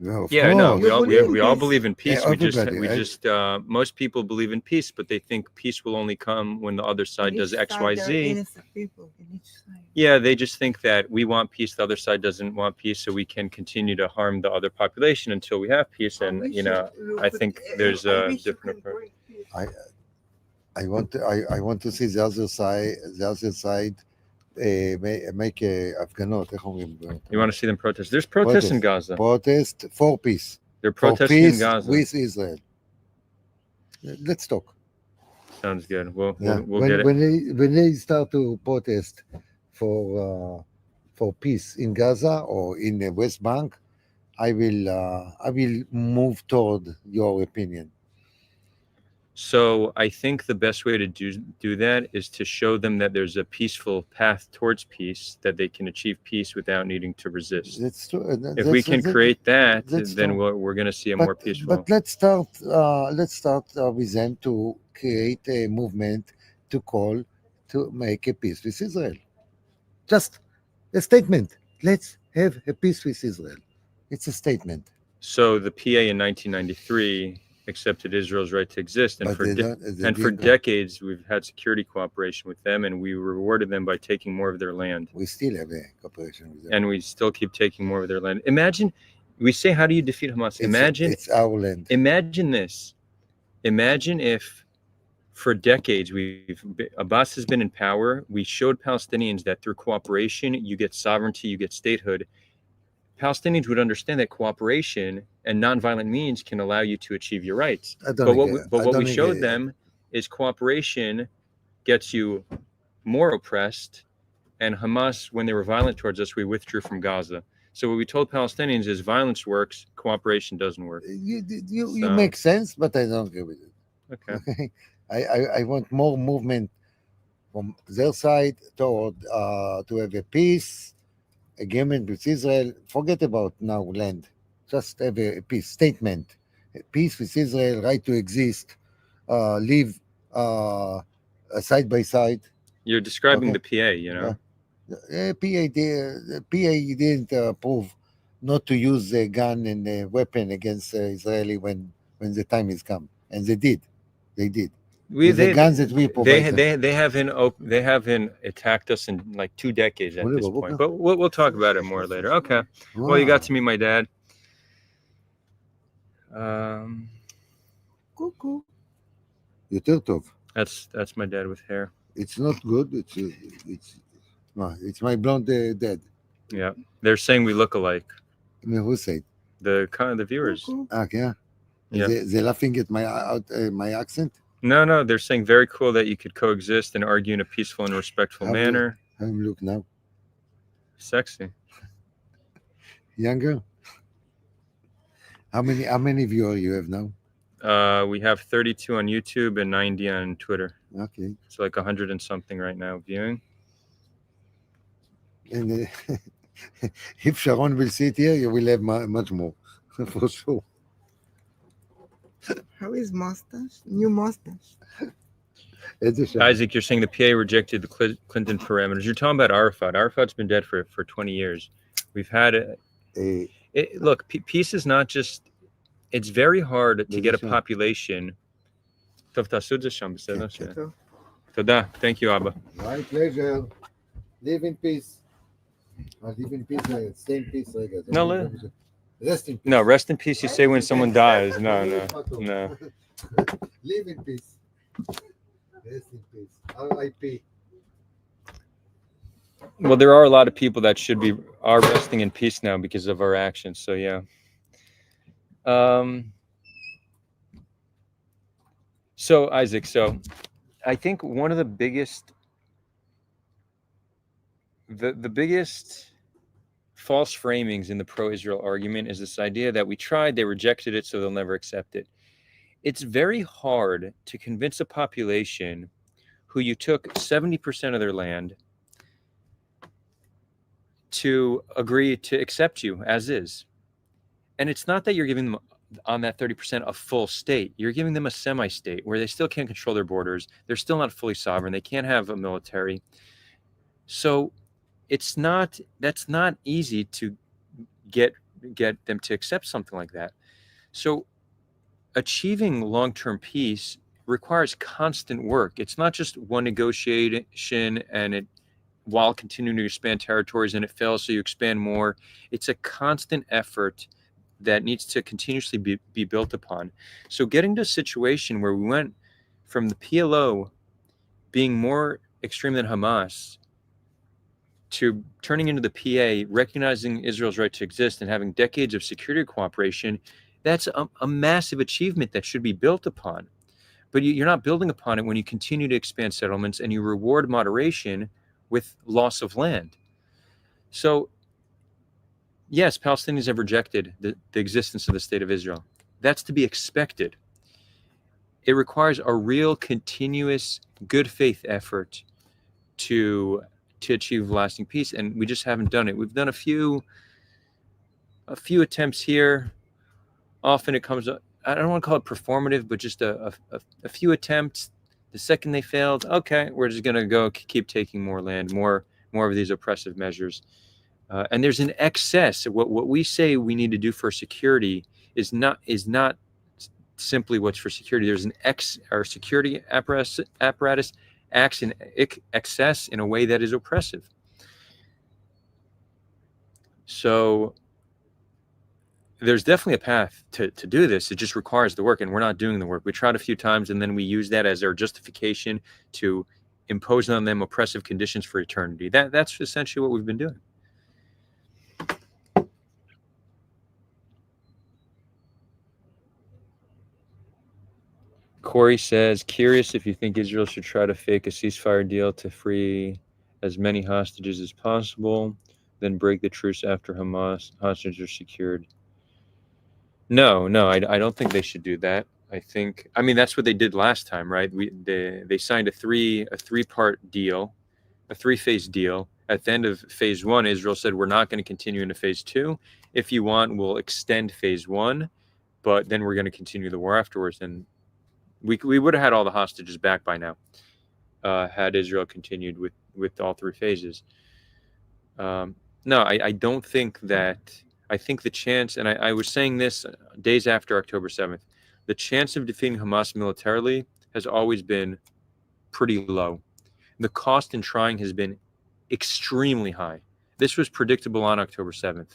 Well, of Yeah, no, course. we all believe in we all peace? believe in peace. Everybody. Most people believe in peace, but they think peace will only come when the other side In does each X, side, Y, there are Z. innocent people in each side. Yeah, they just think that we want peace, the other side doesn't want peace, so we can continue to harm the other population until we have peace. And I think there's a different approach. I want to see the other side. Make הפגנות, איך אומרים? You want to see them protest? There's protests in Gaza. Protest for peace. They're For protesting in peace Gaza. with Israel. Let's talk. Sounds good. We'll when, get it. When they start to protest for peace in Gaza or in the West Bank, I will move toward your opinion. So I think the best way to do that is to show them that there's a peaceful path towards peace, that they can achieve peace without needing to resist. That's true. If we can create that, then true. we're going to see a more peaceful. But let's start with them to create a movement to call to make a peace with Israel. Just a statement. Let's have a peace with Israel. It's a statement. So the PA in 1993 accepted Israel's right to exist, and But for decades we've had security cooperation with them, and we rewarded them by taking more of their land. We still have a cooperation with them, and we still keep taking more of their land. Imagine, we say, how do you defeat Hamas? Imagine it's our land. Imagine this. Imagine if for decades Abbas has been in power. We showed Palestinians that through cooperation you get sovereignty, you get statehood. Palestinians would understand that cooperation and nonviolent means can allow you to achieve your rights. But what we showed them is cooperation gets you more oppressed, and Hamas, when they were violent towards us, we withdrew from Gaza. So what we told Palestinians is violence works, cooperation doesn't work. You make sense, but I don't agree with it. Okay. I want more movement from their side toward to have a peace agreement with Israel. Forget about now land. Just have a peace statement. A peace with Israel, right to exist, live side by side. You're describing the PA, PA didn't approve not to use a gun and a weapon against Israeli when the time is come, and they did. The guns that we provide. They haven't attacked us in like 2 decades at this point. But we'll talk about it more later. Okay. Well, you got to meet my dad. Cuckoo. יותר טוב. That's my dad with hair. It's not good. It's my blonde dad. Yeah, they're saying we look alike. Who said? The viewers. Yeah. They're laughing at my accent. No, they're saying very cool that you could coexist and argue in a peaceful and respectful manner. How do you look now? Sexy. Younger? How many viewers you have now? We have 32 on YouTube and 90 on Twitter. Okay. It's like 100 and something right now viewing. And if Sharon will sit here, you will have much more, for sure. How is mustache? New mustache. Isaac, you're saying the PA rejected the Clinton parameters. You're talking about Arafat. Arafat's been dead for 20 years. We've had look, peace is not just. It's very hard to get a population. Thank you, Abba. My pleasure. Live in peace. Live in peace. Stay in peace. No, rest in peace. No, rest in peace. You say when someone dies. No. Live in peace. Rest in peace. R.I.P. Well, there are a lot of people that are resting in peace now because of our actions. So yeah. So Isaac, I think one of the biggest, the biggest false framings in the pro-Israel argument is this idea that we tried, they rejected it, so they'll never accept it. It's very hard to convince a population who you took 70% of their land to agree to accept you as is. And it's not that you're giving them on that 30% a full state. You're giving them a semi-state where they still can't control their borders. They're still not fully sovereign. They can't have a military. So that's not easy to get get them to accept something like that. So achieving long-term peace requires constant work. It's not just one negotiation and it while continuing to expand territories and it fails, so you expand more. It's a constant effort that needs to continuously be built upon. So getting to a situation where we went from the PLO being more extreme than Hamas to turning into the PA, recognizing Israel's right to exist and having decades of security cooperation, that's a massive achievement that should be built upon. But you're not building upon it when you continue to expand settlements and you reward moderation with loss of land. So, yes, Palestinians have rejected the existence of the state of Israel. That's to be expected. It requires a real, continuous, good faith effort to achieve lasting peace, and we just haven't done it. We've done a few attempts here. Often it comes up, I don't want to call it performative, but just a few attempts. The second they failed, okay, we're just going to go keep taking more land, more of these oppressive measures. And there's an excess. What we say we need to do for security is not simply what's for security. There's our security apparatus acts in excess in a way that is oppressive. So there's definitely a path to do this. It just requires the work, and we're not doing the work. We tried a few times, and then we use that as our justification to impose on them oppressive conditions for eternity. That's essentially what we've been doing. Corey says, curious if you think Israel should try to fake a ceasefire deal to free as many hostages as possible, then break the truce after Hamas hostages are secured. No, I don't think they should do that. I mean, that's what they did last time, right? They signed a three-part deal, a three-phase deal. At the end of phase one, Israel said, we're not going to continue into phase two. If you want, we'll extend phase one, but then we're going to continue the war afterwards. And we would have had all the hostages back by now, had Israel continued with all three phases. No, I don't think that. I think the chance, and I was saying this days after October 7th, the chance of defeating Hamas militarily has always been pretty low. The cost in trying has been extremely high. This was predictable on October 7th.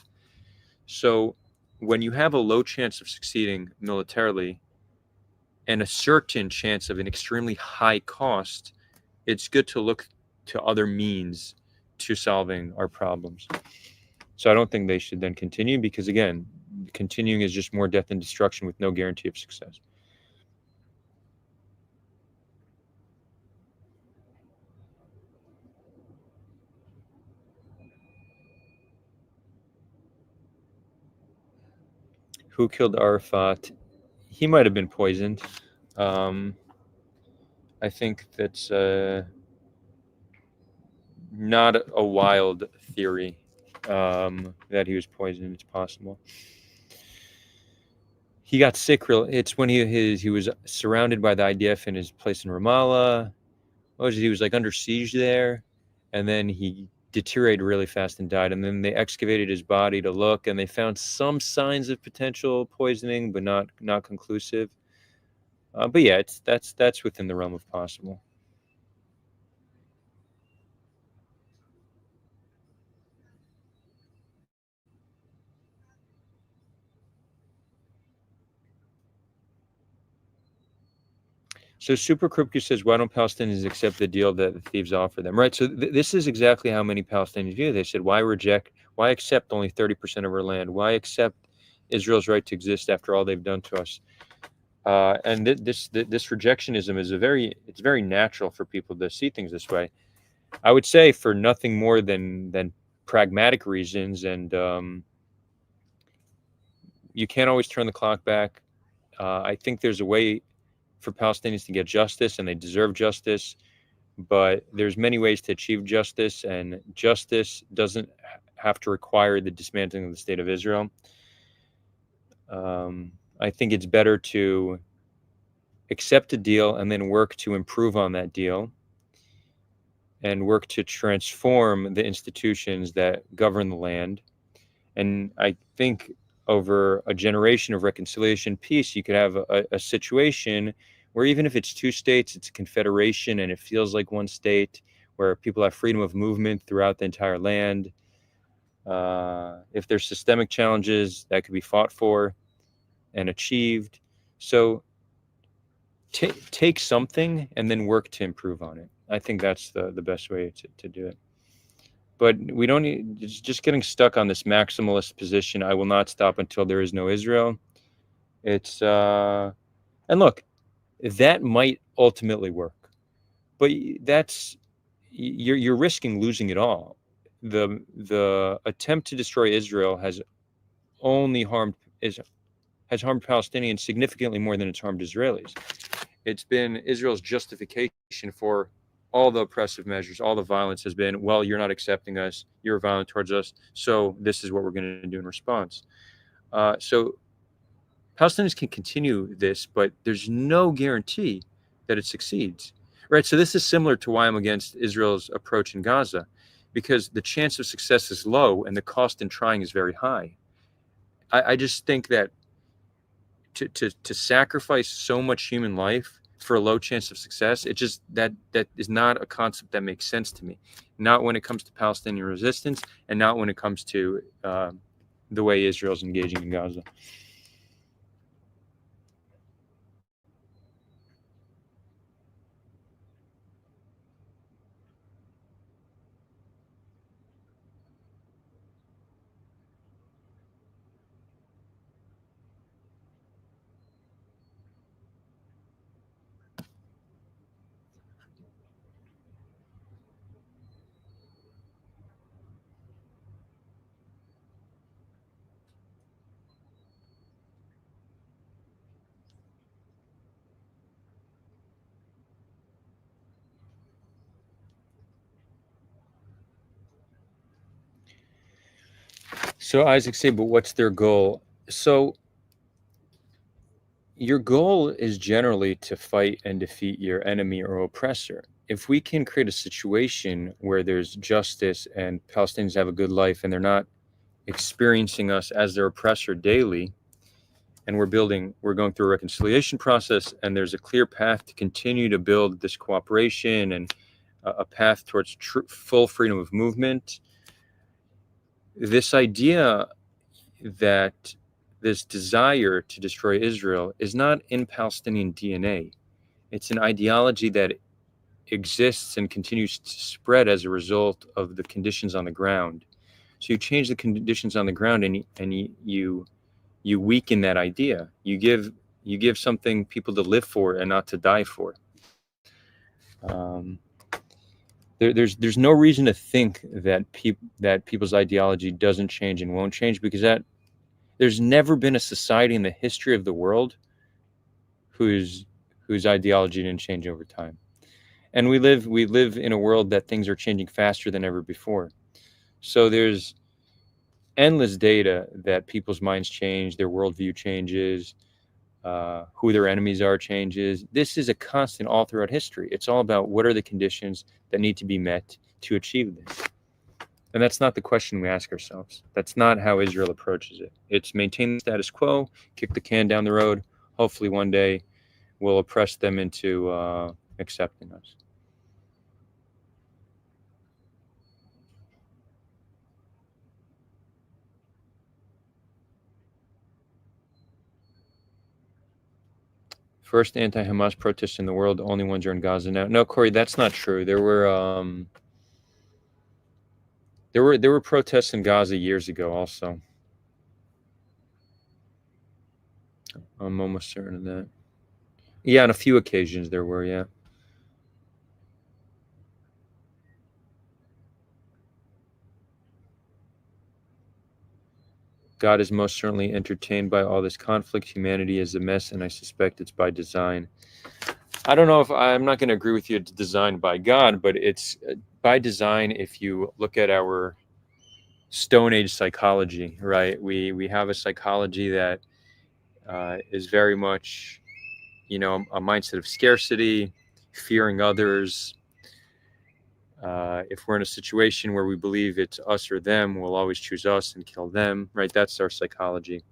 So when you have a low chance of succeeding militarily and a certain chance of an extremely high cost, it's good to look to other means to solving our problems. So I don't think they should then continue because, again, continuing is just more death and destruction with no guarantee of success. Who killed Arafat? He might have been poisoned. I think that's not a wild theory that he was poisoned. It's possible. He got sick. It's when he was surrounded by the IDF in his place in Ramallah. He was like under siege there, and then he deteriorated really fast and died. And then they excavated his body to look, and they found some signs of potential poisoning, but not conclusive. But yeah, that's within the realm of possible. So Super Kripke says, why don't Palestinians accept the deal that the thieves offer them? Right. So this is exactly how many Palestinians view it. They said, why accept only 30% of our land? Why accept Israel's right to exist after all they've done to us? And this rejectionism is it's very natural for people to see things this way. I would say for nothing more than pragmatic reasons, and you can't always turn the clock back. I think there's a way for Palestinians to get justice, and they deserve justice, but there's many ways to achieve justice, and justice doesn't have to require the dismantling of the state of Israel. I think it's better to accept a deal and then work to improve on that deal and work to transform the institutions that govern the land And I think over a generation of reconciliation, peace, you could have a situation where even if it's two states, it's a confederation and it feels like one state, where people have freedom of movement throughout the entire land. If there's systemic challenges, that could be fought for and achieved. So take something and then work to improve on it. I think that's the best way to do it. But we don't need just getting stuck on this maximalist position. I will not stop until there is no Israel. It's and look, that might ultimately work, but you're risking losing it all. The attempt to destroy Israel has harmed Palestinians significantly more than it's harmed Israelis. It's been Israel's justification for all the oppressive measures, all the violence has been, well, you're not accepting us, you're violent towards us, so this is what we're going to do in response. So Palestinians can continue this, but there's no guarantee that it succeeds, right? So this is similar to why I'm against Israel's approach in Gaza, because the chance of success is low and the cost in trying is very high. I just think that to sacrifice so much human life for a low chance of success, it just that is not a concept that makes sense to me. Not when it comes to Palestinian resistance, and not when it comes to the way Israel's engaging in Gaza. So Isaac say, but what's their goal? So your goal is generally to fight and defeat your enemy or oppressor. If we can create a situation where there's justice and Palestinians have a good life and they're not experiencing us as their oppressor daily, and we're going through a reconciliation process, and there's a clear path to continue to build this cooperation and a path towards full freedom of movement, this idea that this desire to destroy Israel is not in Palestinian DNA. It's an ideology that exists and continues to spread as a result of the conditions on the ground. So you change the conditions on the ground, and you weaken that idea. You give something people to live for and not to die for. There's no reason to think that people's ideology doesn't change and won't change, because there's never been a society in the history of the world whose ideology didn't change over time. And we live in a world that things are changing faster than ever before. So there's endless data that people's minds change, their worldview changes, who their enemies are changes. This is a constant all throughout history. It's all about what are the conditions that need to be met to achieve this. And that's not the question we ask ourselves. That's not how Israel approaches it. It's maintain the status quo, kick the can down the road. Hopefully one day we'll oppress them into accepting us. First anti-Hamas protests in the world, the only ones are in Gaza now. No, Corey, that's not true. There were protests in Gaza years ago also. I'm almost certain of that. Yeah, on a few occasions there were, yeah. God is most certainly entertained by all this conflict. Humanity is a mess, and I suspect it's by design. I don't know if I'm not going to agree with you. It's designed by God, but it's by design. If you look at our Stone Age psychology, right? We have a psychology that is very much, a mindset of scarcity, fearing others, If we're in a situation where we believe it's us or them, we'll always choose us and kill them, right? That's our psychology.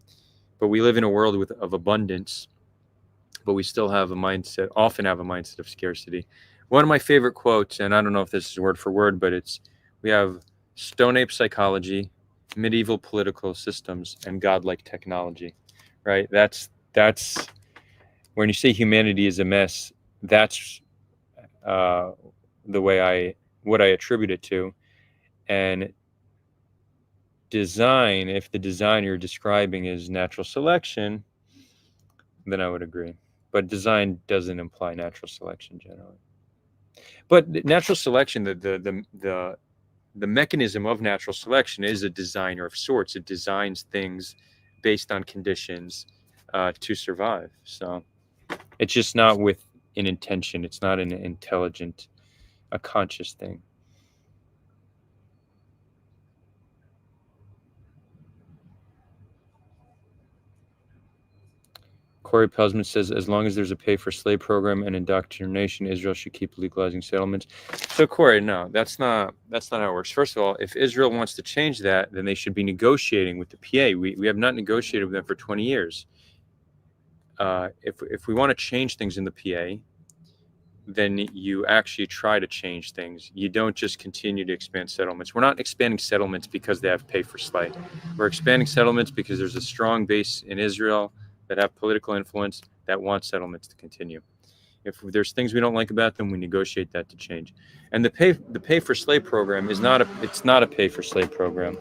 But we live in a world of abundance, but we still have often have a mindset of scarcity. One of my favorite quotes, and I don't know if this is word for word, but we have Stone Ape psychology, medieval political systems, and godlike technology, right? That's when you say humanity is a mess, that's what I attribute it to. And design, if the design you're describing is natural selection, then I would agree. But design doesn't imply natural selection generally. But natural selection, the mechanism of natural selection is a designer of sorts. It designs things based on conditions to survive. So it's just not with an intention. It's not an intelligent, a conscious thing. Corey Pelsman says, as long as there's a pay-for-slave program and indoctrination, Israel should keep legalizing settlements. So, Corey, no, that's not how it works. First of all, if Israel wants to change that, then they should be negotiating with the PA. We have not negotiated with them for 20 years. If we want to change things in the PA, then you actually try to change things. You don't just continue to expand settlements. We're not expanding settlements because they have pay-for-slay. We're expanding settlements because there's a strong base in Israel that have political influence that want settlements to continue. If there's things we don't like about them, we negotiate that to change. And the pay for slave program is not a pay for slave program.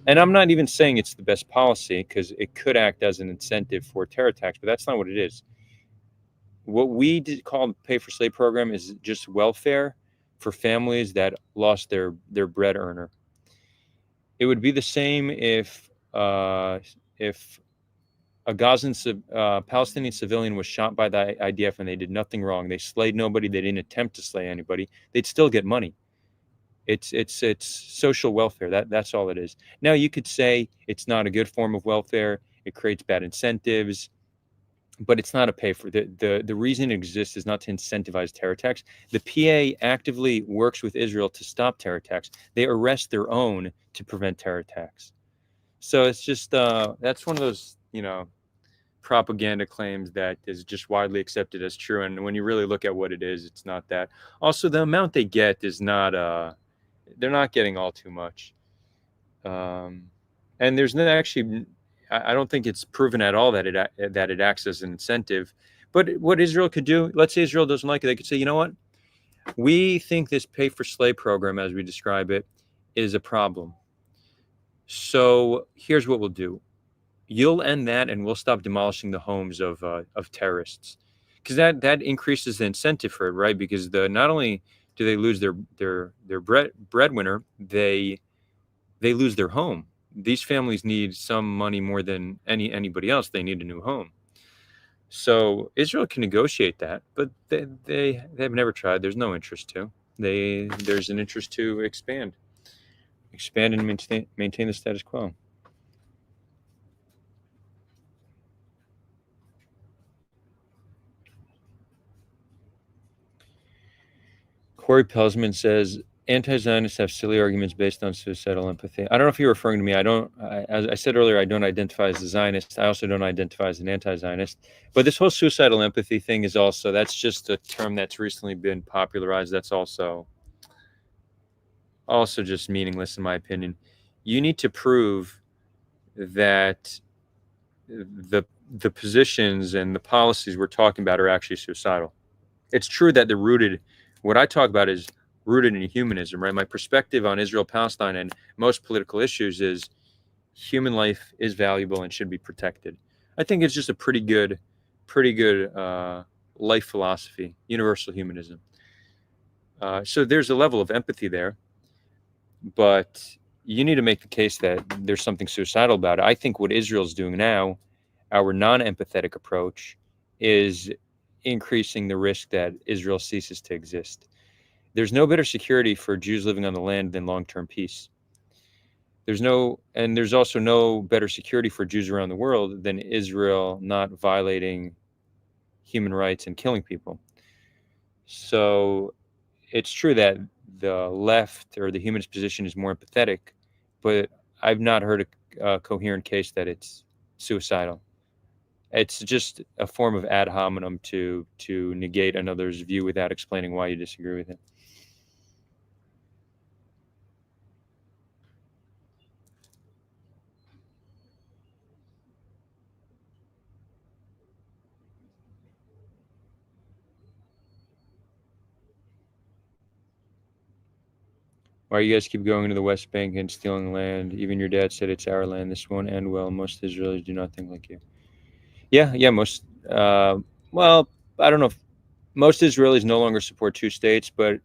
And I'm not even saying it's the best policy, because it could act as an incentive for terror attacks, but that's not what it is. What we call pay for slave program is just welfare for families that lost their bread earner. It would be the same if a Palestinian civilian was shot by the IDF and they did nothing wrong. They slayed nobody. They didn't attempt to slay anybody. They'd still get money. It's social welfare. That's all it is. Now, you could say it's not a good form of welfare. It creates bad incentives, but it's not a pay for. The reason it exists is not to incentivize terror attacks. The PA actively works with Israel to stop terror attacks. They arrest their own to prevent terror attacks. So it's just that's one of those propaganda claims that is just widely accepted as true. And when you really look at what it is, it's not that. Also, the amount they get is not, they're not getting all too much. And there's not actually, I don't think it's proven at all that it acts as an incentive. But what Israel could do, let's say Israel doesn't like it, they could say, you know what? We think this pay for slave program, as we describe it, is a problem. So here's what we'll do. You'll end that, and we'll stop demolishing the homes of terrorists, because that increases the incentive for it, right? Because not only do they lose their breadwinner, they lose their home. These families need some money more than anybody else. They need a new home. So Israel can negotiate that, but they have never tried. There's no interest to. There's an interest to expand and maintain the status quo. Corey Pelsman says, anti-Zionists have silly arguments based on suicidal empathy. I don't know if you're referring to me. As I said earlier, I don't identify as a Zionist. I also don't identify as an anti-Zionist. But this whole suicidal empathy thing is also, that's just a term that's recently been popularized. That's also just meaningless, in my opinion. You need to prove that the positions and the policies we're talking about are actually suicidal. It's true that they're rooted. What I talk about is rooted in humanism, right? My perspective on Israel-Palestine and most political issues is human life is valuable and should be protected. I think it's just a pretty good life philosophy, universal humanism. So there's a level of empathy there, but you need to make the case that there's something suicidal about it. I think what Israel's doing now, our non-empathetic approach, is increasing the risk that Israel ceases to exist. There's no better security for Jews living on the land than long-term peace. There's also no better security for Jews around the world than Israel not violating human rights and killing people. So it's true that left or the humanist position is more empathetic, but I've not heard a coherent case that it's suicidal. It's just a form of ad hominem to negate another's view without explaining why you disagree with it. Why you guys keep going to the West Bank and stealing land? Even your dad said it's our land. This won't end well. Most Israelis do not think like you. Yeah, most. Well, I don't know if most Israelis no longer support two states, but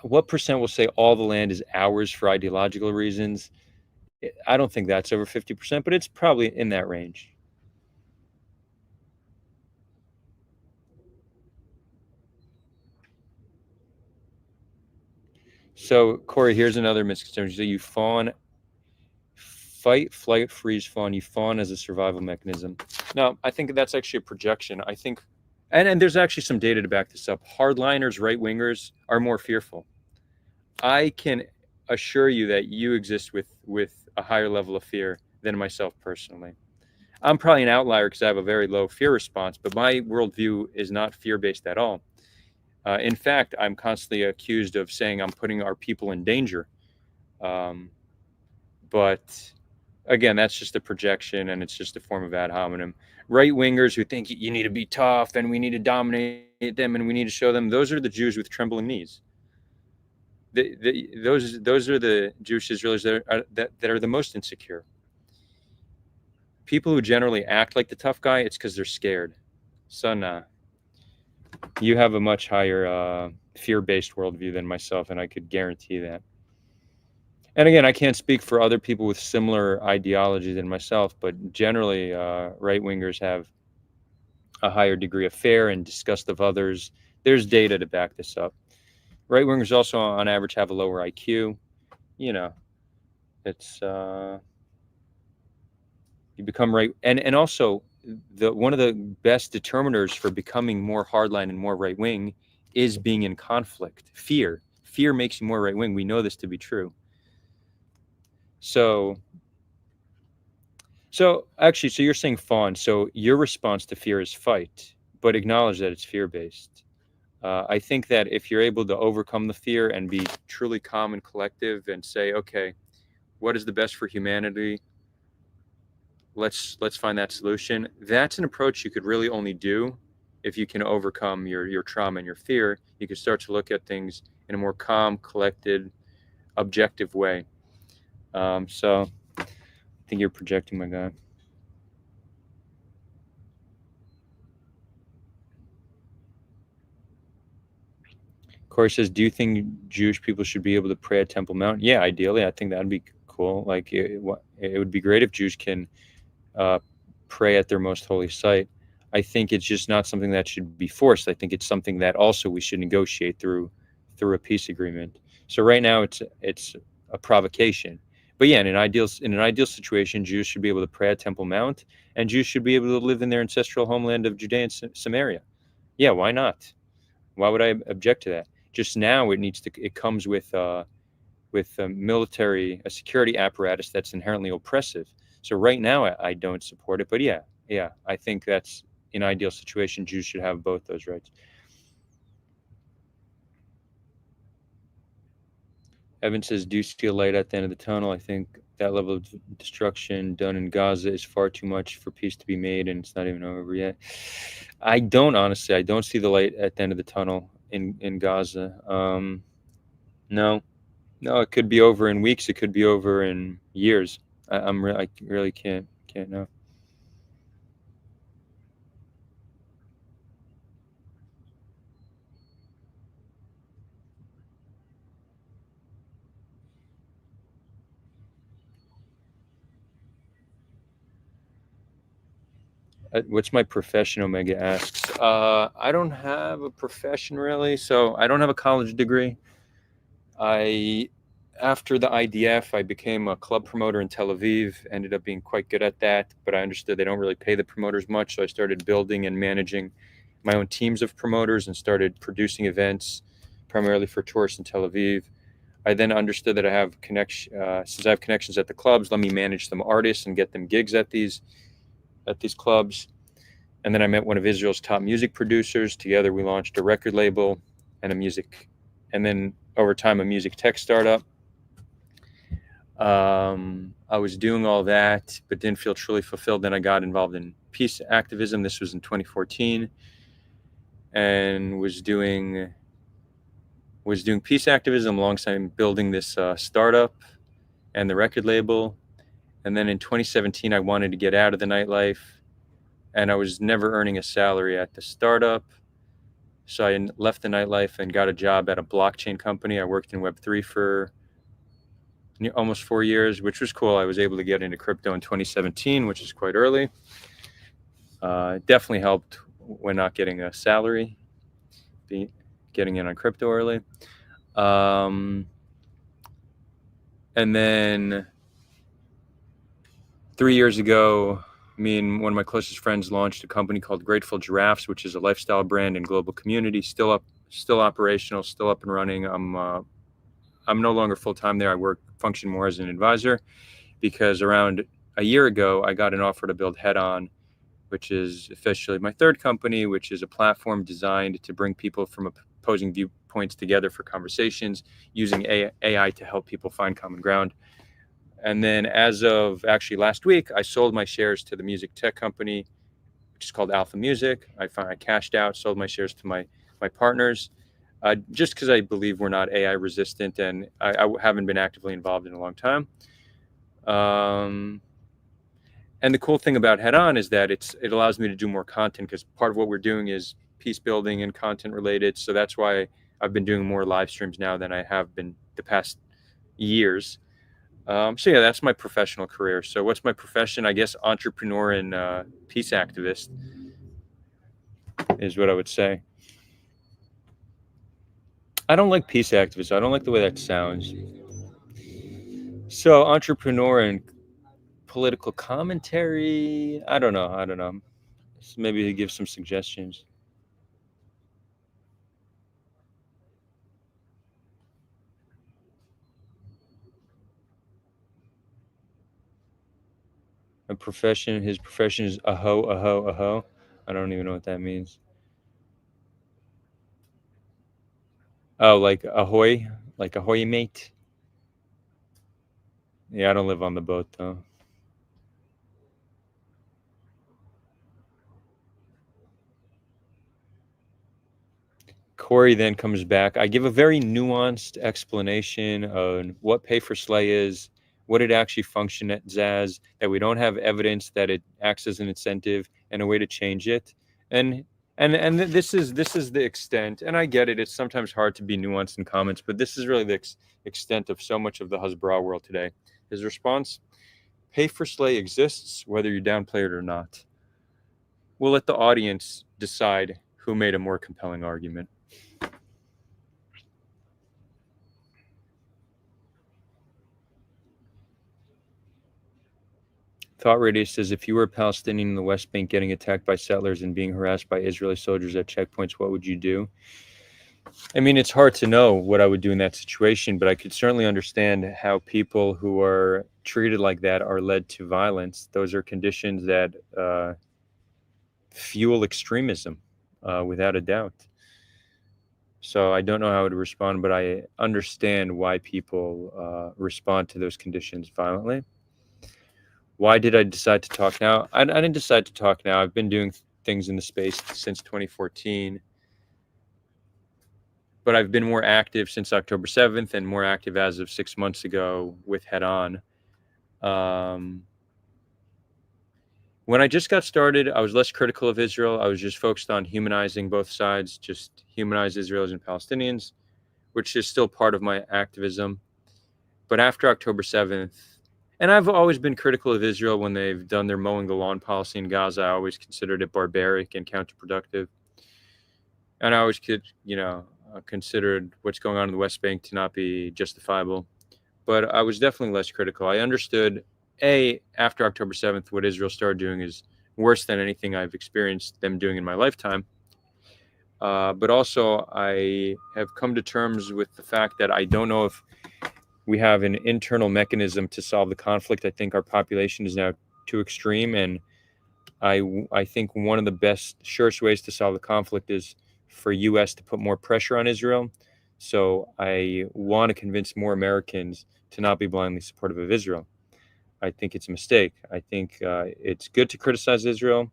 what percent will say all the land is ours for ideological reasons? I don't think that's over 50%, but it's probably in that range. So, Corey, here's another misconception. So you fawn, fight, flight, freeze, fawn. You fawn as a survival mechanism. No, I think that's actually a projection. I think, and there's actually some data to back this up. Hardliners, right-wingers are more fearful. I can assure you that you exist with a higher level of fear than myself personally. I'm probably an outlier because I have a very low fear response, but my worldview is not fear-based at all. In fact, I'm constantly accused of saying I'm putting our people in danger. But again, that's just a projection and it's just a form of ad hominem. Right-wingers who think you need to be tough and we need to dominate them and we need to show them, those are the Jews with trembling knees. Those are the Jewish Israelis that are the most insecure. People who generally act like the tough guy, it's because they're scared. So nah. You have a much higher fear-based worldview than myself, and I could guarantee that. And again, I can't speak for other people with similar ideology than myself, but generally, right-wingers have a higher degree of fear and disgust of others. There's data to back this up. Right-wingers also, on average, have a lower IQ. You know, it's you become right, and also one of the best determiners for becoming more hardline and more right-wing is being in conflict. Fear makes you more right-wing. We know this to be true. So actually, so you're saying fawn. So your response to fear is fight, but acknowledge that it's fear-based. I think that if you're able to overcome the fear and be truly calm and collective and say, okay, what is the best for humanity? Let's find that solution. That's an approach you could really only do if you can overcome your trauma and your fear. You can start to look at things in a more calm, collected, objective way. So I think you're projecting, my guy. Corey says, do you think Jewish people should be able to pray at Temple Mount? Yeah, ideally, I think that'd be cool. Like it would be great if Jews can pray at their most holy site. I think it's just not something that should be forced. I think it's something that also we should negotiate through a peace agreement. So right now it's a provocation. But yeah, in an ideal situation, Jews should be able to pray at Temple Mount, and Jews should be able to live in their ancestral homeland of Judea and Samaria. Yeah, why not? Why would I object to that? Just now, it comes with a security apparatus that's inherently oppressive. So right now, I don't support it. But yeah, I think that's in an ideal situation, Jews should have both those rights. Evan says, do you see a light at the end of the tunnel? I think that level of destruction done in Gaza is far too much for peace to be made, and it's not even over yet. I don't see the light at the end of the tunnel in Gaza. No, it could be over in weeks. It could be over in years. I really can't know. What's my profession? Omega asks. I don't have a profession really, so I don't have a college degree. After the IDF, I became a club promoter in Tel Aviv, ended up being quite good at that, but I understood they don't really pay the promoters much, so I started building and managing my own teams of promoters and started producing events primarily for tourists in Tel Aviv. I then understood that I have since I have connections at the clubs, let me manage some artists and get them gigs at these clubs. And then I met one of Israel's top music producers. Together we launched a record label and and then over time a music tech startup. I was doing all that, but didn't feel truly fulfilled. Then I got involved in peace activism. This was in 2014, and was doing peace activism alongside building this startup and the record label. And then in 2017, I wanted to get out of the nightlife, and I was never earning a salary at the startup. So I left the nightlife and got a job at a blockchain company. I worked in Web3 for almost 4 years, which was cool. I was able to get into crypto in 2017, which is quite early. It definitely helped when not getting a salary, getting in on crypto early. And then 3 years ago, me and one of my closest friends launched a company called Grateful Giraffes, which is a lifestyle brand and global community, still operational, still up and running. I'm no longer full-time there. I function more as an advisor, because around a year ago, I got an offer to build Head On, which is officially my third company, which is a platform designed to bring people from opposing viewpoints together for conversations using AI to help people find common ground. And then as of actually last week, I sold my shares to the music tech company, which is called Alpha Music. I cashed out, sold my shares to my partners. Just because I believe we're not AI resistant, and I haven't been actively involved in a long time. And the cool thing about Head On is that it allows me to do more content, because part of what we're doing is peace building and content related. So that's why I've been doing more live streams now than I have been the past years. So yeah, that's my professional career. So what's my profession? I guess entrepreneur and peace activist is what I would say. I don't like peace activist. I don't like the way that sounds. So entrepreneur and political commentary. I don't know. So maybe give some suggestions. His profession is aho. I don't even know what that means. Oh, like ahoy mate. Yeah, I don't live on the boat though. Corey then comes back. I give a very nuanced explanation on what pay for slay is, what it actually functions as, that we don't have evidence that it acts as an incentive, and a way to change it. And this is the extent. And I get it. It's sometimes hard to be nuanced in comments, but this is really the extent of so much of the Hasbara world today. His response: pay for slay exists, whether you downplay it or not. We'll let the audience decide who made a more compelling argument. Thought Radius says, if you were a Palestinian in the West Bank getting attacked by settlers and being harassed by Israeli soldiers at checkpoints, what would you do? I mean, it's hard to know what I would do in that situation, but I could certainly understand how people who are treated like that are led to violence. Those are conditions that fuel extremism, without a doubt. So I don't know how I would respond, but I understand why people respond to those conditions violently. Why did I decide to talk now? I didn't decide to talk now. I've been doing things in the space since 2014. But I've been more active since October 7th and more active as of 6 months ago with Head On. When I just got started, I was less critical of Israel. I was just focused on humanizing both sides, just humanize Israelis and Palestinians, which is still part of my activism. But after October 7th, and I've always been critical of Israel when they've done their mowing the lawn policy in Gaza. I always considered it barbaric and counterproductive. And I always considered what's going on in the West Bank to not be justifiable. But I was definitely less critical. I understood, after October 7th, what Israel started doing is worse than anything I've experienced them doing in my lifetime. But also, I have come to terms with the fact that I don't know if we have an internal mechanism to solve the conflict. I think our population is now too extreme, and I think one of the best, surest ways to solve the conflict is for U.S. to put more pressure on Israel. So I want to convince more Americans to not be blindly supportive of Israel. I think it's a mistake. I think it's good to criticize Israel.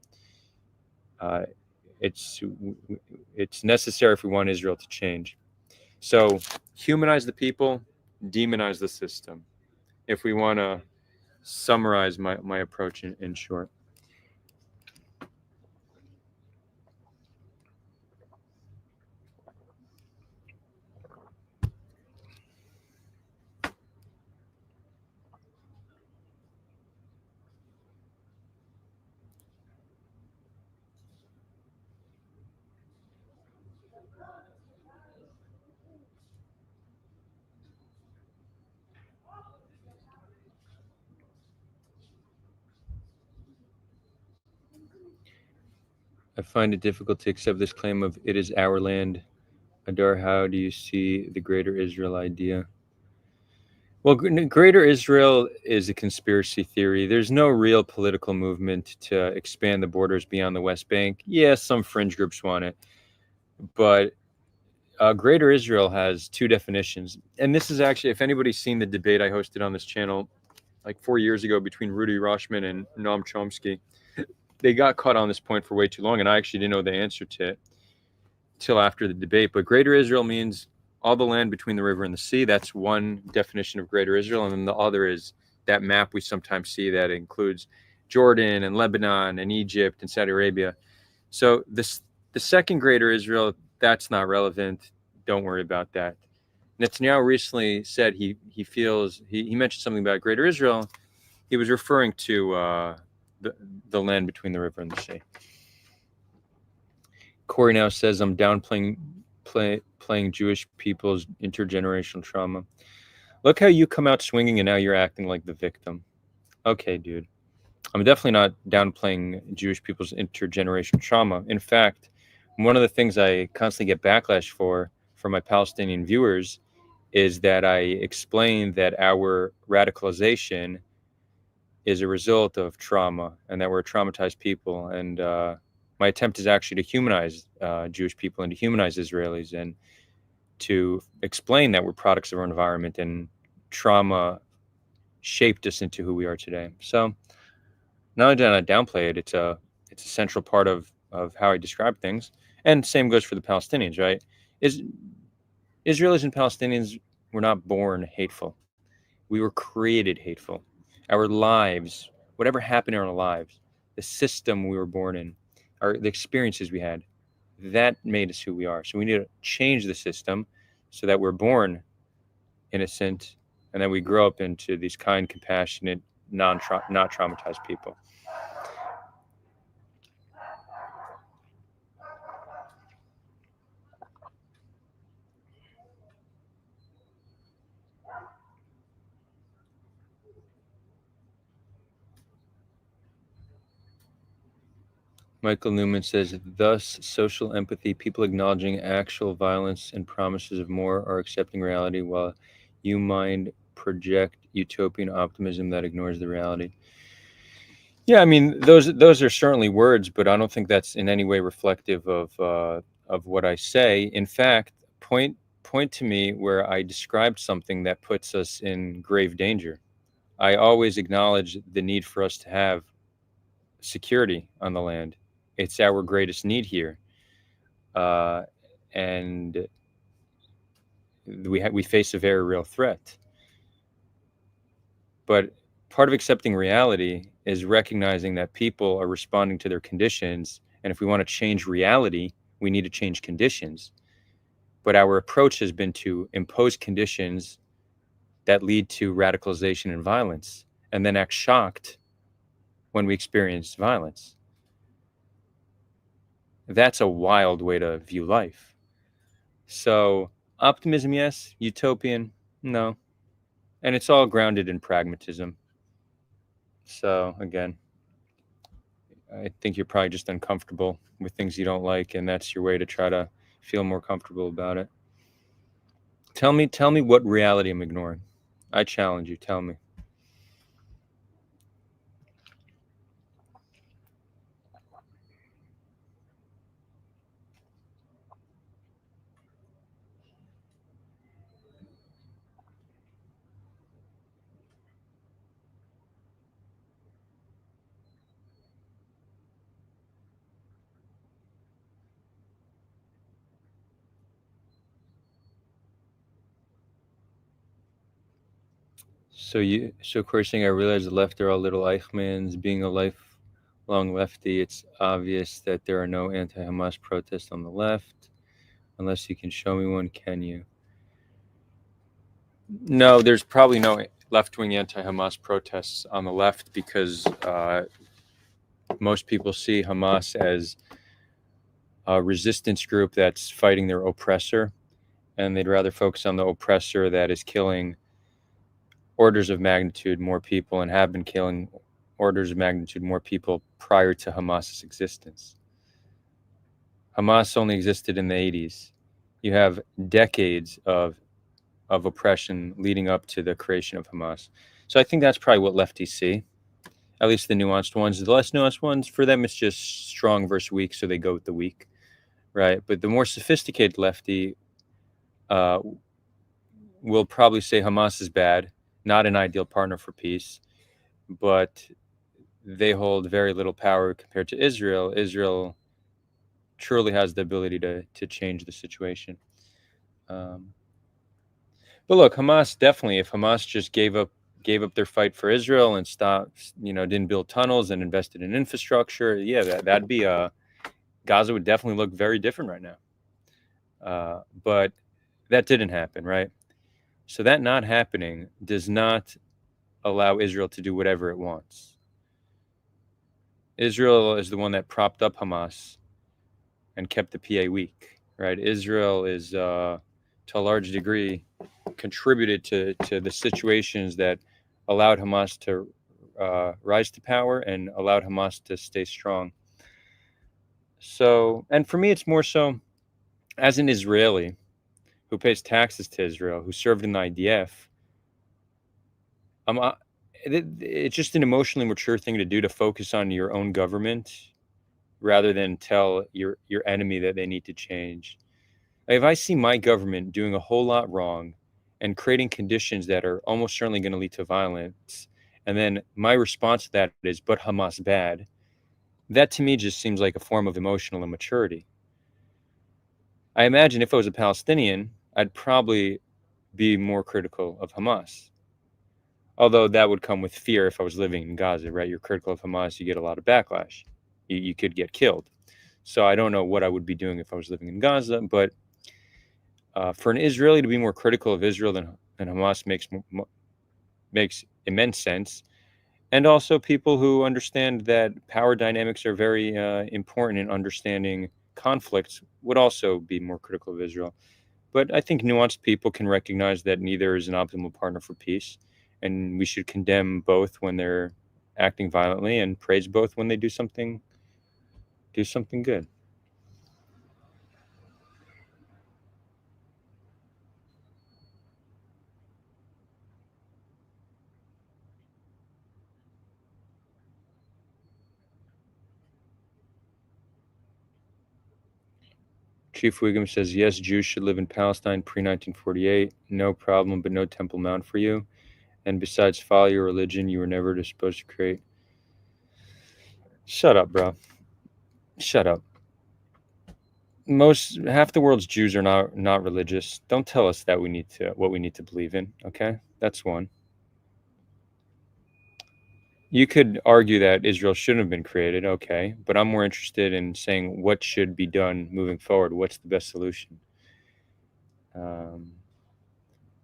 It's necessary if we want Israel to change. So humanize the people, demonize the system. If we want to summarize my approach in short. I find it difficult to accept this claim of it is our land. Adar, how do you see the Greater Israel idea? Well, Greater Israel is a conspiracy theory. There's no real political movement to expand the borders beyond the West Bank. Yes, some fringe groups want it, but Greater Israel has two definitions. And this is actually, if anybody's seen the debate I hosted on this channel like 4 years ago between Rudy Roshman and Noam Chomsky, they got caught on this point for way too long, and I actually didn't know the answer to it till after the debate. But Greater Israel means all the land between the river and the sea. That's one definition of Greater Israel. And then the other is that map we sometimes see that includes Jordan and Lebanon and Egypt and Saudi Arabia. So the second Greater Israel, that's not relevant. Don't worry about that. Netanyahu recently said he feels, he mentioned something about Greater Israel. He was referring to the land between the river and the sea. Corey now says I'm downplaying playing Jewish people's intergenerational trauma. Look how you come out swinging and now you're acting like the victim. Okay, dude. I'm definitely not downplaying Jewish people's intergenerational trauma. In fact, one of the things I constantly get backlash for from my Palestinian viewers is that I explain that our radicalization is a result of trauma and that we're traumatized people. And my attempt is actually to humanize Jewish people and to humanize Israelis and to explain that we're products of our environment and trauma shaped us into who we are today. So not only did I downplay it, it's a central part of how I describe things. And same goes for the Palestinians, right? Israelis and Palestinians were not born hateful. We were created hateful. Our lives, whatever happened in our lives, the system we were born in, the experiences we had, that made us who we are. So we need to change the system so that we're born innocent and that we grow up into these kind, compassionate, not traumatized people. Michael Newman says, thus, social empathy, people acknowledging actual violence and promises of more are accepting reality, while you mind project utopian optimism that ignores the reality. Yeah, I mean, those are certainly words, but I don't think that's in any way reflective of what I say. In fact, point to me where I described something that puts us in grave danger. I always acknowledge the need for us to have security on the land. It's our greatest need here, and we face a very real threat. But part of accepting reality is recognizing that people are responding to their conditions, and if we want to change reality, we need to change conditions. But our approach has been to impose conditions that lead to radicalization and violence, and then act shocked when we experience violence. That's a wild way to view life. So optimism, yes. Utopian, no. And it's all grounded in pragmatism. So again, I think you're probably just uncomfortable with things you don't like, and that's your way to try to feel more comfortable about it. Tell me what reality I'm ignoring. I challenge you. Tell me. So Corey saying, I realize the left are all little Eichmanns. Being a lifelong lefty, it's obvious that there are no anti-Hamas protests on the left. Unless you can show me one, can you? No, there's probably no left-wing anti-Hamas protests on the left because most people see Hamas as a resistance group that's fighting their oppressor, and they'd rather focus on the oppressor that is killing orders of magnitude more people and have been killing orders of magnitude more people prior to Hamas's existence. Hamas only existed in the 80s. You have decades of oppression leading up to the creation of Hamas. So I think that's probably what lefties see, at least the nuanced ones. The less nuanced ones, for them, it's just strong versus weak, so they go with the weak, right? But the more sophisticated lefty will probably say Hamas is bad, not an ideal partner for peace, but they hold very little power compared to Israel. Israel truly has the ability to change the situation. But look, Hamas definitely, if Hamas just gave up their fight for Israel and stopped, didn't build tunnels and invested in infrastructure, yeah, that'd be Gaza would definitely look very different right now. But that didn't happen, right? So that not happening does not allow Israel to do whatever it wants. Israel is the one that propped up Hamas and kept the PA weak, right? Israel is, to a large degree, contributed to the situations that allowed Hamas to rise to power and allowed Hamas to stay strong. So, and for me, it's more so, as an Israeli who pays taxes to Israel, who served in the IDF, it's just an emotionally mature thing to do, to focus on your own government rather than tell your enemy that they need to change. If I see my government doing a whole lot wrong and creating conditions that are almost certainly going to lead to violence, and then my response to that is, but Hamas bad, that to me just seems like a form of emotional immaturity. I imagine if I was a Palestinian, I'd probably be more critical of Hamas. Although that would come with fear if I was living in Gaza, right? You're critical of Hamas, you get a lot of backlash. You could get killed. So I don't know what I would be doing if I was living in Gaza, but for an Israeli to be more critical of Israel than Hamas makes immense sense. And also people who understand that power dynamics are very important in understanding conflicts would also be more critical of Israel. But I think nuanced people can recognize that neither is an optimal partner for peace. And we should condemn both when they're acting violently and praise both when they do something good. Chief Wiggum says, yes, Jews should live in Palestine pre-1948. No problem, but no Temple Mount for you. And besides, follow your religion. You were never supposed to create. Shut up, bro. Shut up. Half the world's Jews are not religious. Don't tell us that what we need to believe in, okay? That's one. You could argue that Israel shouldn't have been created, okay, but I'm more interested in saying what should be done moving forward. What's the best solution?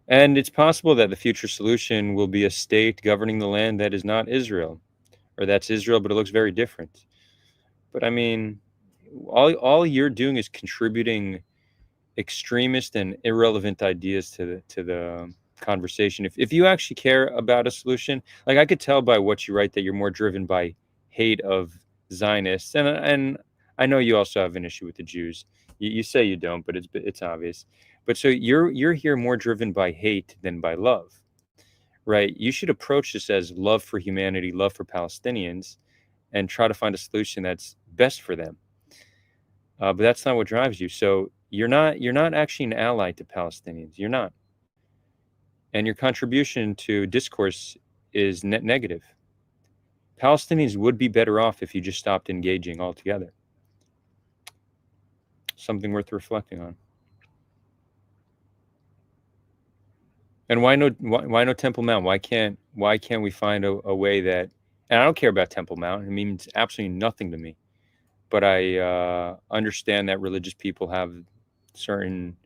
And it's possible that the future solution will be a state governing the land that is not Israel, or that's Israel, but it looks very different. But I mean, all you're doing is contributing extremist and irrelevant ideas to the conversation. If you actually care about a solution, like I could tell by what you write that you're more driven by hate of Zionists, and I know you also have an issue with the Jews. You say you don't, but it's obvious. But so you're here more driven by hate than by love, right? You should approach this as love for humanity, love for Palestinians, and try to find a solution that's best for them. But that's not what drives you. So you're not actually an ally to Palestinians. You're not, and your contribution to discourse is net negative. Palestinians would be better off if you just stopped engaging altogether. Something worth reflecting on. And why no Temple Mount? Why can't we find a way that? And I don't care about Temple Mount. It means absolutely nothing to me. But I understand that religious people have certain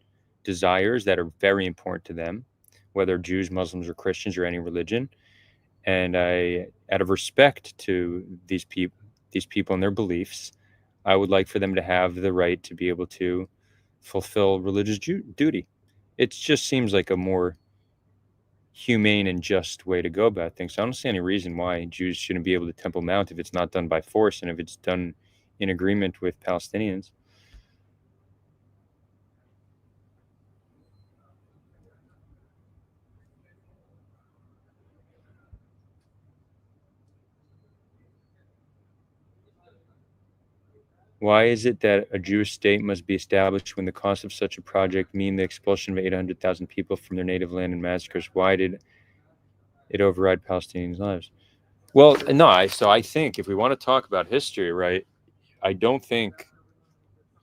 desires that are very important to them, whether Jews, Muslims, or Christians, or any religion. And out of respect to these people and their beliefs, I would like for them to have the right to be able to fulfill religious duty. It just seems like a more humane and just way to go about things. So I don't see any reason why Jews shouldn't be able to Temple Mount if it's not done by force and if it's done in agreement with Palestinians. Why is it that a Jewish state must be established when the cost of such a project mean the expulsion of 800,000 people from their native land and massacres? Why did it override Palestinians' lives? Well, no, I think if we want to talk about history, right, I don't think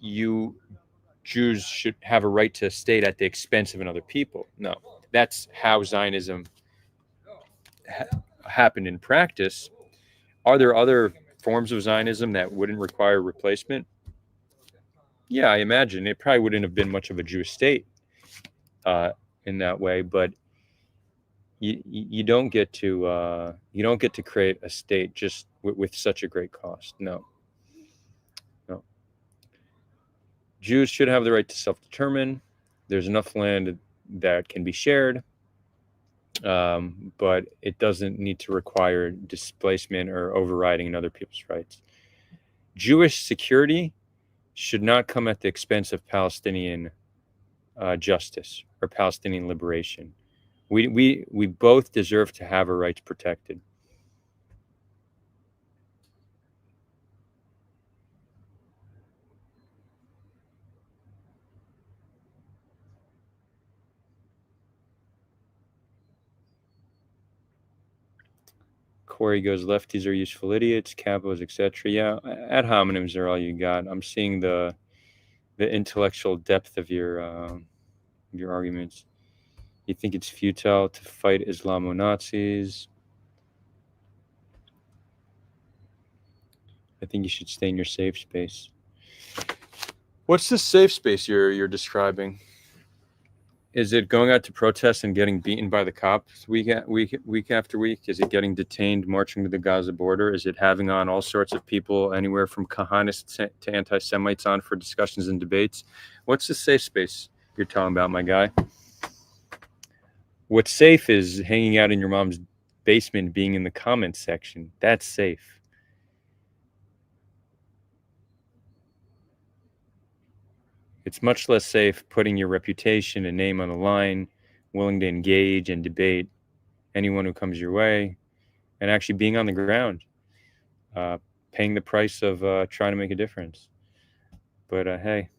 Jews should have a right to a state at the expense of another people. No, that's how Zionism happened in practice. Are there other forms of Zionism that wouldn't require replacement? Yeah, I imagine it probably wouldn't have been much of a Jewish state in that way, but you don't get to create a state just with such a great cost. No. Jews should have the right to self-determine. There's enough land that can be shared, but it doesn't need to require displacement or overriding other people's rights. Jewish security should not come at the expense of Palestinian justice or Palestinian liberation. We both deserve to have our rights protected. Corey goes, lefties are useful idiots, capos, etc. Yeah, ad hominems are all you got. I'm seeing the intellectual depth of your arguments. You think it's futile to fight Islamo-Nazis? I think you should stay in your safe space. What's the safe space you're describing? Is it going out to protest and getting beaten by the cops week after week? Is it getting detained marching to the Gaza border? Is it having on all sorts of people, anywhere from Kahanists to anti-Semites, on for discussions and debates? What's the safe space you're talking about, my guy? What's safe is hanging out in your mom's basement, being in the comments section. That's safe. It's much less safe putting your reputation and name on the line, willing to engage and debate anyone who comes your way, and actually being on the ground, paying the price of trying to make a difference. But hey,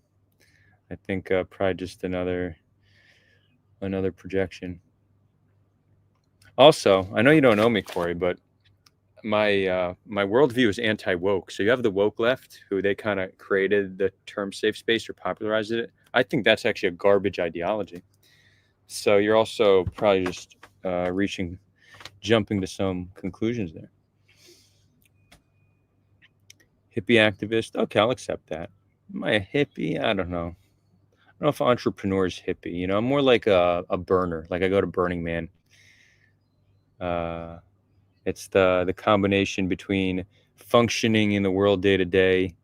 I think probably just another projection. Also, I know you don't know me, Corey, but my worldview is anti-woke. So you have the woke left, who they kind of created the term safe space or popularized it. I think that's actually a garbage ideology. So you're also probably just jumping to some conclusions there. Hippie activist. Okay, I'll accept that. Am I a hippie? I don't know. I don't know if entrepreneur is hippie. You know, I'm more like a burner. Like I go to Burning Man. It's the combination between functioning in the world day to day,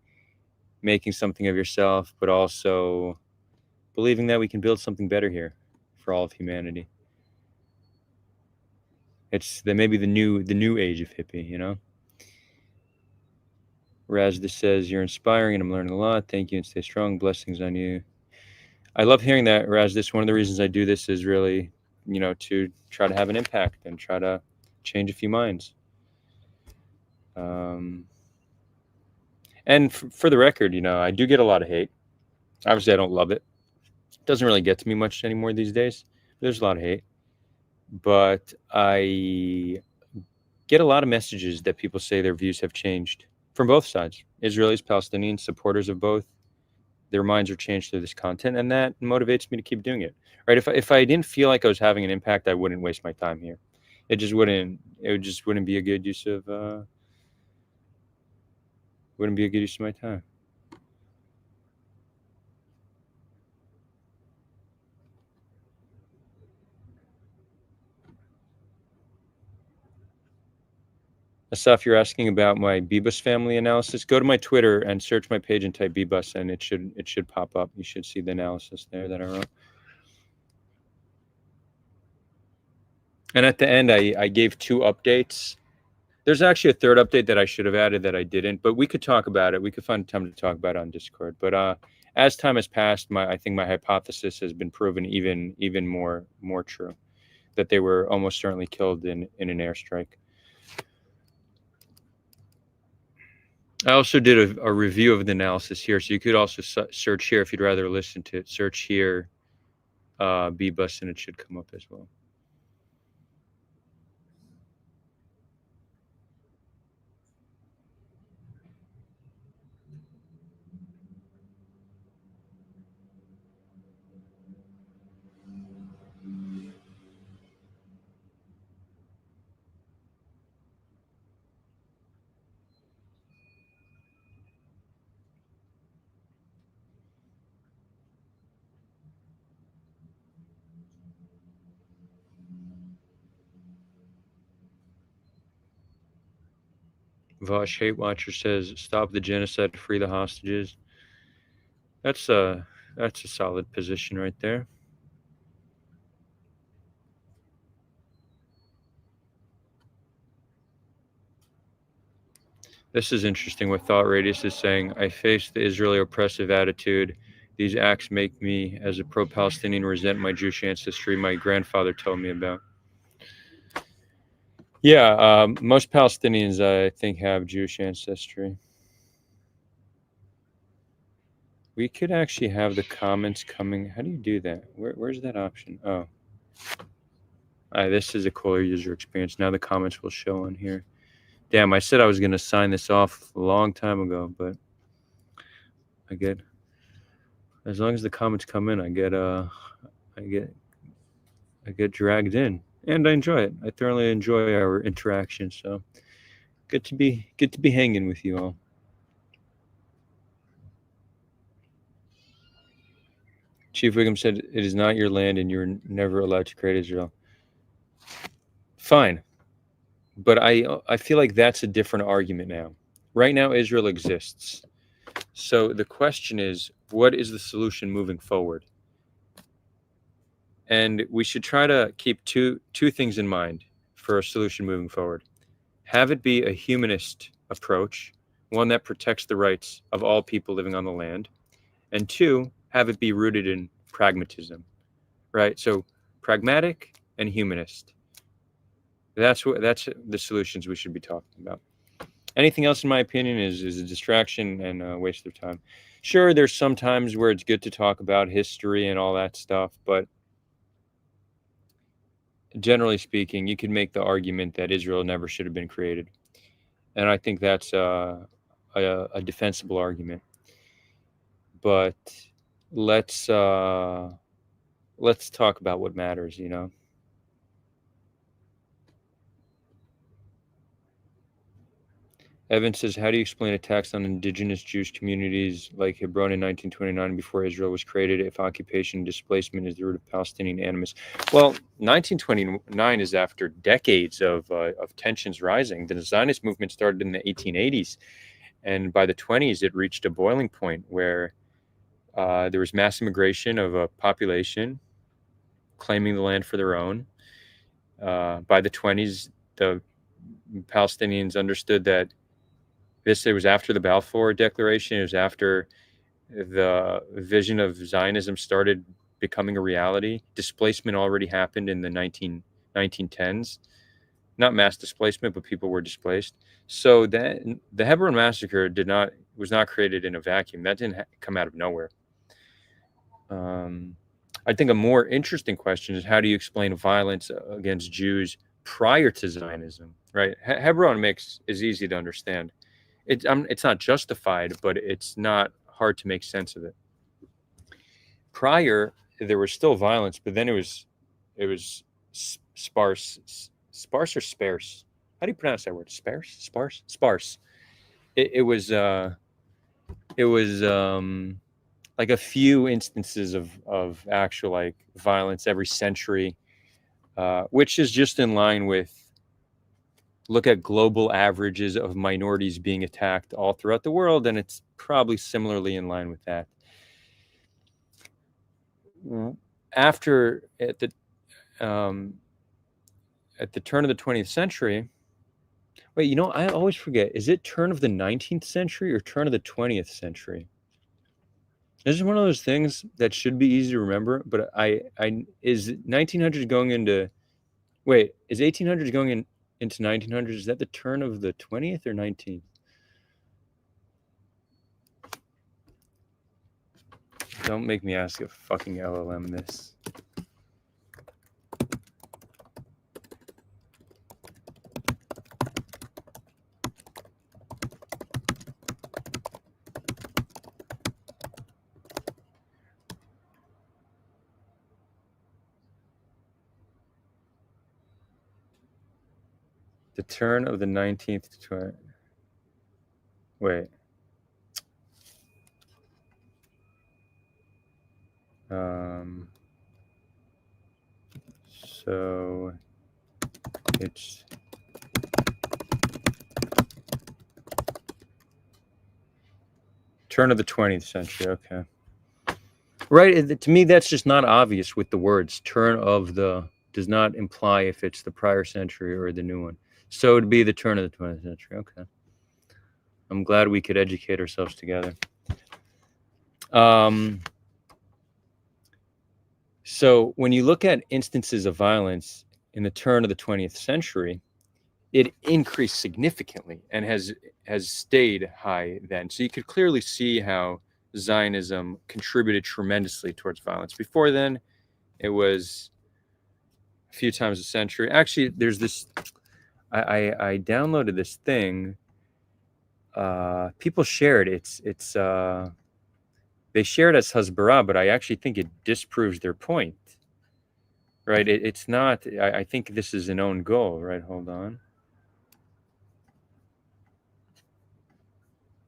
making something of yourself, but also believing that we can build something better here for all of humanity. It's maybe the new age of hippie, you know? Razda says, you're inspiring and I'm learning a lot. Thank you and stay strong. Blessings on you. I love hearing that, Razda. One of the reasons I do this is really, to try to have an impact and try to change a few minds. And for the record, I do get a lot of hate. Obviously, I don't love it. It doesn't really get to me much anymore these days. There's a lot of hate. But I get a lot of messages that people say their views have changed from both sides. Israelis, Palestinians, supporters of both. Their minds are changed through this content, and that motivates me to keep doing it. Right? If I didn't feel like I was having an impact, I wouldn't waste my time here. It just wouldn't be a good use of my time. Asaf, you're asking about my Bebus family analysis. Go to my Twitter and search my page and type Bebus, and it should pop up. You should see the analysis there that I wrote. And at the end, I gave 2 updates. There's actually a third update that I should have added that I didn't, but we could talk about it. We could find time to talk about it on Discord. But as time has passed, I think my hypothesis has been proven even more true, that they were almost certainly killed in an airstrike. I also did a review of the analysis here, so you could also search here if you'd rather listen to it. Search here, Bebus, and it should come up as well. Vosh Hate Watcher says, "Stop the genocide, free the hostages." That's a solid position right there. This is interesting what Thought Radius is saying. I face the Israeli oppressive attitude. These acts make me, as a pro-Palestinian, resent my Jewish ancestry my grandfather told me about. Yeah, most Palestinians, I think, have Jewish ancestry. We could actually have the comments coming. How do you do that? Where's that option? Oh. This is a cooler user experience. Now the comments will show on here. Damn, I said I was going to sign this off a long time ago, but I get, as long as the comments come in, I get dragged in, and I enjoy it. I thoroughly enjoy our interaction. So good to be hanging with you all. Chief Wiggum said, "It is not your land, and you're never allowed to create Israel." Fine, but I feel like that's a different argument now. Right now, Israel exists. So the question is, what is the solution moving forward? And we should try to keep two things in mind for a solution moving forward. Have it be a humanist approach, one that protects the rights of all people living on the land. And 2, have it be rooted in pragmatism, right? So pragmatic and humanist. That's the solutions we should be talking about. Anything else, in my opinion, is a distraction and a waste of time. Sure, there's some times where it's good to talk about history and all that stuff, but generally speaking, you can make the argument that Israel never should have been created. And I think that's a defensible argument. But let's talk about what matters, Evan says, how do you explain attacks on indigenous Jewish communities like Hebron in 1929 before Israel was created if occupation and displacement is the root of Palestinian animus? Well, 1929 is after decades of tensions rising. The Zionist movement started in the 1880s, and by the 20s, it reached a boiling point where there was mass immigration of a population claiming the land for their own. By the 20s, the Palestinians understood that It was after the Balfour Declaration. It was after the vision of Zionism started becoming a reality. Displacement already happened in the 1910s. Not mass displacement, but people were displaced. So that the Hebron massacre was not created in a vacuum. That didn't come out of nowhere. I think a more interesting question is, how do you explain violence against Jews prior to Zionism? Right? Hebron is easy to understand. It's not justified, but it's not hard to make sense of it. Prior, there was still violence, but then it was sparse or sparse. How do you pronounce that word? Sparse. It was like a few instances of actual like violence every century, which is just in line with, look at global averages of minorities being attacked all throughout the world, and it's probably similarly in line with that. After at the turn of the 20th century, wait, I always forget, is it turn of the 19th century or turn of the 20th century? This is one of those things that should be easy to remember, but is 1900s going into, wait, is 1800s going into 1900s? Is that the turn of the 20th or 19th? Don't make me ask a fucking LLM this. The turn of the 19th to 20th. Wait. So it's turn of the 20th century. Okay. Right. To me, that's just not obvious with the words. Turn of the does not imply if it's the prior century or the new one. So it'd be the turn of the 20th century. Okay. I'm glad we could educate ourselves together. So when you look at instances of violence in the turn of the 20th century, it increased significantly and has stayed high then. So you could clearly see how Zionism contributed tremendously towards violence. Before then, it was a few times a century. Actually, there's this, I downloaded this thing. People share it. It's they share it as Hasbara, but I actually think it disproves their point. Right? It's not, I think this is an own goal, right? Hold on.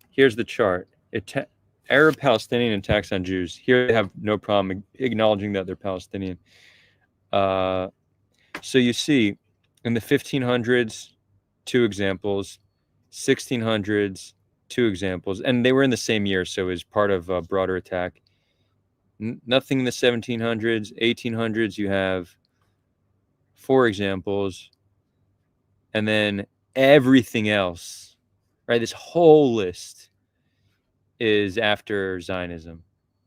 Here's the chart. Arab Palestinian attacks on Jews. Here they have no problem acknowledging that they're Palestinian. So you see, in the 1500s, 2 examples, 1600s, 2 examples, and they were in the same year, so it was part of a broader attack. Nothing in the 1700s, 1800s, you have 4 examples, and then everything else, right? This whole list is after Zionism,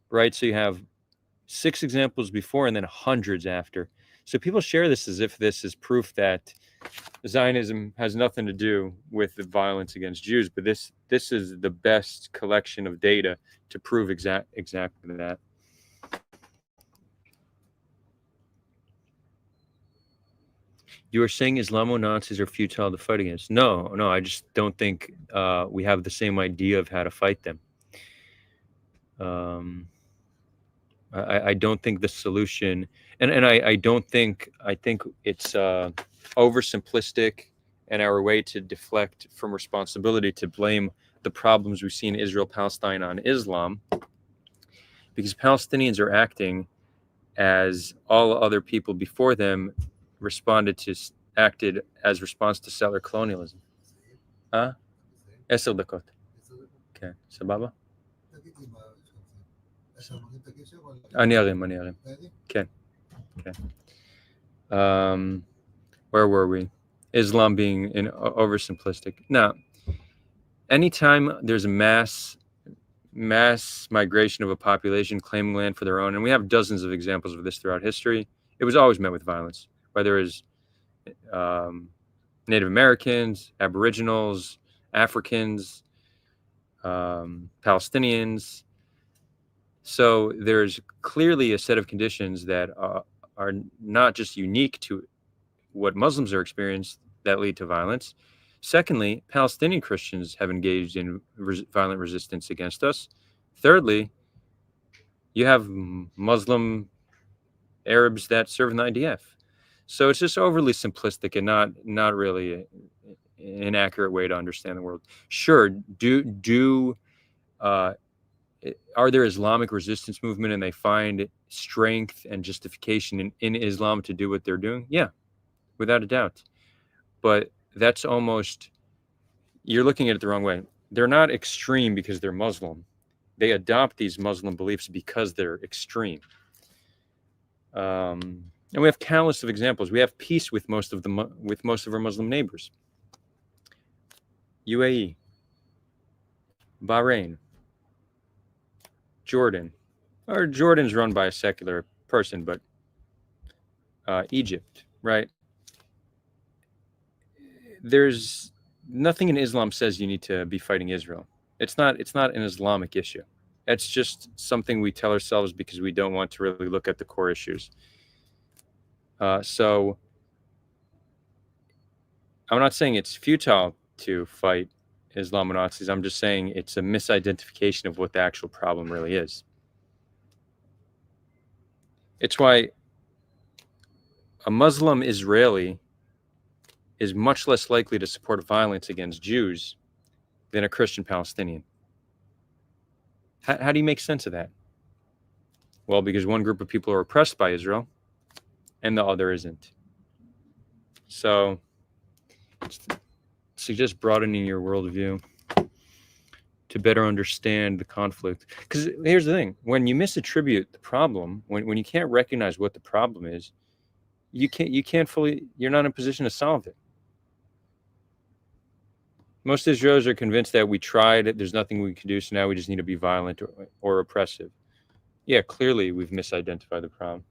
right? So you have 6 examples before and then hundreds after. So people share this as if this is proof that Zionism has nothing to do with the violence against Jews, but this is the best collection of data to prove exactly that. You are saying Islamo-Nazis are futile to fight against? No, I just don't think we have the same idea of how to fight them. I don't think the solution, and I think it's oversimplistic and our way to deflect from responsibility to blame the problems we see in Israel-Palestine on Islam, because Palestinians are acting as all other people before them acted as response to settler colonialism. 10 דקות. כן, סבבה? אני ארים. כן. Where were we? Islam being oversimplistic. Now, anytime there's a mass migration of a population claiming land for their own, and we have dozens of examples of this throughout history, it was always met with violence, whether it was Native Americans, Aboriginals, Africans, Palestinians. So there's clearly a set of conditions that are not just unique to what Muslims are experiencing that lead to violence. Secondly, Palestinian Christians have engaged in violent resistance against us. Thirdly, you have Muslim Arabs that serve in the IDF. So it's just overly simplistic and not really an accurate way to understand the world. Sure, are there Islamic resistance movement and they find strength and justification in Islam to do what they're doing? Yeah, without a doubt. But that's almost, you're looking at it the wrong way. They're not extreme because they're Muslim. They adopt these Muslim beliefs because they're extreme. And we have countless of examples. We have peace with most of our Muslim neighbors. UAE, Bahrain, Jordan, or Jordan's run by a secular person, but Egypt, right? There's nothing in Islam says you need to be fighting Israel. It's not an Islamic issue. It's just something we tell ourselves because we don't want to really look at the core issues. So I'm not saying it's futile to fight Islam and Nazis. I'm just saying it's a misidentification of what the actual problem really is. It's why a Muslim Israeli is much less likely to support violence against Jews than a Christian Palestinian. How do you make sense of that? Well, because one group of people are oppressed by Israel and the other isn't. So suggest broadening your worldview to better understand the conflict. Because here's the thing, when you misattribute the problem, when you can't recognize what the problem is, you're not in a position to solve it. Most Israelis are convinced that we tried it, there's nothing we can do, so now we just need to be violent or oppressive. Yeah, clearly we've misidentified the problem.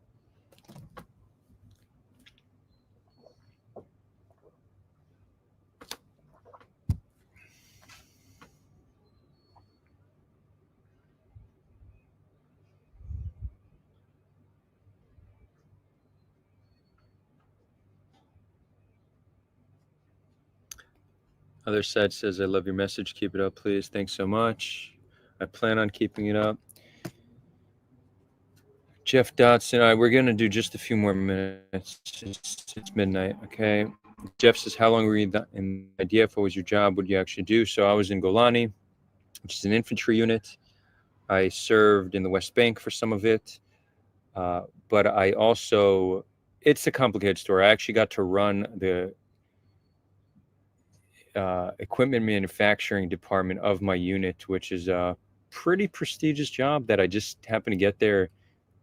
Other side says, I love your message. Keep it up, please. Thanks so much. I plan on keeping it up. Jeff Dotson, we're going to do just a few more minutes. It's midnight, okay? Jeff says, how long were you in the IDF? What was your job? What did you actually do? So I was in Golani, which is an infantry unit. I served in the West Bank for some of it. But I also, it's a complicated story. I actually got to run the equipment manufacturing department of my unit, which is a pretty prestigious job that I just happened to get there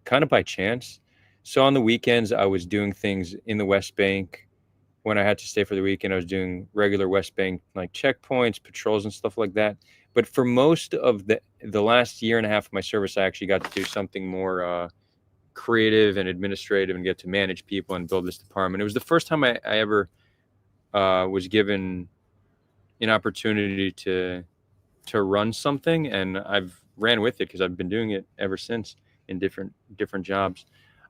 kind of by chance. So on the weekends, I was doing things in the West Bank. When I had to stay for the weekend, I was doing regular West Bank, like checkpoints, patrols, and stuff like that. But for most of the last year and a half of my service, I actually got to do something more creative and administrative and get to manage people and build this department. It was the first time I ever was given an opportunity to run something, and I've ran with it because I've been doing it ever since in different jobs.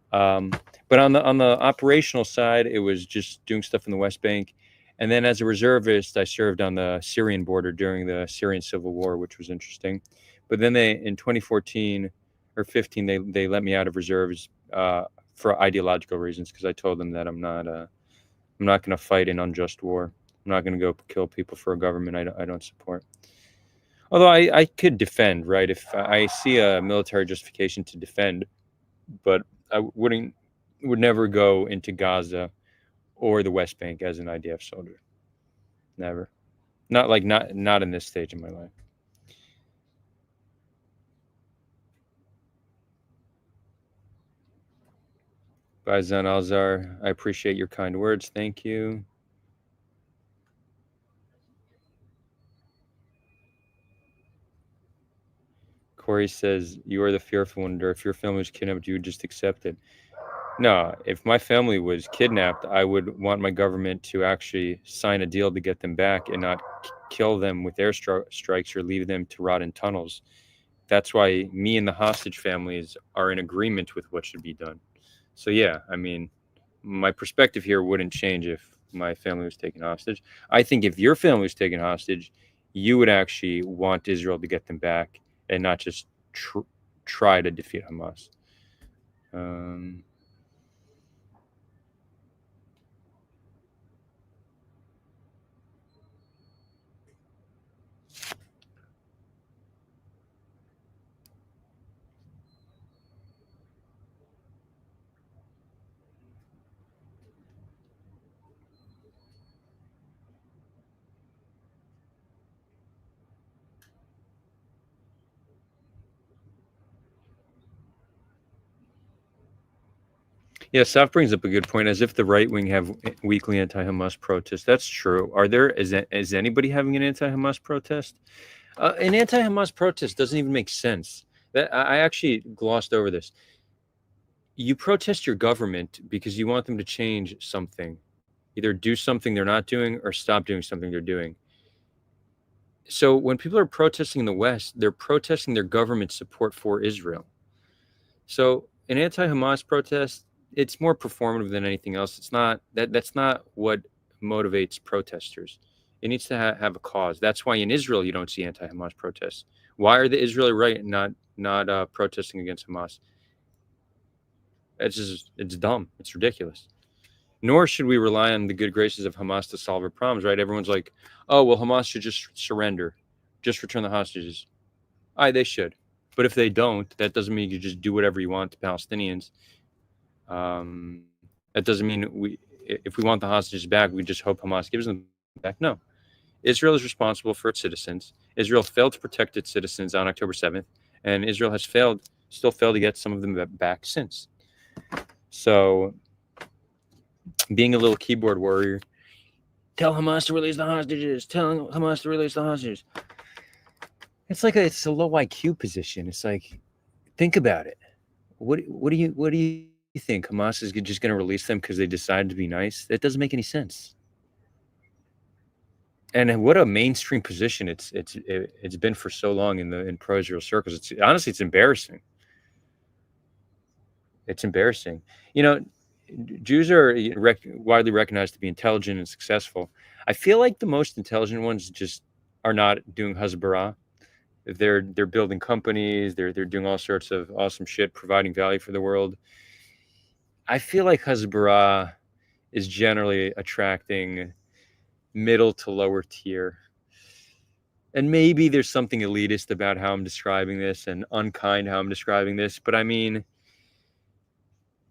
But on the operational side, it was just doing stuff in the West Bank. And then as a reservist, I served on the Syrian border during the Syrian civil war, which was interesting. But then in 2014 or 15, they let me out of reserves for ideological reasons, because I told them that I'm not going to fight an unjust war. I'm not going to go kill people for a government I don't support. Although I could defend, right? If I see a military justification to defend, but I would never go into Gaza or the West Bank as an IDF soldier. Never. Not in this stage of my life. Baizan Alzar, I appreciate your kind words. Thank you. Corey says, you are the fearful one, or if your family was kidnapped, you would just accept it. No, if my family was kidnapped, I would want my government to actually sign a deal to get them back and not kill them with airstrikes or leave them to rot in tunnels. That's why me and the hostage families are in agreement with what should be done. So yeah, I mean, my perspective here wouldn't change if my family was taken hostage. I think if your family was taken hostage, you would actually want Israel to get them back and not just try to defeat Hamas. Yeah, Saf brings up a good point. As if the right wing have weekly anti-Hamas protests. That's true. Is anybody having an anti-Hamas protest? An anti-Hamas protest doesn't even make sense. That I actually glossed over this. You protest your government because you want them to change something, either do something they're not doing or stop doing something they're doing. So when people are protesting in the West, they're protesting their government's support for Israel. So an anti-Hamas protest, it's more performative than anything else. It's not that's not what motivates protesters. It needs to have a cause. That's why in Israel you don't see anti-Hamas protests. Why are the Israeli right not protesting against Hamas? It's dumb. It's ridiculous. Nor should we rely on the good graces of Hamas to solve our problems, right? Everyone's like, oh, well, Hamas should just surrender, just return the hostages. They should. But if they don't, that doesn't mean you just do whatever you want to Palestinians. That doesn't mean if we want the hostages back, we just hope Hamas gives them back. No. Israel is responsible for its citizens. Israel failed to protect its citizens on October 7th, and Israel has still failed to get some of them back since. So being a little keyboard warrior, tell Hamas to release the hostages, tell Hamas to release the hostages. It's a low IQ position. It's like, think about it. What do you think? Hamas is just going to release them because they decided to be nice? That doesn't make any sense. And what a mainstream position it's been for so long in pro-Israel circles. It's embarrassing. It's embarrassing. Jews are widely recognized to be intelligent and successful. I feel like the most intelligent ones just are not doing hasbara. They're building companies. They're doing all sorts of awesome shit, providing value for the world. I feel like hasbara is generally attracting middle to lower tier. And maybe there's something elitist about how I'm describing this and unkind how I'm describing this. But I mean,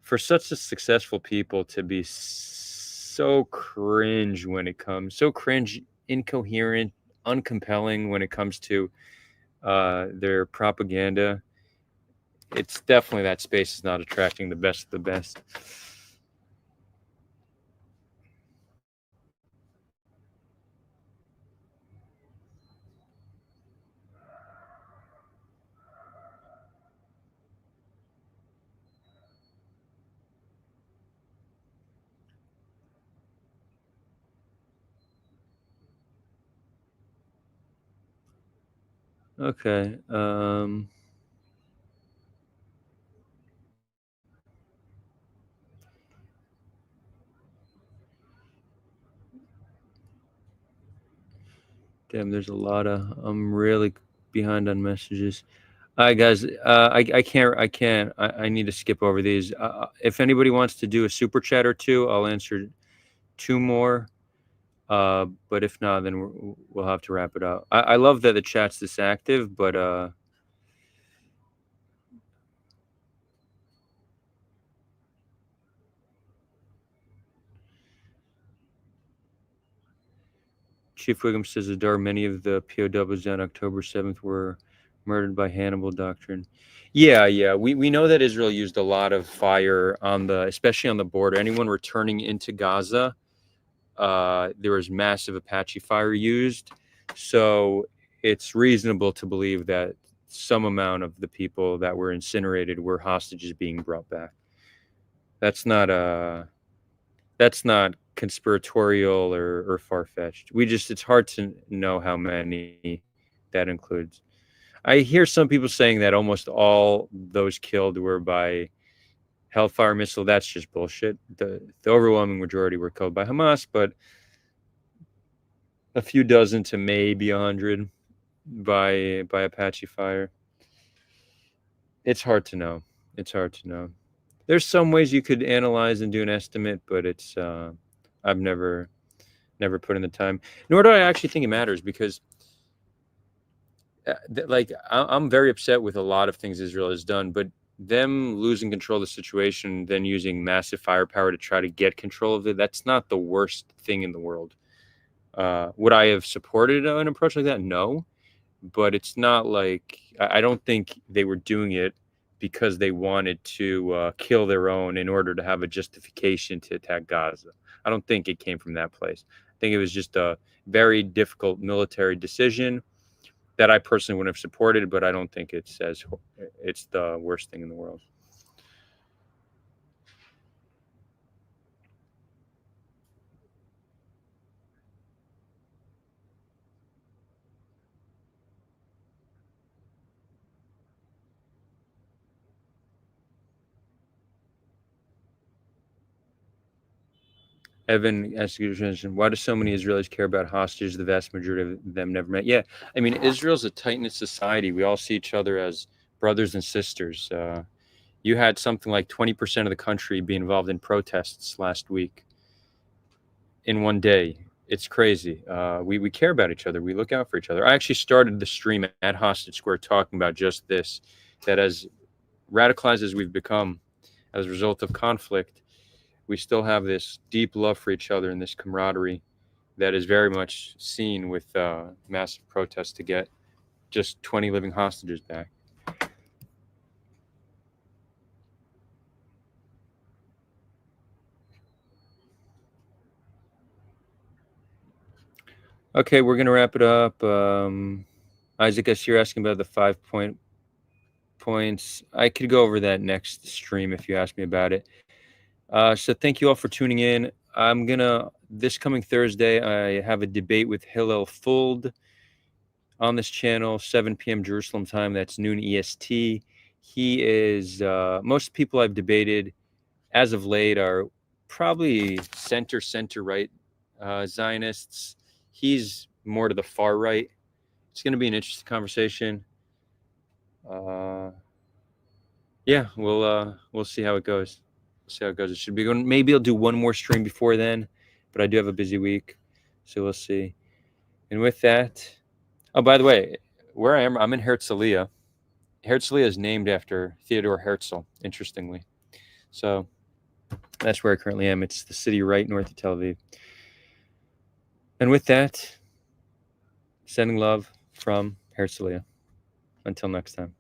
for such a successful people to be so cringe, incoherent, uncompelling when it comes to their propaganda, it's definitely that space is not attracting the best of the best. Okay. Damn, there's a lot of. I'm really behind on messages. All right, guys. I can't. I need to skip over these. If anybody wants to do a super chat or two, I'll answer 2 more. But if not, then we'll have to wrap it up. I love that the chat's this active, but Chief Wiggum says, Adar, many of the POWs on October 7th were murdered by Hannibal doctrine. Yeah. We know that Israel used a lot of fire especially on the border. Anyone returning into Gaza, there was massive Apache fire used. So it's reasonable to believe that some amount of the people that were incinerated were hostages being brought back. That's not conspiratorial or far-fetched. It's hard to know how many that includes. I hear some people saying that almost all those killed were by Hellfire missile. That's just bullshit. The overwhelming majority were killed by Hamas, but a few dozen to maybe 100 by Apache fire. It's hard to know. There's some ways you could analyze and do an estimate, but it's I've never put in the time. Nor do I actually think it matters, because I'm very upset with a lot of things Israel has done, but them losing control of the situation, then using massive firepower to try to get control of it, that's not the worst thing in the world. Would I have supported an approach like that? No, but it's not like, I don't think they were doing it because they wanted to kill their own in order to have a justification to attack Gaza. I don't think it came from that place. I think it was just a very difficult military decision that I personally wouldn't have supported, but I don't think it's the worst thing in the world. Evan asked a good question. Why do so many Israelis care about hostages? The vast majority of them never met. Yeah, I mean, Israel's a tight-knit society. We all see each other as brothers and sisters. You had something like 20% of the country be involved in protests last week in one day. It's crazy. We care about each other. We look out for each other. I actually started the stream at Hostage Square talking about just this, that as radicalized as we've become as a result of conflict, we still have this deep love for each other and this camaraderie that is very much seen with massive protests to get just 20 living hostages back. Okay, we're going to wrap it up. Isaac, I see you're asking about the 5 points. I could go over that next stream if you ask me about it. So thank you all for tuning in. This coming Thursday, I have a debate with Hillel Fuld on this channel, 7 p.m. Jerusalem time. That's noon EST. He is, most people I've debated as of late are probably center-right Zionists. He's more to the far right. It's going to be an interesting conversation. Yeah, we'll see how it goes. It should be going. Maybe I'll do one more stream before then, but I do have a busy week, so we'll see. And with that, oh, by the way, where I am, I'm in Herzliya. Herzliya is named after Theodor Herzl, interestingly. So that's where I currently am. It's the city right north of Tel Aviv. And with that, sending love from Herzliya. Until next time.